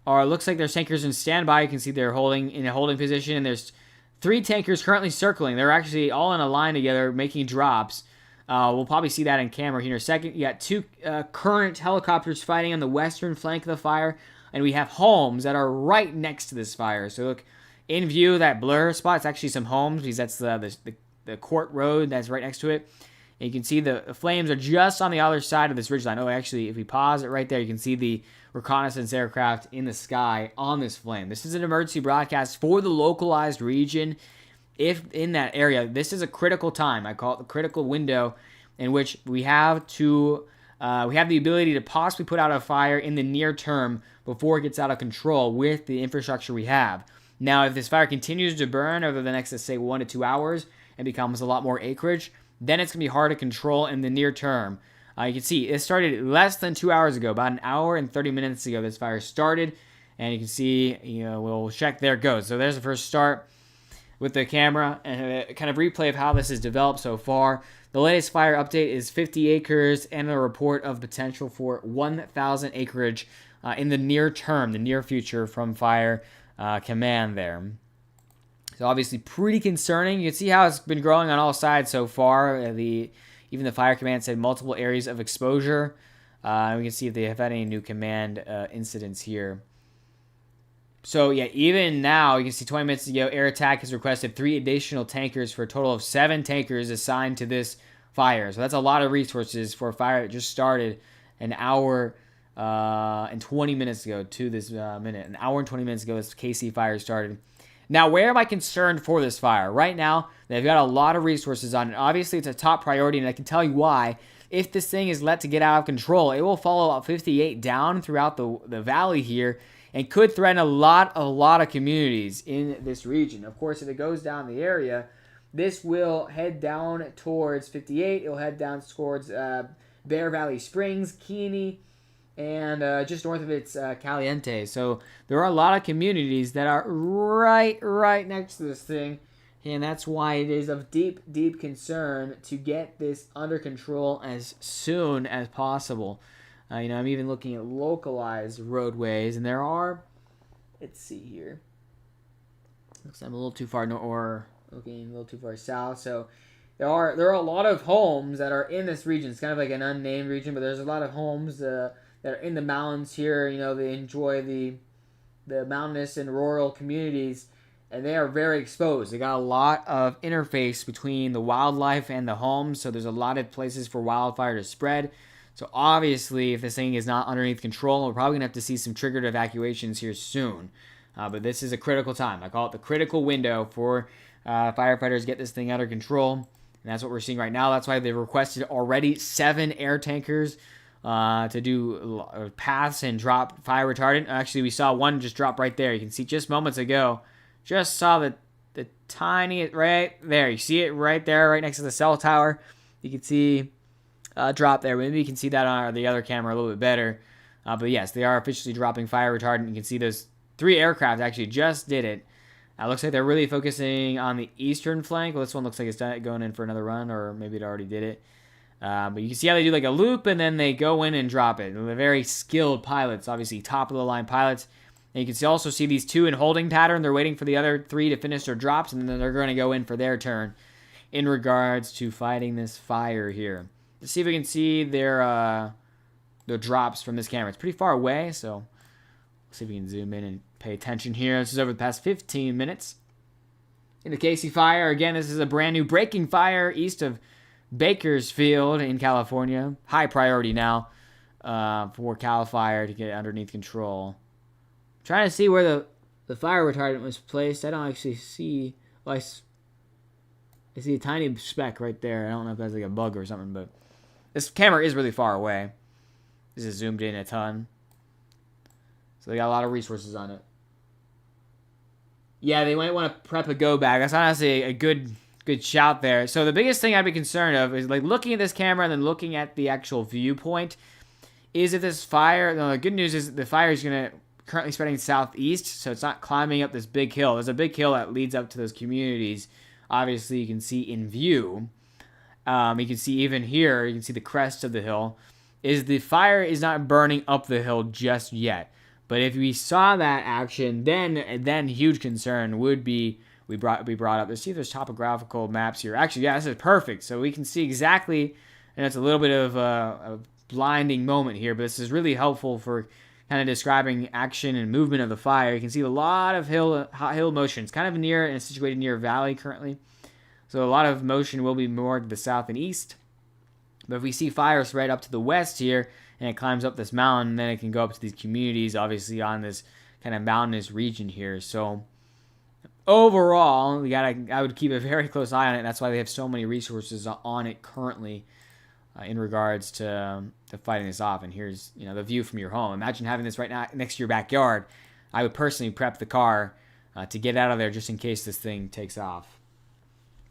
are, looks like there's tankers in standby. You can see they're holding in a holding position, and there's 3 tankers currently circling. They're actually all in a line together making drops. We'll probably see that in camera here in a second. You got 2 current helicopters fighting on the western flank of the fire, and we have homes that are right next to this fire. So look, in view, that blur spot, it's actually some homes because that's the court road that's right next to it. And you can see the flames are just on the other side of this ridgeline. Oh, actually, if we pause it right there, you can see the reconnaissance aircraft in the sky on this flame. This is an emergency broadcast for the localized region. If in that area, this is a critical time. I call it the critical window in which we have the ability to possibly put out a fire in the near term before it gets out of control with the infrastructure we have. Now, if this fire continues to burn over the next, let's say, 1 to 2 hours and becomes a lot more acreage, then it's going to be hard to control in the near term. You can see it started less than 2 hours ago, about an hour and 30 minutes ago this fire started. And you can see, we'll check, there it goes. So there's the first start with the camera and a kind of replay of how this has developed so far. The latest fire update is 50 acres and a report of potential for 1,000 acreage in the near term, the near future from Fire Command there. So obviously pretty concerning. You can see how it's been growing on all sides so far. Even the Fire Command said multiple areas of exposure. We can see if they have had any new command incidents here. So yeah, even now, you can see 20 minutes ago, Air Attack has requested 3 additional tankers for a total of 7 tankers assigned to this fire. So that's a lot of resources for a fire that just started an hour and 20 minutes ago to this minute. An hour and 20 minutes ago, this Casie fire started. Now, where am I concerned for this fire? Right now, they've got a lot of resources on it. Obviously, it's a top priority, and I can tell you why. If this thing is let to get out of control, it will follow about 58 down throughout the valley here and could threaten a lot of communities in this region. Of course, if it goes down the area, this will head down towards 58. It will head down towards Bear Valley Springs, Keeney, and just north of it's Caliente. So there are a lot of communities that are right next to this thing, and that's why it is of deep concern to get this under control as soon as possible. I'm even looking at localized roadways, and there are, let's see here. Looks like I'm a little too far north, or looking a little too far south. So there are a lot of homes that are in this region. It's kind of like an unnamed region, but there's a lot of homes that are in the mountains here. They enjoy the mountainous and rural communities, and they are very exposed. They got a lot of interface between the wildlife and the homes, so there's a lot of places for wildfire to spread. So obviously, if this thing is not underneath control, we're probably going to have to see some triggered evacuations here soon. But this is a critical time. I call it the critical window for firefighters to get this thing under control. And that's what we're seeing right now. That's why they've requested already 7 air tankers to do paths and drop fire retardant. Actually, we saw one just drop right there. You can see just moments ago. Just saw the tiny, right there. You see it right there, right next to the cell tower. You can see drop there. Maybe you can see that on the other camera a little bit better. But yes, they are officially dropping fire retardant. You can see those 3 aircraft actually just did it. Looks like they're really focusing on the eastern flank. Well, this one looks like it's going in for another run, or maybe it already did it. But you can see how they do like a loop, and then they go in and drop it. They're very skilled pilots, obviously top-of-the-line pilots. And you can also see these 2 in holding pattern. They're waiting for the other 3 to finish their drops, and then they're going to go in for their turn in regards to fighting this fire here. Let's see if we can see their drops from this camera. It's pretty far away, so let's see if we can zoom in and pay attention here. This is over the past 15 minutes. In the Casie fire, again, this is a brand new breaking fire east of Bakersfield in California. High priority now for Cal Fire to get underneath control. I'm trying to see where the fire retardant was placed. I don't actually see... Well, I see a tiny speck right there. I don't know if that's like a bug or something, but this camera is really far away. This is zoomed in a ton. So they got a lot of resources on it. Yeah, they might want to prep a go bag. That's honestly a good shout there. So the biggest thing I'd be concerned of is like looking at this camera and then looking at the actual viewpoint. Is it this fire? No, the good news is the fire is going to currently spreading southeast, so it's not climbing up this big hill. There's a big hill that leads up to those communities. Obviously, you can see in view. You can see even here, you can see the crest of the hill. The fire is not burning up the hill just yet. But if we saw that action, then huge concern would be be brought up. Let's see if there's topographical maps here. Actually, yeah, this is perfect. So we can see exactly, and it's a little bit of a blinding moment here, but this is really helpful for kind of describing action and movement of the fire. You can see a lot of hill motion. It's kind of near and situated near a valley currently. So a lot of motion will be more to the south and east. But if we see fire spread up to the west here, and it climbs up this mountain, then it can go up to these communities, obviously on this kind of mountainous region here. So overall, I would keep a very close eye on it. That's why they have so many resources on it currently in regards to fighting this off. And here's the view from your home. Imagine having this right now next to your backyard. I would personally prep the car to get out of there just in case this thing takes off.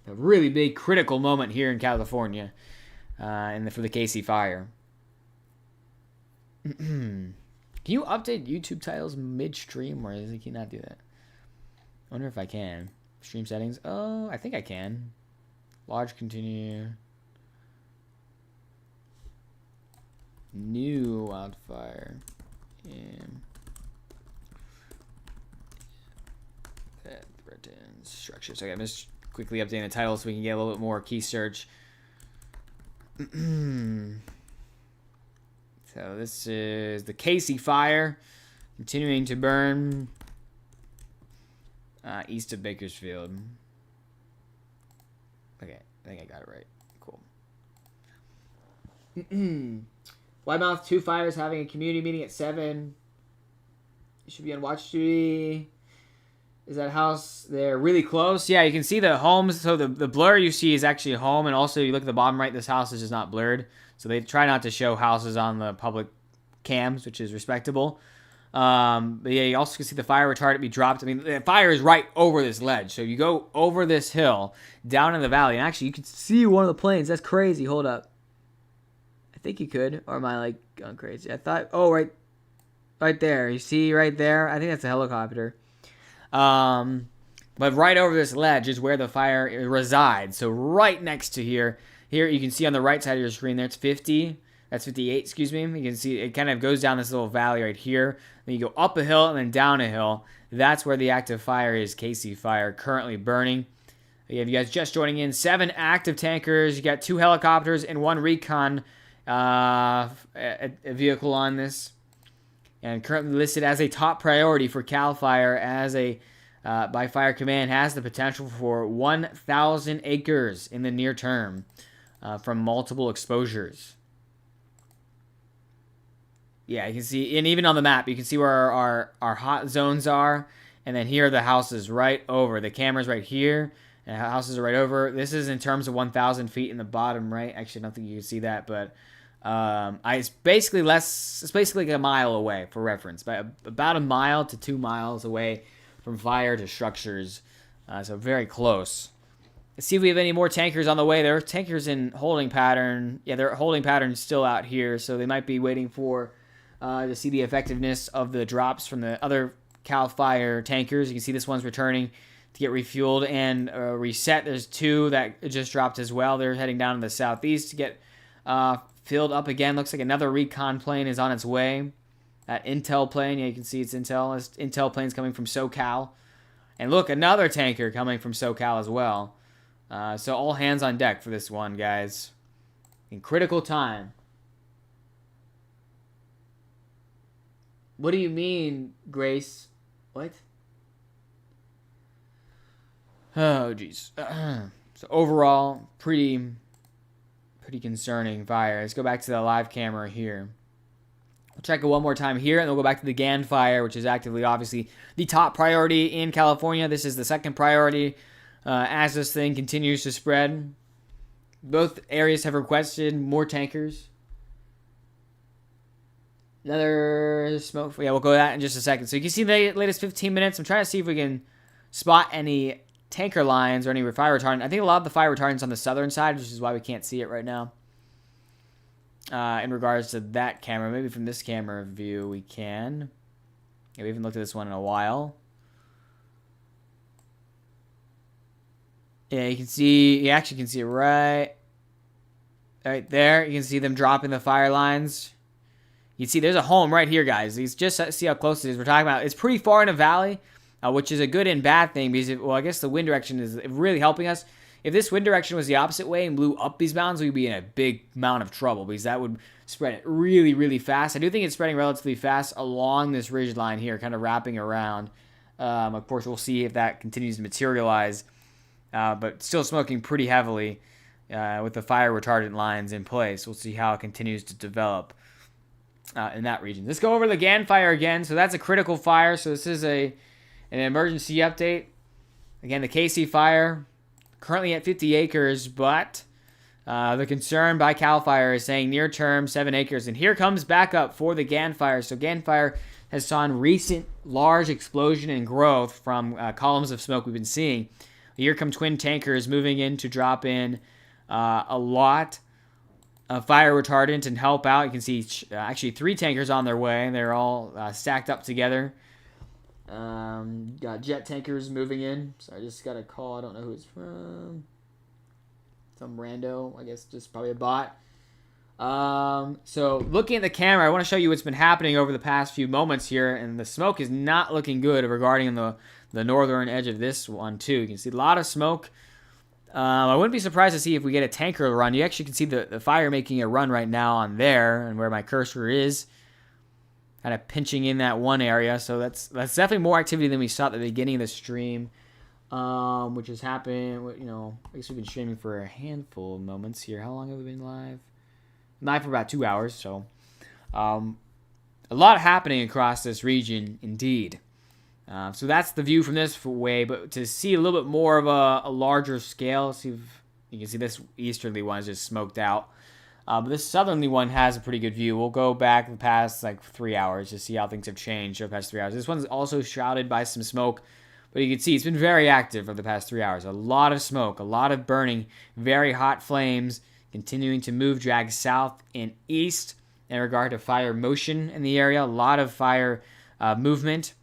A really big critical moment here in California for the Casie fire. Can you update YouTube titles midstream, or can you not do that? I wonder if I can. Stream settings. Oh, I think I can. Large continue. New wildfire. And that threatens structure. So I'm just quickly updating the title so we can get a little bit more key search. So this is the Casie fire continuing to burn east of Bakersfield. Okay, I think I got it right. Cool. Widemouth 2 fires having a community meeting at 7. You should be on watch duty. Is that house there really close? Yeah, you can see the homes. So the blur you see is actually a home. And also, you look at the bottom right, this house is just not blurred. So they try not to show houses on the public cams, which is respectable. But yeah, you also can see the fire retardant be dropped. I mean, the fire is right over this ledge. So you go over this hill, down in the valley. And actually, you can see one of the planes. That's crazy. Hold up. I think you could. Or am I, going crazy? I thought, right there. You see right there? I think that's a helicopter. But right over this ledge is where the fire resides. So right next to here you can see on the right side of your screen there, it's 50. That's 58, excuse me. You can see it kind of goes down this little valley right here. Then you go up a hill and then down a hill. That's where the active fire is, Casie fire, currently burning. If you guys just joining in, 7 active tankers. You got 2 helicopters and 1 recon a vehicle on this. And currently listed as a top priority for Cal Fire by Fire Command, has the potential for 1,000 acres in the near term from multiple exposures. Yeah, you can see, and even on the map, you can see where our hot zones are. And then here are the houses right over. The camera's right here, and the houses are right over. This is in terms of 1,000 feet in the bottom right. Actually, I don't think you can see that, but it's basically It's basically like a mile away for reference, about a mile to 2 miles away from fire to structures. So very close. Let's see if we have any more tankers on the way. There are tankers in holding pattern. Yeah, their holding pattern is still out here, so they might be waiting for to see the effectiveness of the drops from the other Cal Fire tankers. You can see this one's returning to get refueled and reset. There's 2 that just dropped as well. They're heading down to the southeast to get filled up again. Looks like another recon plane is on its way. That Intel plane, yeah, you can see it's Intel. It's Intel planes coming from SoCal. And look, another tanker coming from SoCal as well. So all hands on deck for this one, guys. In critical time. What do you mean, Grace? What? Oh, jeez. So overall, pretty concerning fire. Let's go back to the live camera here. We'll check it one more time here, and then we'll go back to the GAN fire, which is actively, obviously, the top priority in California. This is the second priority as this thing continues to spread. Both areas have requested more tankers. Another smoke. Yeah, we'll go to that in just a second. So you can see the latest 15 minutes. I'm trying to see if we can spot any tanker lines or any fire retardant. I think a lot of the fire retardant's on the southern side, which is why we can't see it right now. In regards to that camera, maybe from this camera view we can. Yeah, we haven't looked at this one in a while. Yeah, you can see, you actually can see it right there. You can see them dropping the fire lines. You can see there's a home right here, guys. These, just see how close it is. We're talking about, it's pretty far in a valley, which is a good and bad thing because, well, I guess the wind direction is really helping us. If this wind direction was the opposite way and blew up these mountains, we'd be in a big amount of trouble because that would spread it really, really fast. I do think it's spreading relatively fast along this ridge line here, kind of wrapping around. Of course, we'll see if that continues to materialize, but still smoking pretty heavily with the fire retardant lines in place. We'll see how it continues to develop in that region. Let's go over the GAN fire again. So that's a critical fire. So this is an emergency update. Again, the Casie fire. Currently at 50 acres, but the concern by CAL FIRE is saying near term 7 acres. And here comes backup for the GAN fire. So GAN fire has saw recent large explosion and growth from columns of smoke we've been seeing. Here come twin tankers moving in to drop in a lot of fire retardant and help out. You can see actually 3 tankers on their way. They're all stacked up together. Got jet tankers moving in. So I just got a call. I don't know who it's from. Some rando. I guess just probably a bot. So looking at the camera, I want to show you what's been happening over the past few moments here. And the smoke is not looking good regarding the northern edge of this one too. You can see a lot of smoke. I wouldn't be surprised to see if we get a tanker run. You actually can see the fire making a run right now on there and where my cursor is. Kind of pinching in that one area, so that's definitely more activity than we saw at the beginning of the stream, which has happened. You know, I guess we've been streaming for a handful of moments here. How long have we been live? Live for about 2 hours, so a lot happening across this region, indeed. So that's the view from this way, but to see a little bit more of a larger scale, see if you can see this easterly one is just smoked out. But this southerly one has a pretty good view. We'll go back the past like 3 hours to see how things have changed over the past 3 hours. This one's also shrouded by some smoke, but you can see it's been very active for the past 3 hours. A lot of smoke, a lot of burning, very hot flames, continuing to move, drag south and east in regard to fire motion in the area. A lot of fire movement.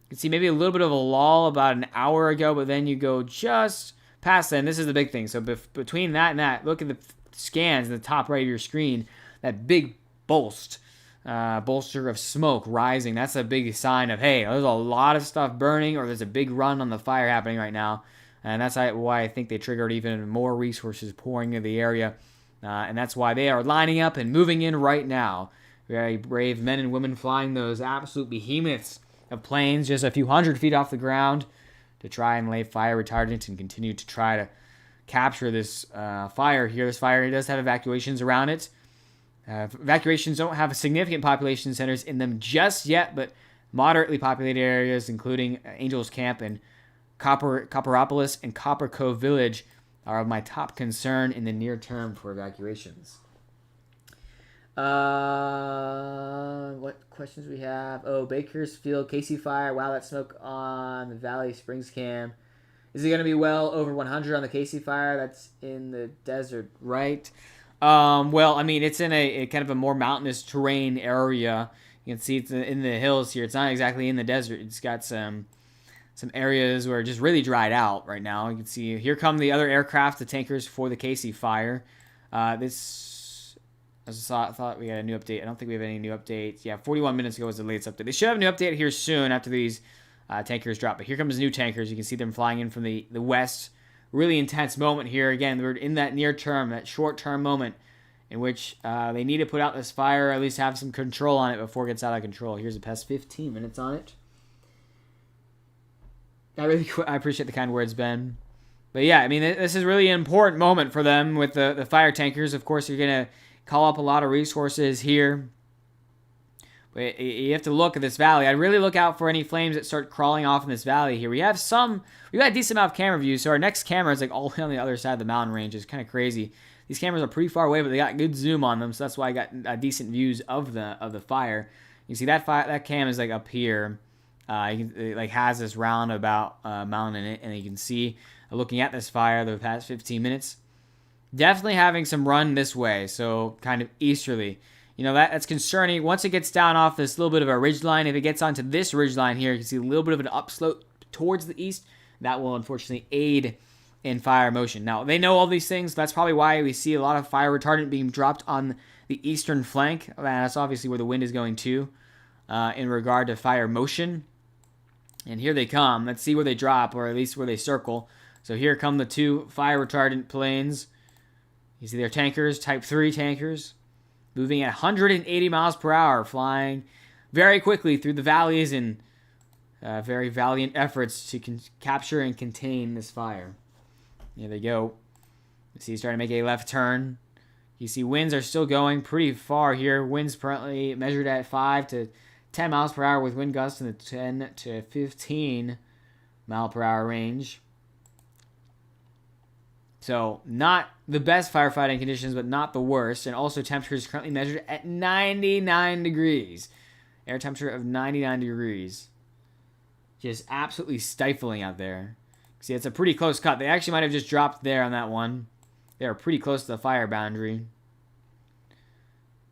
You can see maybe a little bit of a lull about an hour ago, but then you go just past that, and this is the big thing. So between that and that, look at the scans in the top right of your screen, that big bolster of smoke rising. That's a big sign of, hey, there's a lot of stuff burning, or there's a big run on the fire happening right now. And that's why I think they triggered even more resources pouring into the area. And that's why they are lining up and moving in right now. Very brave men and women flying those absolute behemoths of planes just a few hundred feet off the ground to try and lay fire retardant and continue to try to capture this fire here. This fire does have evacuations around it. Evacuations don't have significant population centers in them just yet, but moderately populated areas, including Angels Camp and Copperopolis and Copper Cove Village, are of my top concern in the near term for evacuations. What questions we have? Oh, Bakersfield, Casie fire. Wow, that smoke on the Valley Springs Camp. Is it going to be well over 100 on the Casie fire? That's in the desert, right? Well, I mean, it's in a kind of a more mountainous terrain area. You can see it's in the hills here. It's not exactly in the desert. It's got some areas where it just really dried out right now. You can see here come the other aircraft, the tankers for the Casie fire. This I thought we had a new update. I don't think we have any new updates. Yeah, 41 minutes ago was the latest update. They should have a new update here soon after these tankers drop. But here comes new tankers. You can see them flying in from the west. Really intense moment here. Again, we're in that near term, that short term moment in which they need to put out this fire, or at least have some control on it before it gets out of control. Here's a pest, 15 minutes on it. I appreciate the kind words, Ben. But yeah, I mean, this is really an important moment for them with the fire tankers. Of course, you're going to call up a lot of resources here. But you have to look at this valley. I'd really look out for any flames that start crawling off in this valley here. We got a decent amount of camera views, so our next camera is like all the way on the other side of the mountain range. It's kind of crazy. These cameras are pretty far away, but they got good zoom on them, so that's why I got decent views of the fire. You see that cam is like up here. It like has this roundabout mountain in it, and you can see looking at this fire the past 15 minutes. Definitely having some run this way, so kind of easterly. You know, that's concerning. Once it gets down off this little bit of a ridgeline, if it gets onto this ridgeline here, you can see a little bit of an upslope towards the east. That will unfortunately aid in fire motion. Now, they know all these things. That's probably why we see a lot of fire retardant being dropped on the eastern flank. That's obviously where the wind is going to in regard to fire motion. And here they come. Let's see where they drop, or at least where they circle. So here come the two fire retardant planes. You see their tankers, Type 3 tankers, moving at 180 miles per hour, flying very quickly through the valleys in very valiant efforts to capture and contain this fire. Here they go. You see he's trying to make a left turn. You see winds are still going pretty far here. Winds currently measured at 5 to 10 miles per hour with wind gusts in the 10 to 15 mile per hour range. So not the best firefighting conditions, but not the worst. And also temperatures currently measured at 99 degrees. Air temperature of 99 degrees. Just absolutely stifling out there. See, it's a pretty close cut. They actually might have just dropped there on that one. They are pretty close to the fire boundary.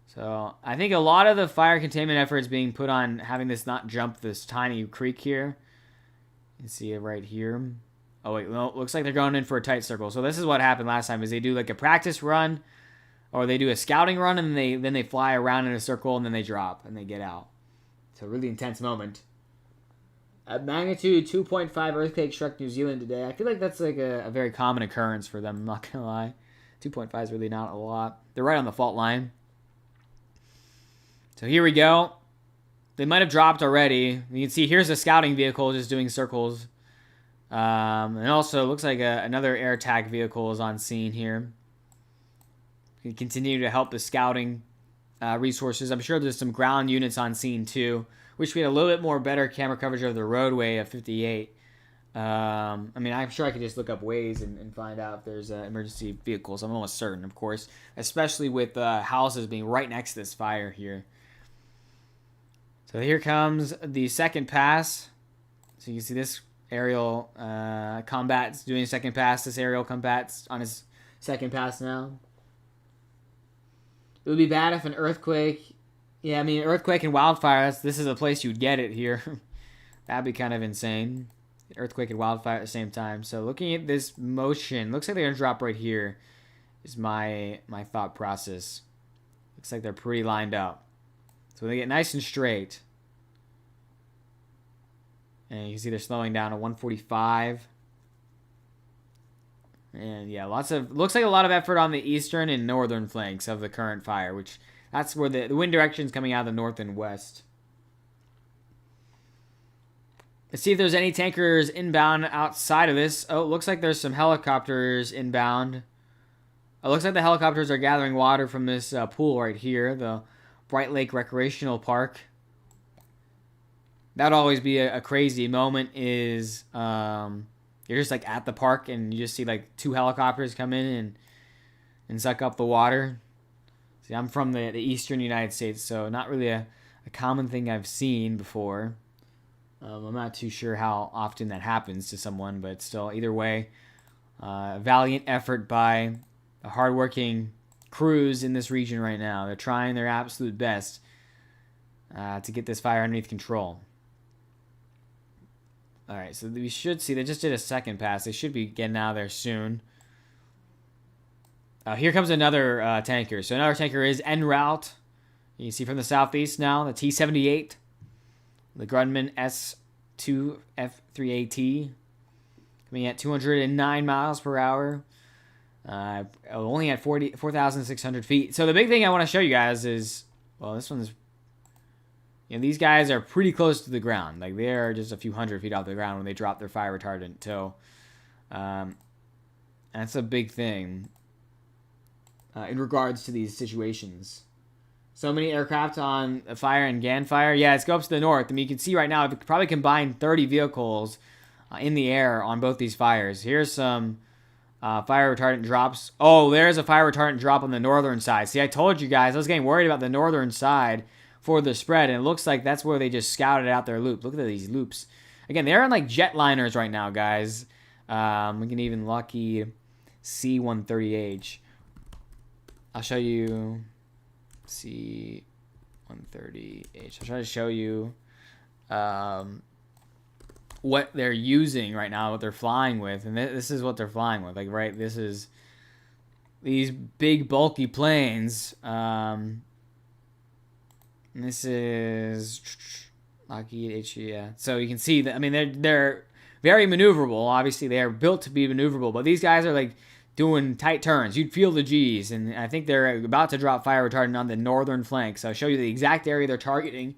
So I think a lot of the fire containment efforts being put on having this not jump this tiny creek here. You can see it right here. Oh wait, no, looks like they're going in for a tight circle. So this is what happened last time: is they do like a practice run, or they do a scouting run, and then they fly around in a circle, and then they drop and they get out. It's a really intense moment. A magnitude 2.5 earthquake struck New Zealand today. I feel like that's like a very common occurrence for them. I'm not gonna lie, 2.5 is really not a lot. They're right on the fault line. So here we go. They might have dropped already. You can see here's a scouting vehicle just doing circles. And also, it looks like another air attack vehicle is on scene here. We continue to help the scouting resources. I'm sure there's some ground units on scene too. Wish we had a little bit more better camera coverage of the roadway of 58. I mean, I'm sure I could just look up Waze and find out if there's emergency vehicles. I'm almost certain, of course. Especially with houses being right next to this fire here. So here comes the second pass. So you can see this aerial combat's doing a second pass. This aerial combat's on his second pass now. It would be bad if an earthquake... Yeah, I mean, earthquake and wildfire, this is a place you'd get it here. That'd be kind of insane. Earthquake and wildfire at the same time. So looking at this motion, looks like they're going to drop right here is my thought process. Looks like they're pretty lined up. So they get nice and straight. And you can see they're slowing down to 145. And yeah, looks like a lot of effort on the eastern and northern flanks of the current fire, which that's where the wind direction is coming out of the north and west. Let's see if there's any tankers inbound outside of this. Oh, it looks like there's some helicopters inbound. It looks like the helicopters are gathering water from this pool right here, the Bright Lake Recreational Park. That'd always be a crazy moment is you're just like at the park and you just see like two helicopters come in and suck up the water. See, I'm from the eastern United States, so not really a common thing I've seen before. I'm not too sure how often that happens to someone, but still, either way, valiant effort by the hardworking crews in this region right now. They're trying their absolute best to get this fire underneath control. All right, so we should see they just did a second pass. They should be getting out of there soon. Here comes another tanker. So another tanker is en route. You can see from the southeast now, the T-78, the Grumman S2F3AT, coming at 209 miles per hour. Only at 4,600 feet. So the big thing I want to show you guys is, well, this one's, these guys are pretty close to the ground. Like, they're just a few hundred feet off the ground when they drop their fire retardant. So that's a big thing in regards to these situations. So many aircraft on fire and GAN fire. Yeah, let's go up to the north. I mean, you can see right now, we could probably combine 30 vehicles in the air on both these fires. Here's some fire retardant drops. Oh, there's a fire retardant drop on the northern side. See, I told you guys, I was getting worried about the northern side for the spread, and it looks like that's where they just scouted out their loop. Look at these loops. Again, they're in like jetliners right now, guys. We can even lucky C-130H. I'll show you C-130H. I'll try to show you what they're using right now, what they're flying with. And this is what they're flying with. Like, right, this is these big, bulky planes. This is Lockheed H. Yeah. So you can see that, I mean, they're very maneuverable. Obviously, they are built to be maneuverable. But these guys are, like, doing tight turns. You'd feel the G's. And I think they're about to drop fire retardant on the northern flank. So I'll show you the exact area they're targeting.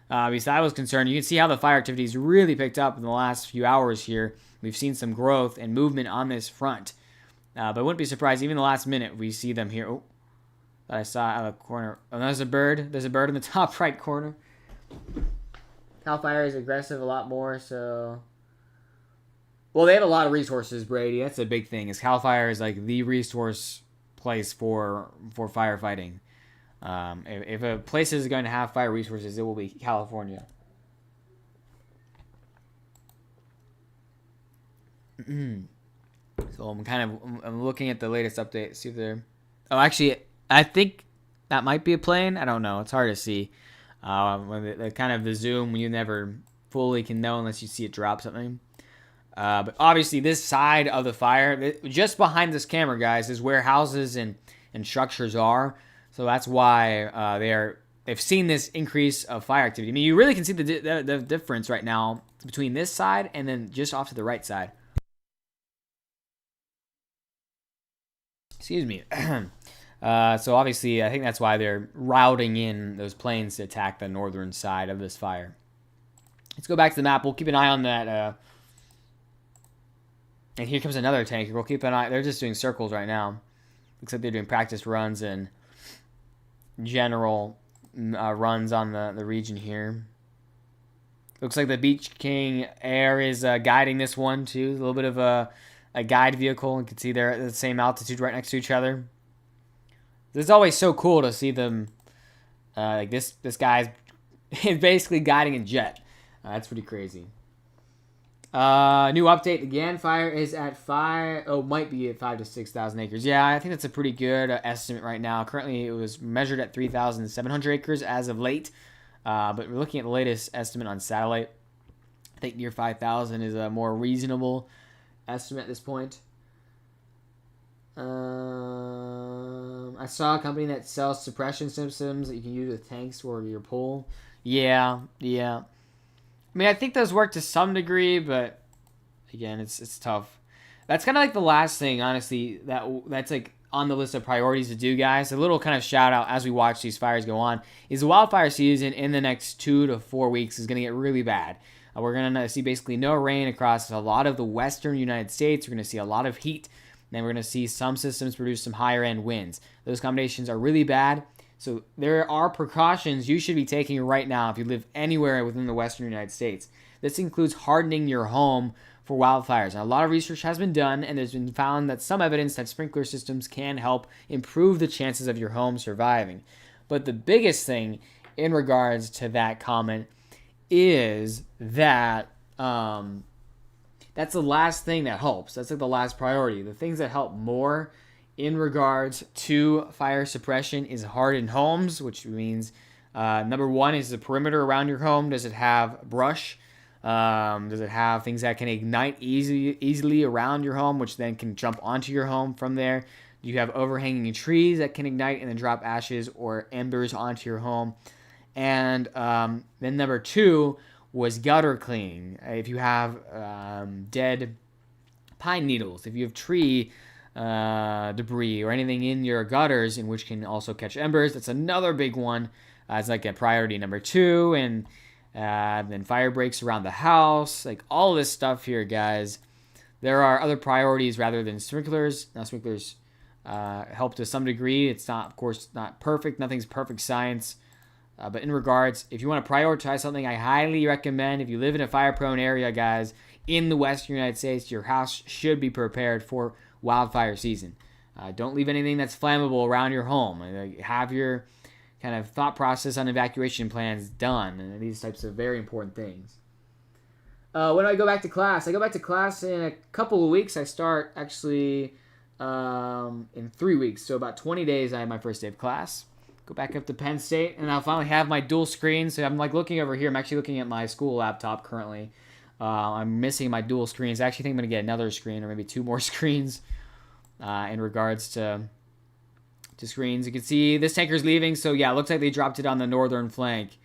Because I was concerned. You can see how the fire activity's really picked up in the last few hours here. We've seen some growth and movement on this front. But I wouldn't be surprised, even the last minute, we see them here. Oh, that I saw out of the corner. Oh, there's a bird. There's a bird in the top right corner. Cal Fire is aggressive a lot more, so... Well, they have a lot of resources, Brady. That's a big thing. Is Cal Fire is like the resource place for firefighting. If a place is going to have fire resources, it will be California. So I'm looking at the latest update. See if they're... Oh, actually, I think that might be a plane. I don't know. It's hard to see. When the kind of the zoom, you never fully can know unless you see it drop something. But obviously, this side of the fire, just behind this camera, guys, is where houses and structures are. So that's why they've seen this increase of fire activity. I mean, you really can see the difference right now between this side and then just off to the right side. Excuse me. So obviously, I think that's why they're routing in those planes to attack the northern side of this fire. Let's go back to the map. We'll keep an eye on that. And here comes another tanker. We'll keep an eye. They're just doing circles right now. Looks like they're doing practice runs and general runs on the region here. Looks like the Beach King Air is guiding this one too. A little bit of a guide vehicle. You can see they're at the same altitude right next to each other. It's always so cool to see them. Like this guy's basically guiding a jet. That's pretty crazy. New update. The GAN fire is at might be at 5,000 to 6,000 acres. Yeah, I think that's a pretty good estimate right now. Currently, it was measured at 3,700 acres as of late. But we're looking at the latest estimate on satellite. I think near 5,000 is a more reasonable estimate at this point. I saw a company that sells suppression systems that you can use with tanks for your pull. Yeah. I mean, I think those work to some degree, but again, it's tough. That's kind of like the last thing, honestly, that's like on the list of priorities to do, guys. A little kind of shout out as we watch these fires go on is the wildfire season in the next 2 to 4 weeks is going to get really bad. We're going to see basically no rain across a lot of the western United States. We're going to see a lot of heat. Then we're going to see some systems produce some higher end winds. Those combinations are really bad. So there are precautions you should be taking right now if you live anywhere within the western United States. This includes hardening your home for wildfires. Now, a lot of research has been done, and there's been found that some evidence that sprinkler systems can help improve the chances of your home surviving. But the biggest thing in regards to that comment is that that's the last thing that helps. That's like the last priority. The things that help more in regards to fire suppression is hardened homes, which means number one is the perimeter around your home. Does it have brush? Does it have things that can ignite easily around your home, which then can jump onto your home from there? You have overhanging trees that can ignite and then drop ashes or embers onto your home. And then number 2 was gutter cleaning. If you have dead pine needles, if you have tree debris or anything in your gutters, in which can also catch embers, that's another big one. It's like a priority number 2. And then fire breaks around the house, like all this stuff here, guys. There are other priorities rather than sprinklers. Now, sprinklers help to some degree. It's not, of course, not perfect. Nothing's perfect science. But in regards, if you want to prioritize something, I highly recommend, if you live in a fire-prone area, guys, in the Western United States, your house should be prepared for wildfire season. Don't leave anything that's flammable around your home. Have your kind of thought process on evacuation plans done, and these types of very important things. When do I go back to class? I go back to class in a couple of weeks. I start actually in 3 weeks, so about 20 days I have my first day of class. Go back up to Penn State, and I'll finally have my dual screen. So I'm like looking over here. I'm actually looking at my school laptop currently. I'm missing my dual screens. I actually think I'm going to get another screen or maybe 2 more screens in regards to screens. You can see this tanker's leaving. So yeah, it looks like they dropped it on the northern flank.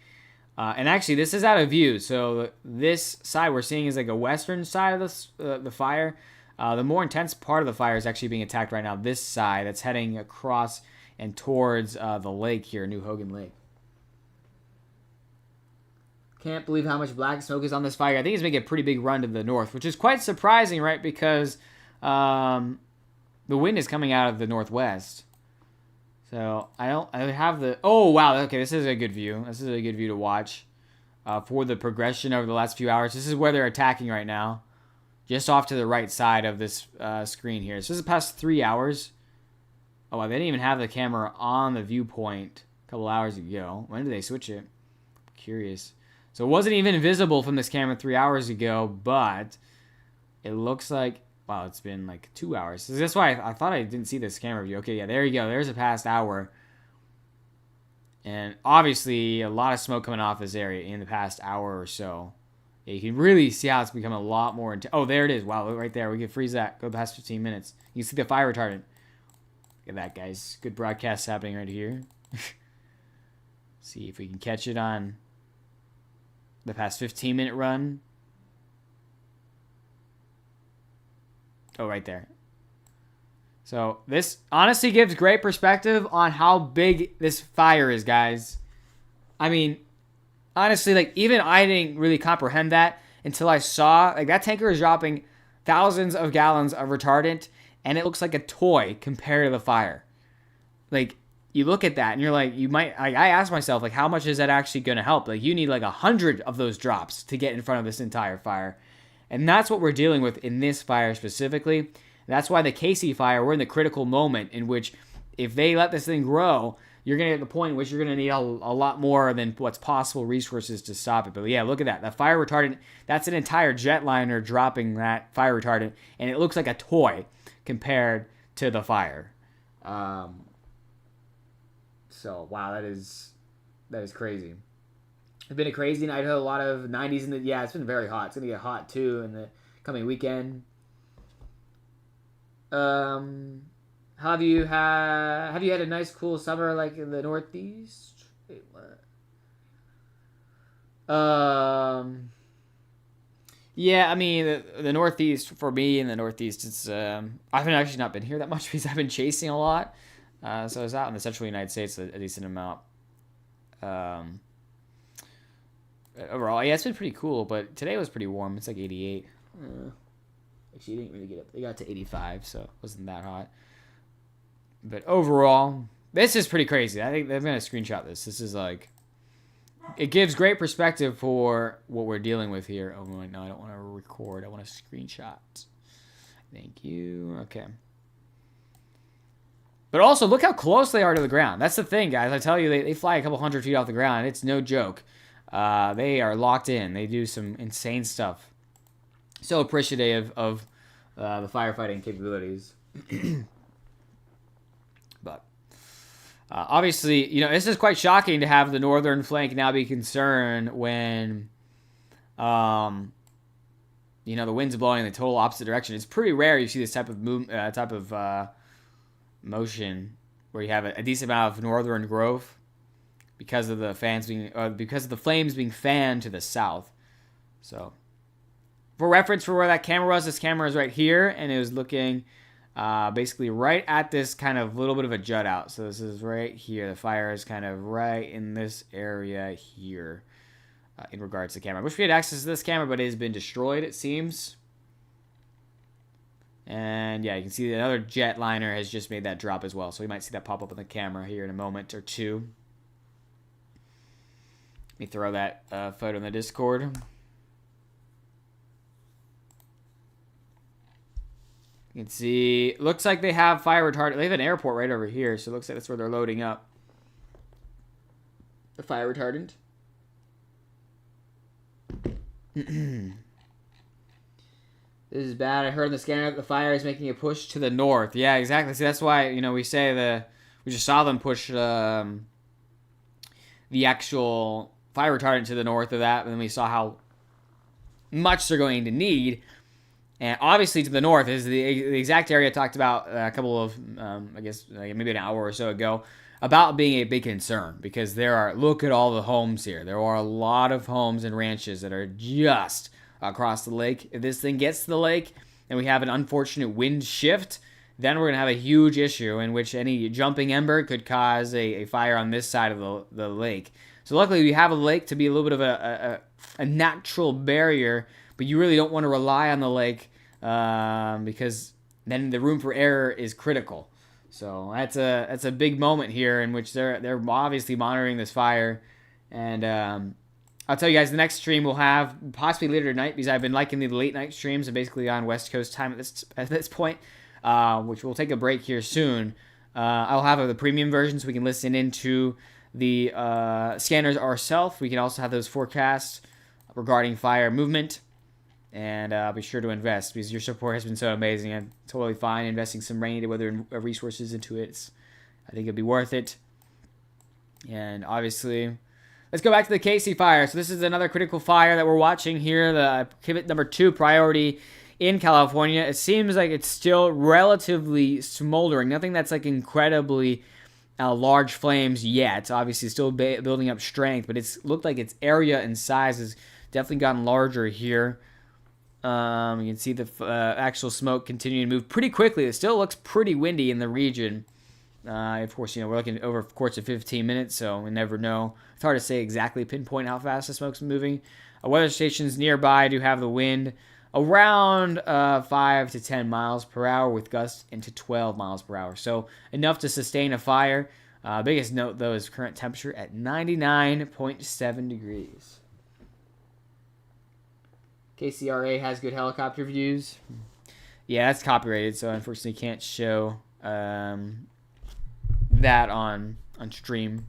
And actually, this is out of view. So this side we're seeing is like a western side of the fire. The more intense part of the fire is actually being attacked right now. This side that's heading across and towards the lake here, New Hogan Lake. Can't believe how much black smoke is on this fire. I think it's making a pretty big run to the north, which is quite surprising, right? Because the wind is coming out of the northwest. So I have the... Oh, wow. Okay, this is a good view. This is a good view to watch for the progression over the last few hours. This is where they're attacking right now. Just off to the right side of this screen here. So this is the past 3 hours. Oh, wow, they didn't even have the camera on the viewpoint a couple hours ago. When did they switch it? I'm curious. So it wasn't even visible from this camera 3 hours ago, but it looks like... Wow, it's been like 2 hours. So that's why I thought I didn't see this camera view. Okay, yeah, there you go. There's a past hour. And obviously, a lot of smoke coming off this area in the past hour or so. Yeah, you can really see how it's become a lot more intense. Oh, there it is. Wow, right there. We can freeze that. Go past 15 minutes. You can see the fire retardant. Look at that, guys. Good broadcast happening right here. See if we can catch it on the past 15-minute run. Oh, right there. So this honestly gives great perspective on how big this fire is, guys. I mean, honestly, like, even I didn't really comprehend that until I saw, like, that tanker is dropping thousands of gallons of retardant, and it looks like a toy compared to the fire. Like, you look at that, and you're like, I asked myself, like, how much is that actually going to help? Like, you need, like, 100 of those drops to get in front of this entire fire. And that's what we're dealing with in this fire specifically. That's why the Casie fire, we're in the critical moment in which if they let this thing grow, you're going to get to the point in which you're going to need a lot more than what's possible resources to stop it. But yeah, look at that. That fire retardant, that's an entire jetliner dropping that fire retardant, and it looks like a toy compared to the fire. So, wow, that is crazy. It's been a crazy night. A lot of 90s in the... Yeah, it's been very hot. It's going to get hot, too, in the coming weekend. Have you had a nice, cool summer, like, in the Northeast? Wait, what? Yeah, I mean, the Northeast, for me in the Northeast, it's... I haven't actually not been here that much because I've been chasing a lot. So I was out in the central United States a decent amount. Overall, yeah, it's been pretty cool, but today was pretty warm. It's like 88. Actually, you didn't really get up. They got to 85, so it wasn't that hot. But overall, this is pretty crazy. I think they're going to screenshot this. This is like... It gives great perspective for what we're dealing with here. Oh, wait, no, I don't want to record. I want to screenshot. Thank you. Okay. But also, look how close they are to the ground. That's the thing, guys. I tell you, they fly a couple 100 feet off the ground. It's no joke. They are locked in. They do some insane stuff. So appreciative of the firefighting capabilities. But obviously, you know, this is quite shocking to have the northern flank now be concerned when, you know, the wind's blowing in the total opposite direction. It's pretty rare you see this type of motion where you have a decent amount of northern growth because of the flames being fanned to the south. So, for reference for where that camera was, this camera is right here, and it was looking basically right at this kind of little bit of a jut out. So this is right here. The fire is kind of right in this area here in regards to the camera. I wish we had access to this camera, but it has been destroyed, it seems. And yeah, you can see that another jetliner has just made that drop as well. So we might see that pop up on the camera here in a moment or two. Let me throw that photo in the Discord. You can see, looks like they have fire retardant. They have an airport right over here, so it looks like that's where they're loading up the fire retardant. This is bad. I heard in the scanner that the fire is making a push to the north. Yeah, exactly. See, that's why, we say we just saw them push the actual fire retardant to the north of that, and then we saw how much they're going to need. And obviously to the north is the exact area I talked about a couple of, maybe an hour or so ago, about being a big concern. Because look at all the homes here. There are a lot of homes and ranches that are just across the lake. If this thing gets to the lake and we have an unfortunate wind shift, then we're going to have a huge issue in which any jumping ember could cause a fire on this side of the lake. So luckily we have a lake to be a little bit of a natural barrier, but you really don't want to rely on the lake because then the room for error is critical. So that's a big moment here in which they're obviously monitoring this fire. And I'll tell you guys, the next stream we'll have possibly later tonight, because I've been liking the late night streams and basically on West Coast time at this point, which we'll take a break here soon. I'll have the premium version so we can listen into the scanners ourselves. We can also have those forecasts regarding fire movement. And I'll be sure to invest because your support has been so amazing. I'm totally fine investing some rainy weather resources into it. I think it'll be worth it. And obviously, let's go back to the Casie fire. So this is another critical fire that we're watching here. The pivot number 2 priority in California. It seems like it's still relatively smoldering. Nothing that's like incredibly large flames yet. Obviously, still building up strength, but it's looked like its area and size has definitely gotten larger here. You can see the actual smoke continuing to move pretty quickly. It still looks pretty windy in the region. Of course, we're looking over a course of 15 minutes, so we never know. It's hard to say exactly pinpoint how fast the smoke's moving. Weather stations nearby do have the wind around 5 to 10 miles per hour with gusts into 12 miles per hour. So enough to sustain a fire. Biggest note, though, is current temperature at 99.7 degrees. KCRA has good helicopter views. Yeah, that's copyrighted, so unfortunately can't show that on stream.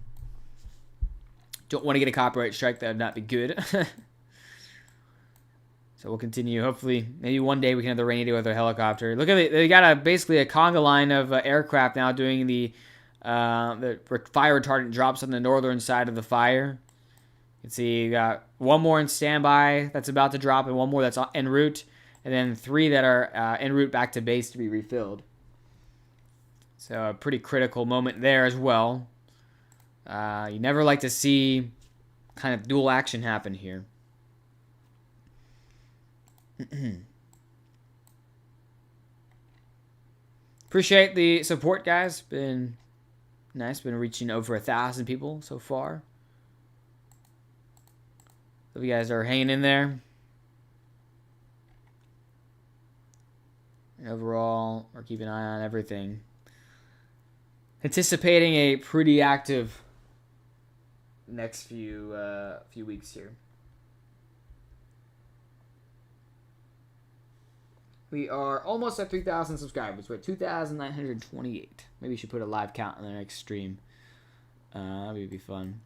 Don't want to get a copyright strike. That would not be good. So we'll continue. Hopefully, maybe one day we can have the rainy day with our helicopter. Look at it. They got basically a conga line of aircraft now doing the fire retardant drops on the northern side of the fire. You can see you got one more in standby that's about to drop, and one more that's en route, and then 3 that are en route back to base to be refilled. So a pretty critical moment there as well. You never like to see kind of dual action happen here. Appreciate the support, guys. Been nice. Been reaching over 1,000 people so far. Hope you guys are hanging in there. And overall, we're keeping an eye on everything. Anticipating a pretty active next few weeks here. We are almost at 3,000 subscribers. We're at 2,928. Maybe we should put a live count on the next stream. That would be fun.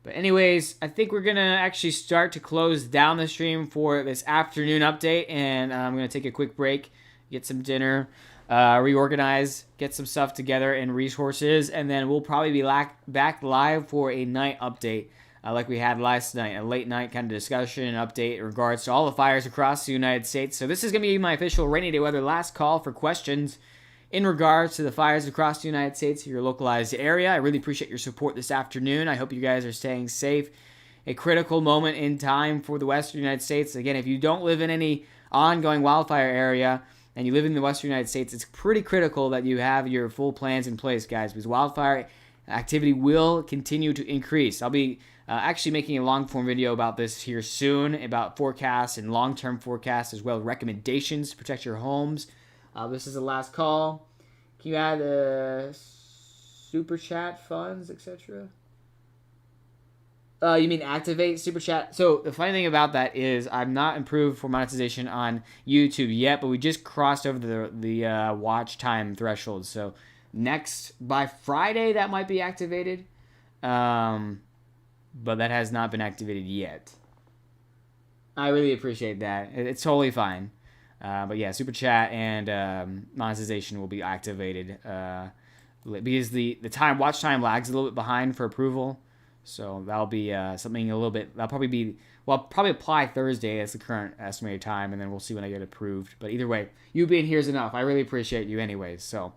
But anyways, I think we're going to actually start to close down the stream for this afternoon update. And I'm going to take a quick break, get some dinner, reorganize, get some stuff together and resources. And then we'll probably be back live for a night update like we had last night. A late night kind of discussion and update in regards to all the fires across the United States. So this is going to be my official rainy day weather last call for questions in regards to the fires across the United States, your localized area. I really appreciate your support this afternoon. I hope you guys are staying safe. A critical moment in time for the Western United States. Again, if you don't live in any ongoing wildfire area and you live in the Western United States, it's pretty critical that you have your full plans in place, guys, because wildfire activity will continue to increase. I'll be actually making a long-form video about this here soon, about forecasts and long-term forecasts, as well as recommendations to protect your homes. This is the last call. Can you add super chat funds, etc.? You mean activate super chat? So the funny thing about that is I'm not improved for monetization on YouTube yet, but we just crossed over the watch time threshold. So by Friday that might be activated, but that has not been activated yet. I really appreciate that. It's totally fine. But yeah, super chat and monetization will be activated because the watch time lags a little bit behind for approval. So that'll be something a little bit. That'll probably be I'll probably apply Thursday as the current estimated time, and then we'll see when I get approved. But either way, you being here is enough. I really appreciate you, anyways. So,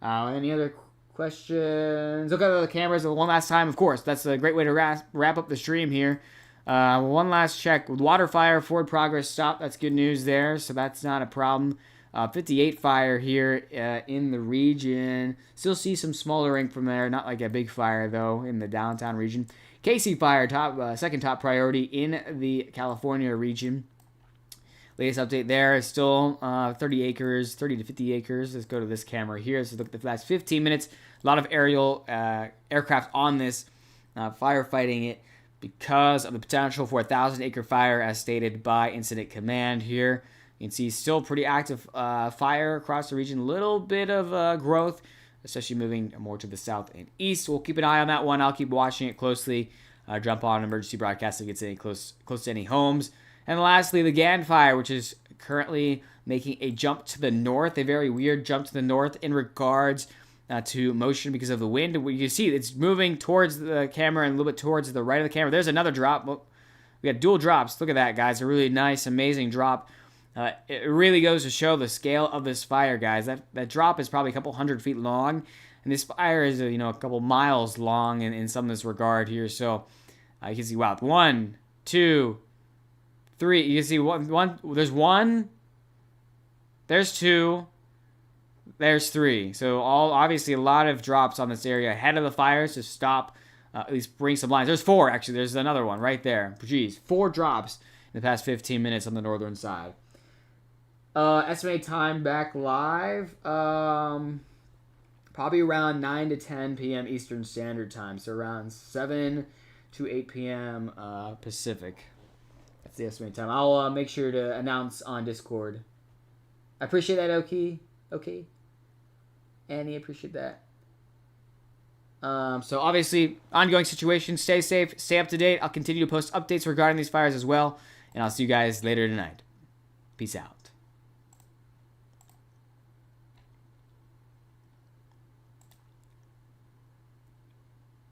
any other questions? Look at the cameras one last time. Of course, that's a great way to wrap up the stream here. One last check. Wildfire forward progress stop. That's good news there. So that's not a problem. 58 fire here in the region. Still see some smoldering from there. Not like a big fire, though, in the downtown region. Casie fire, second top priority in the California region. Latest update there is still 30 acres, 30 to 50 acres. Let's go to this camera here. So look at the last 15 minutes. A lot of aerial aircraft on this, firefighting it because of the potential for a 1,000-acre fire, as stated by Incident Command here. You can see still pretty active fire across the region. A little bit of growth, especially moving more to the south and east. We'll keep an eye on that one. I'll keep watching it closely. Jump on emergency broadcast if it gets any close to any homes. And lastly, the GAN fire, which is currently making a jump to the north, a very weird jump to the north in regards to motion because of the wind. You can see it's moving towards the camera and a little bit towards the right of the camera. There's another drop. We got dual drops. Look at that, guys. A really nice, amazing drop. It really goes to show the scale of this fire, guys. That drop is probably a couple 100 feet long, and this fire is a couple miles long in some of this regard here. So you can see, wow, 1, 2, 3. You can see one. There's 1. There's 2. There's 3. So obviously a lot of drops on this area ahead of the fires to stop, at least bring some lines. There's 4 actually. There's another one right there. Jeez, 4 drops in the past 15 minutes on the northern side. Estimated time back live, probably around 9 to 10 p.m. Eastern Standard Time, so around 7 to 8 p.m. Pacific. That's the estimated time. I'll make sure to announce on Discord. I appreciate that, Oki. Okay. Annie, appreciate that. So obviously, ongoing situation. Stay safe, stay up to date. I'll continue to post updates regarding these fires as well, and I'll see you guys later tonight. Peace out.